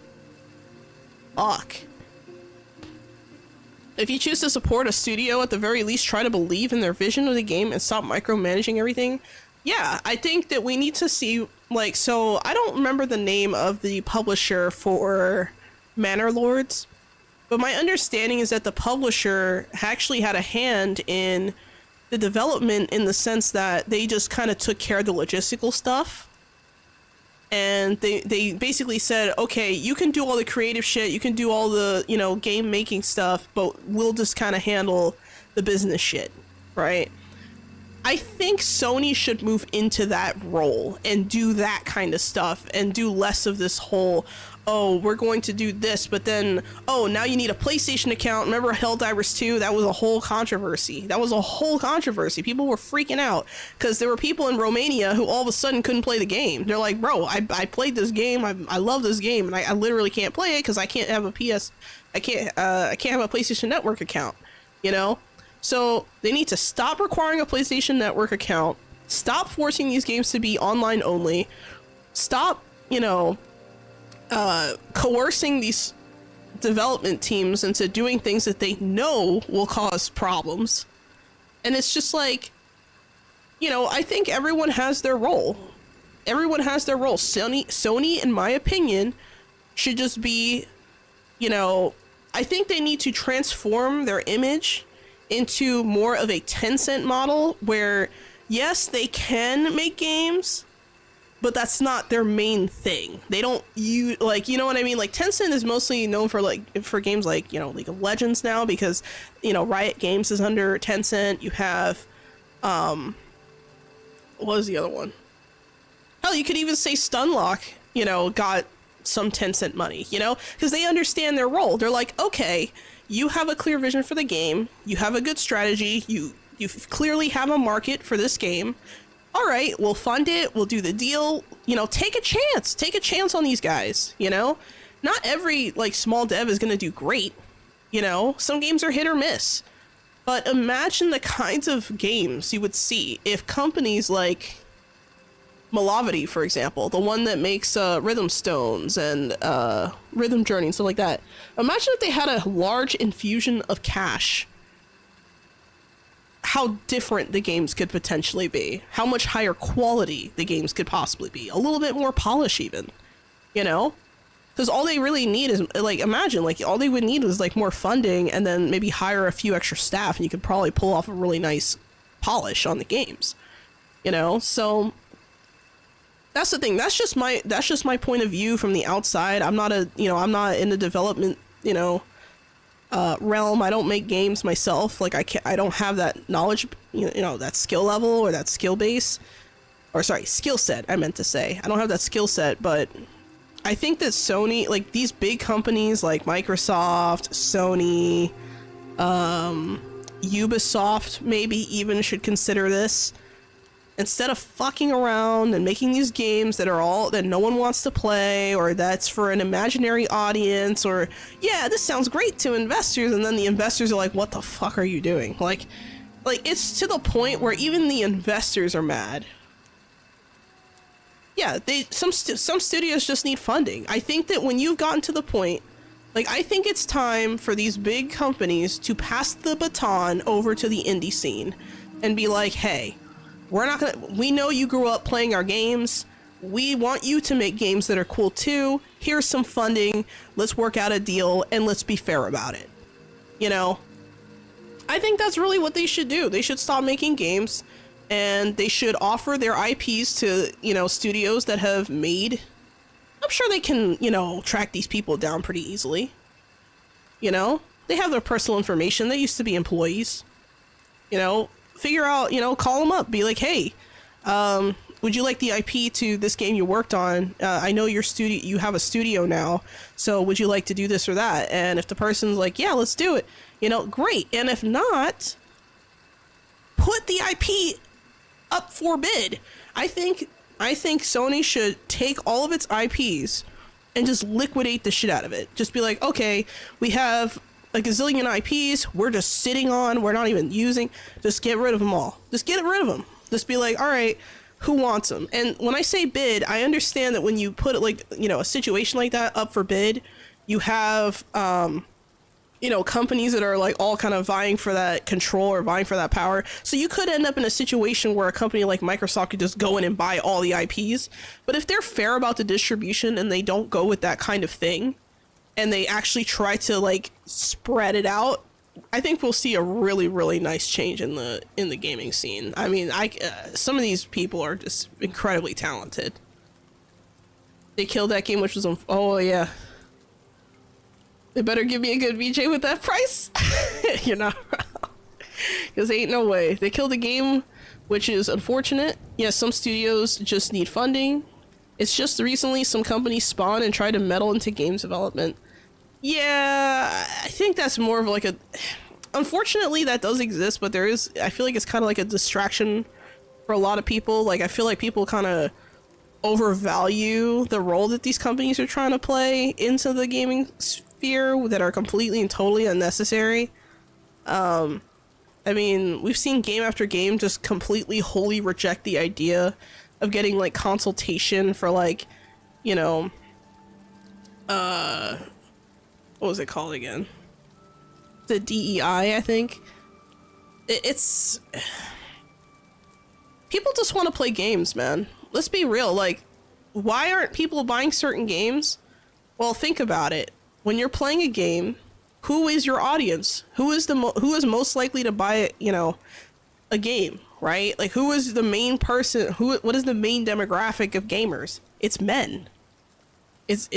Fuck. If you choose to support a studio, at the very least, try to believe in their vision of the game and stop micromanaging everything. Yeah, I think that we need to see, like, so I don't remember the name of the publisher for Manor Lords, but my understanding is that the publisher actually had a hand in the development in the sense that they just kind of took care of the logistical stuff. And they basically said, okay, you can do all the creative shit, you can do all the, you know, game making stuff, but we'll just kind of handle the business shit, right? I think Sony should move into that role and do that kind of stuff and do less of this whole, oh, we're going to do this, but then, oh, now you need a PlayStation account. Remember Helldivers 2? That was a whole controversy. People were freaking out because there were people in Romania who all of a sudden couldn't play the game. They're like, bro, I played this game. I love this game, and I literally can't play it because I can't have a I can't have a PlayStation Network account, you know? So they need to stop requiring a PlayStation Network account, stop forcing these games to be online only, stop, you know, coercing these development teams into doing things that they know will cause problems. And it's just like, you know, I think everyone has their role. Sony, in my opinion, should just be, you know, I think they need to transform their image into more of a Tencent model where, yes, they can make games, but that's not their main thing. They don't use, like, you know what I mean? Like, Tencent is mostly known for, like, for games like, you know, League of Legends now, because, you know, Riot Games is under Tencent. You have, what was the other one? Hell, you could even say Stunlock, you know, got some Tencent money, you know? Because they understand their role. They're like, okay, you have a clear vision for the game. You have a good strategy. You clearly have a market for this game. All right, we'll fund it. We'll do the deal. You know, take a chance. Take a chance on these guys, you know? Not every, like, small dev is going to do great, you know? Some games are hit or miss. But imagine the kinds of games you would see if companies like Malavity, for example, the one that makes Rhythm Stones and Rhythm Journey and stuff like that. Imagine if they had a large infusion of cash. How different the games could potentially be. How much higher quality the games could possibly be. A little bit more polish even. You know? Because all they really need is, like, imagine, like, all they would need was, like, more funding and then maybe hire a few extra staff and you could probably pull off a really nice polish on the games. You know? So that's the thing. That's just my point of view from the outside. I'm not I'm not in the development, you know, realm. I don't make games myself. Like, I don't have that knowledge, you know, that skill level or that skill base, or sorry, skill set, I meant to say. I don't have that skill set, but I think that Sony, like, these big companies like Microsoft, Sony, Ubisoft maybe even should consider this. Instead of fucking around and making these games that no one wants to play, or that's for an imaginary audience, or, yeah, this sounds great to investors, and then the investors are like, what the fuck are you doing? Like it's to the point where even the investors are mad. Yeah, some studios just need funding. I think that when you've gotten to the point, like, I think it's time for these big companies to pass the baton over to the indie scene and be like, hey, we know you grew up playing our games. We want you to make games that are cool too. Here's some funding. Let's work out a deal and let's be fair about it. You know? I think that's really what they should do. They should stop making games and they should offer their IPs to, you know, studios that have made. I'm sure they can, you know, track these people down pretty easily. You know? They have their personal information. They used to be employees. You know? Figure out, you know, call them up, be like, hey, would you like the IP to this game you worked on? I know you have a studio now, so would you like to do this or that? And if the person's like, yeah, let's do it, you know, great. And if not, put the IP up for bid. I think Sony should take all of its IPs and just liquidate the shit out of it. Just be like, okay, we have a gazillion IPs, we're just sitting on, we're not even using, just get rid of them all. Just get rid of them. Just be like, all right, who wants them? And when I say bid, I understand that when you put it like, you know, a situation like that up for bid, you have, you know, companies that are like all kind of vying for that control or vying for that power. So you could end up in a situation where a company like Microsoft could just go in and buy all the IPs. But if they're fair about the distribution and they don't go with that kind of thing, and they actually try to like spread it out, I think we'll see a really, really nice change in the gaming scene. I mean, some of these people are just incredibly talented. They killed that game, which was oh yeah. They better give me a good VJ with that price. You're not wrong. Because ain't no way. They killed the game, which is unfortunate. Yes, some studios just need funding. It's just recently some companies spawn and try to meddle into games development. Yeah, I think that's more of like a... Unfortunately, that does exist, but there is... I feel like it's kind of like a distraction for a lot of people. Like, I feel like people kind of overvalue the role that these companies are trying to play into the gaming sphere that are completely and totally unnecessary. I mean, we've seen game after game just completely wholly reject the idea of getting like consultation for like, you know, what was it called again? The DEI, I think. It's people just want to play games, man. Let's be real. Like, why aren't people buying certain games? Well, think about it. When you're playing a game, who is your audience? Who is who is most likely to buy, you know, a game, right? Like, who is the main person? What is the main demographic of gamers? It's men. It's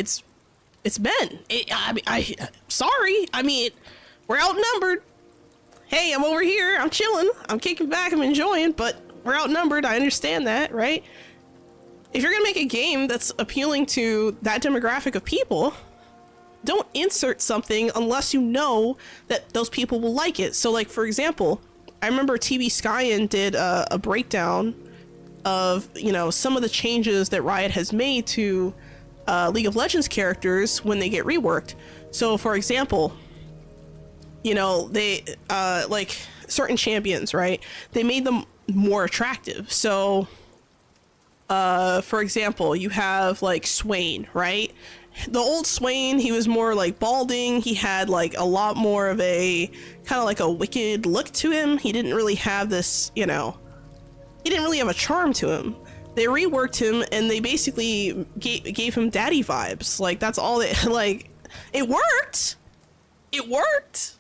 men. Sorry. I mean, we're outnumbered. Hey, I'm over here. I'm chilling. I'm kicking back. I'm enjoying, but we're outnumbered. I understand that, right? If you're gonna make a game that's appealing to that demographic of people, don't insert something unless you know that those people will like it. So, like, for example, I remember TB Skyen did a breakdown of, you know, some of the changes that Riot has made to League of Legends characters when they get reworked. So, for example, you know, they, like, certain champions, right? They made them more attractive. So, for example, you have, like, Swain, right? The old Swain, he was more like balding. He had like a lot more of a kind of like a wicked look to him. He didn't really have this, you know, he didn't really have a charm to him. They reworked him and they basically gave him daddy vibes. Like, that's all they, like, it worked. It worked.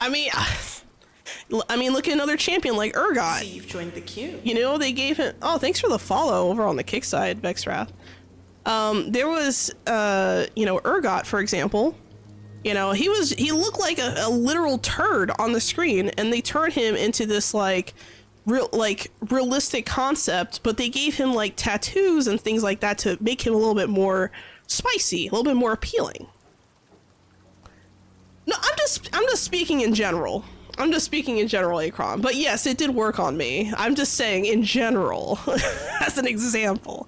I mean, look at another champion like Urgot. See, you've joined the queue. You know, they gave him, oh, thanks for the follow over on the kick side, Vexwrath. There was, you know, Urgot, for example. You know, he looked like a literal turd on the screen, and they turned him into this, like, realistic concept, but they gave him, like, tattoos and things like that to make him a little bit more spicy, a little bit more appealing. No, I'm just speaking in general. I'm just speaking in general, Akron. But yes, it did work on me. I'm just saying in general, as an example.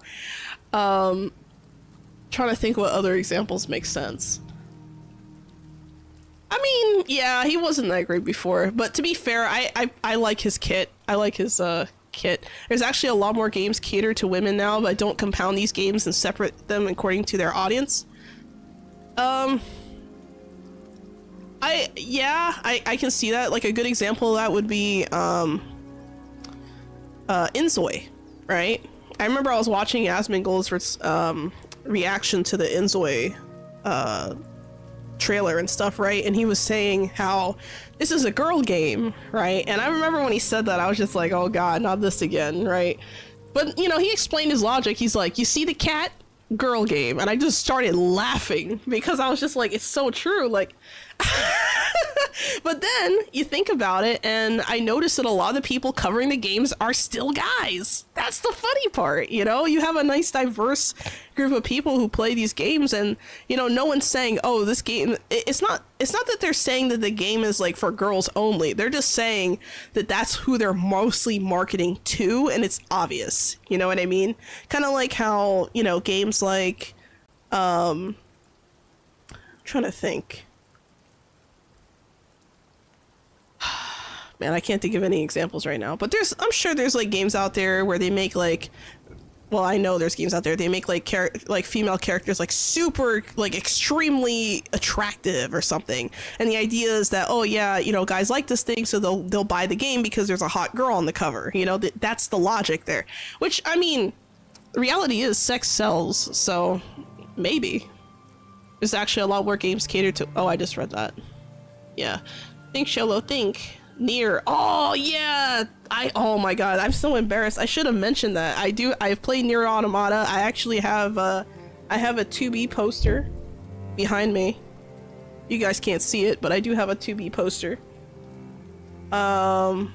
Trying to think what other examples make sense. I mean, yeah, he wasn't that great before, but to be fair, I like his kit. I like his kit. There's actually a lot more games catered to women now, but don't compound these games and separate them according to their audience. I can see that. Like, a good example of that would be Inzoi, right? I remember I was watching Asmongold's reaction to the Inzoi trailer and stuff, right? And he was saying how this is a girl game, right? And I remember when he said that, I was just like, oh god, not this again, right? But, you know, he explained his logic. He's like, you see the cat? Girl game. And I just started laughing because I was just like, it's so true. Like, but then you think about it, and I noticed that a lot of the people covering the games are still guys. That's the funny part, you know? You have a nice diverse group of people who play these games, and, you know, no one's saying, oh, this game, it's not that they're saying that the game is like for girls only. They're just saying that that's who they're mostly marketing to, and it's obvious. You know what I mean? Kind of like how, you know, games like Trying to think. Man, I can't think of any examples right now. But I'm sure there's like games out there where they make like, well, I know there's games out there they make like female characters like super like extremely attractive or something, and the idea is that, oh yeah, you know, guys like this thing, so they'll buy the game because there's a hot girl on the cover. You know, that's the logic there. Which, I mean, the reality is sex sells, so maybe there's actually a lot more games catered to. Oh, I just read that. Yeah, think Sholo, think. Near. Oh yeah, oh my god, I'm so embarrassed. I should have mentioned that. I've played Nier Automata. I actually have I have a 2B poster behind me. You guys can't see it, but I do have a 2B poster. I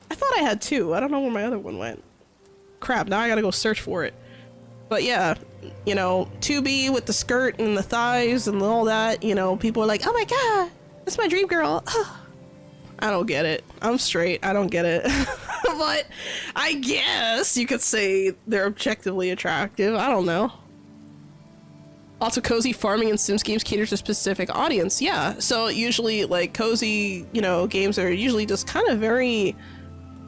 thought I had two. I don't know where my other one went. Crap, now I gotta go search for it. But yeah, you know, 2B with the skirt and the thighs and all that, you know, people are like, oh my god, that's my dream girl. I don't get it. I'm straight. I don't get it. But I guess you could say they're objectively attractive. I don't know. Also, cozy farming and Sims games cater to a specific audience. Yeah. So usually, like, cozy, you know, games are usually just kind of very,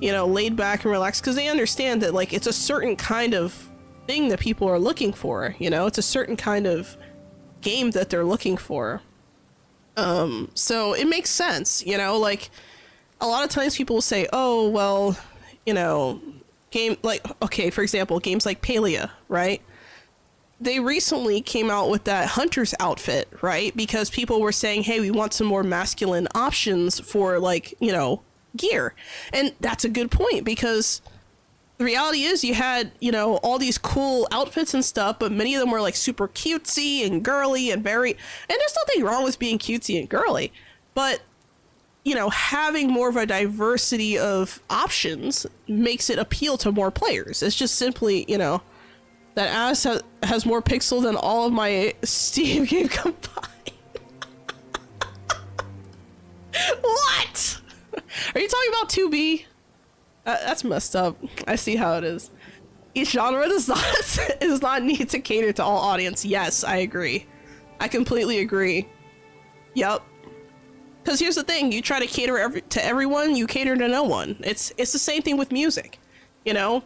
you know, laid back and relaxed, because they understand that, like, it's a certain kind of thing that people are looking for. You know, it's a certain kind of game that they're looking for. So it makes sense, you know, like a lot of times people will say, oh, well, you know, game like, okay, for example, games like Palia, right? They recently came out with that hunter's outfit, right? Because people were saying, hey, we want some more masculine options for, like, you know, gear. And that's a good point, because the reality is you had, you know, all these cool outfits and stuff, but many of them were like super cutesy and girly and very, and there's nothing wrong with being cutesy and girly, but, you know, having more of a diversity of options makes it appeal to more players. It's just simply, you know, that ass has more pixel than all of my Steam game combined. What? Are you talking about 2B? That's messed up. I see how it is. Each genre does not need to cater to all audience. Yes, I agree. I completely agree. Yep. Because here's the thing: you try to cater to everyone, you cater to no one. It's the same thing with music. You know,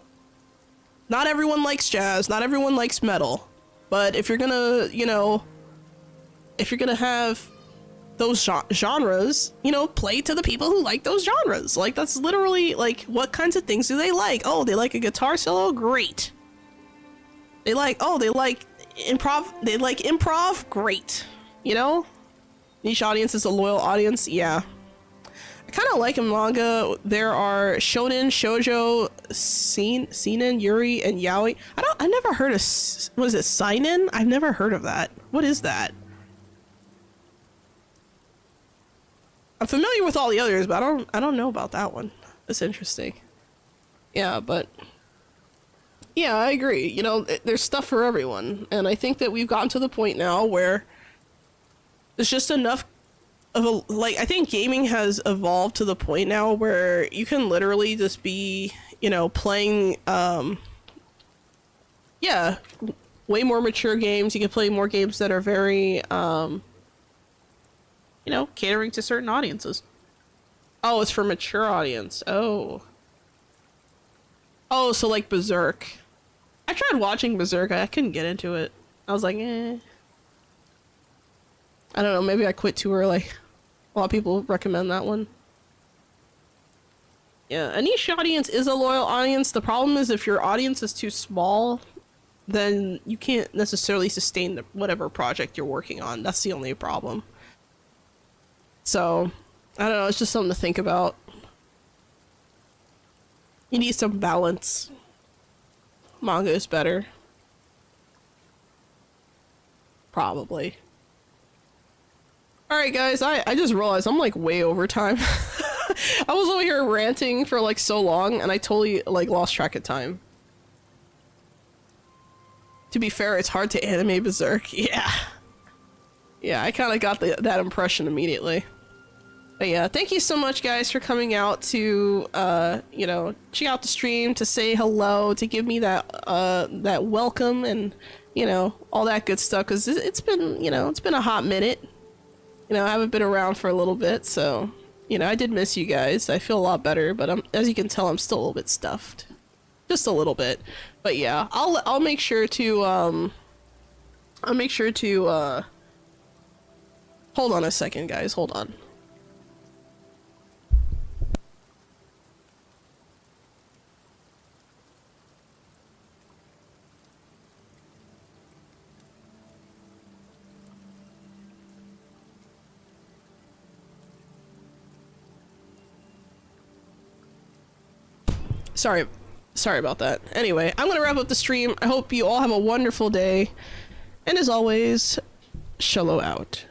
not everyone likes jazz, not everyone likes metal, but if you're gonna, you know, if you're gonna have those genres, you know, play to the people who like those genres. Like, that's literally, like, what kinds of things do they like? Oh, they like a guitar solo? Great. They like improv? Great. You know? Niche audience is a loyal audience? Yeah. I kind of like in manga, there are shonen, shoujo, seinen, yuri, and yaoi. I never heard of, what is it, seinen? I've never heard of that. What is that? I'm familiar with all the others, but I don't know about that one. That's interesting. Yeah, but yeah, I agree. You know, there's stuff for everyone, and I think that we've gotten to the point now where there's just enough of a, like, I think gaming has evolved to the point now where you can literally just be, you know, playing yeah, way more mature games. You can play more games that are very you know, catering to certain audiences. Oh, it's for mature audience. Oh. Oh, so like Berserk. I tried watching Berserk. I couldn't get into it. I was like, eh. I don't know. Maybe I quit too early. A lot of people recommend that one. Yeah, a niche audience is a loyal audience. The problem is if your audience is too small, then you can't necessarily sustain whatever project you're working on. That's the only problem. So, I don't know, it's just something to think about. You need some balance. Manga is better. Probably. Alright guys, I just realized I'm like way over time. I was over here ranting for like so long and I totally like lost track of time. To be fair, it's hard to anime Berserk. Yeah. Yeah, I kind of got that impression immediately. But yeah, thank you so much guys for coming out to, you know, check out the stream, to say hello, to give me that, that welcome, and, you know, all that good stuff, because it's been, you know, it's been a hot minute. You know, I haven't been around for a little bit, so, you know, I did miss you guys. I feel a lot better, but as you can tell, I'm still a little bit stuffed. Just a little bit. But yeah, I'll make sure to, hold on a second, guys, hold on. Sorry about that. Anyway, I'm gonna wrap up the stream. I hope you all have a wonderful day. And as always, Shallow out.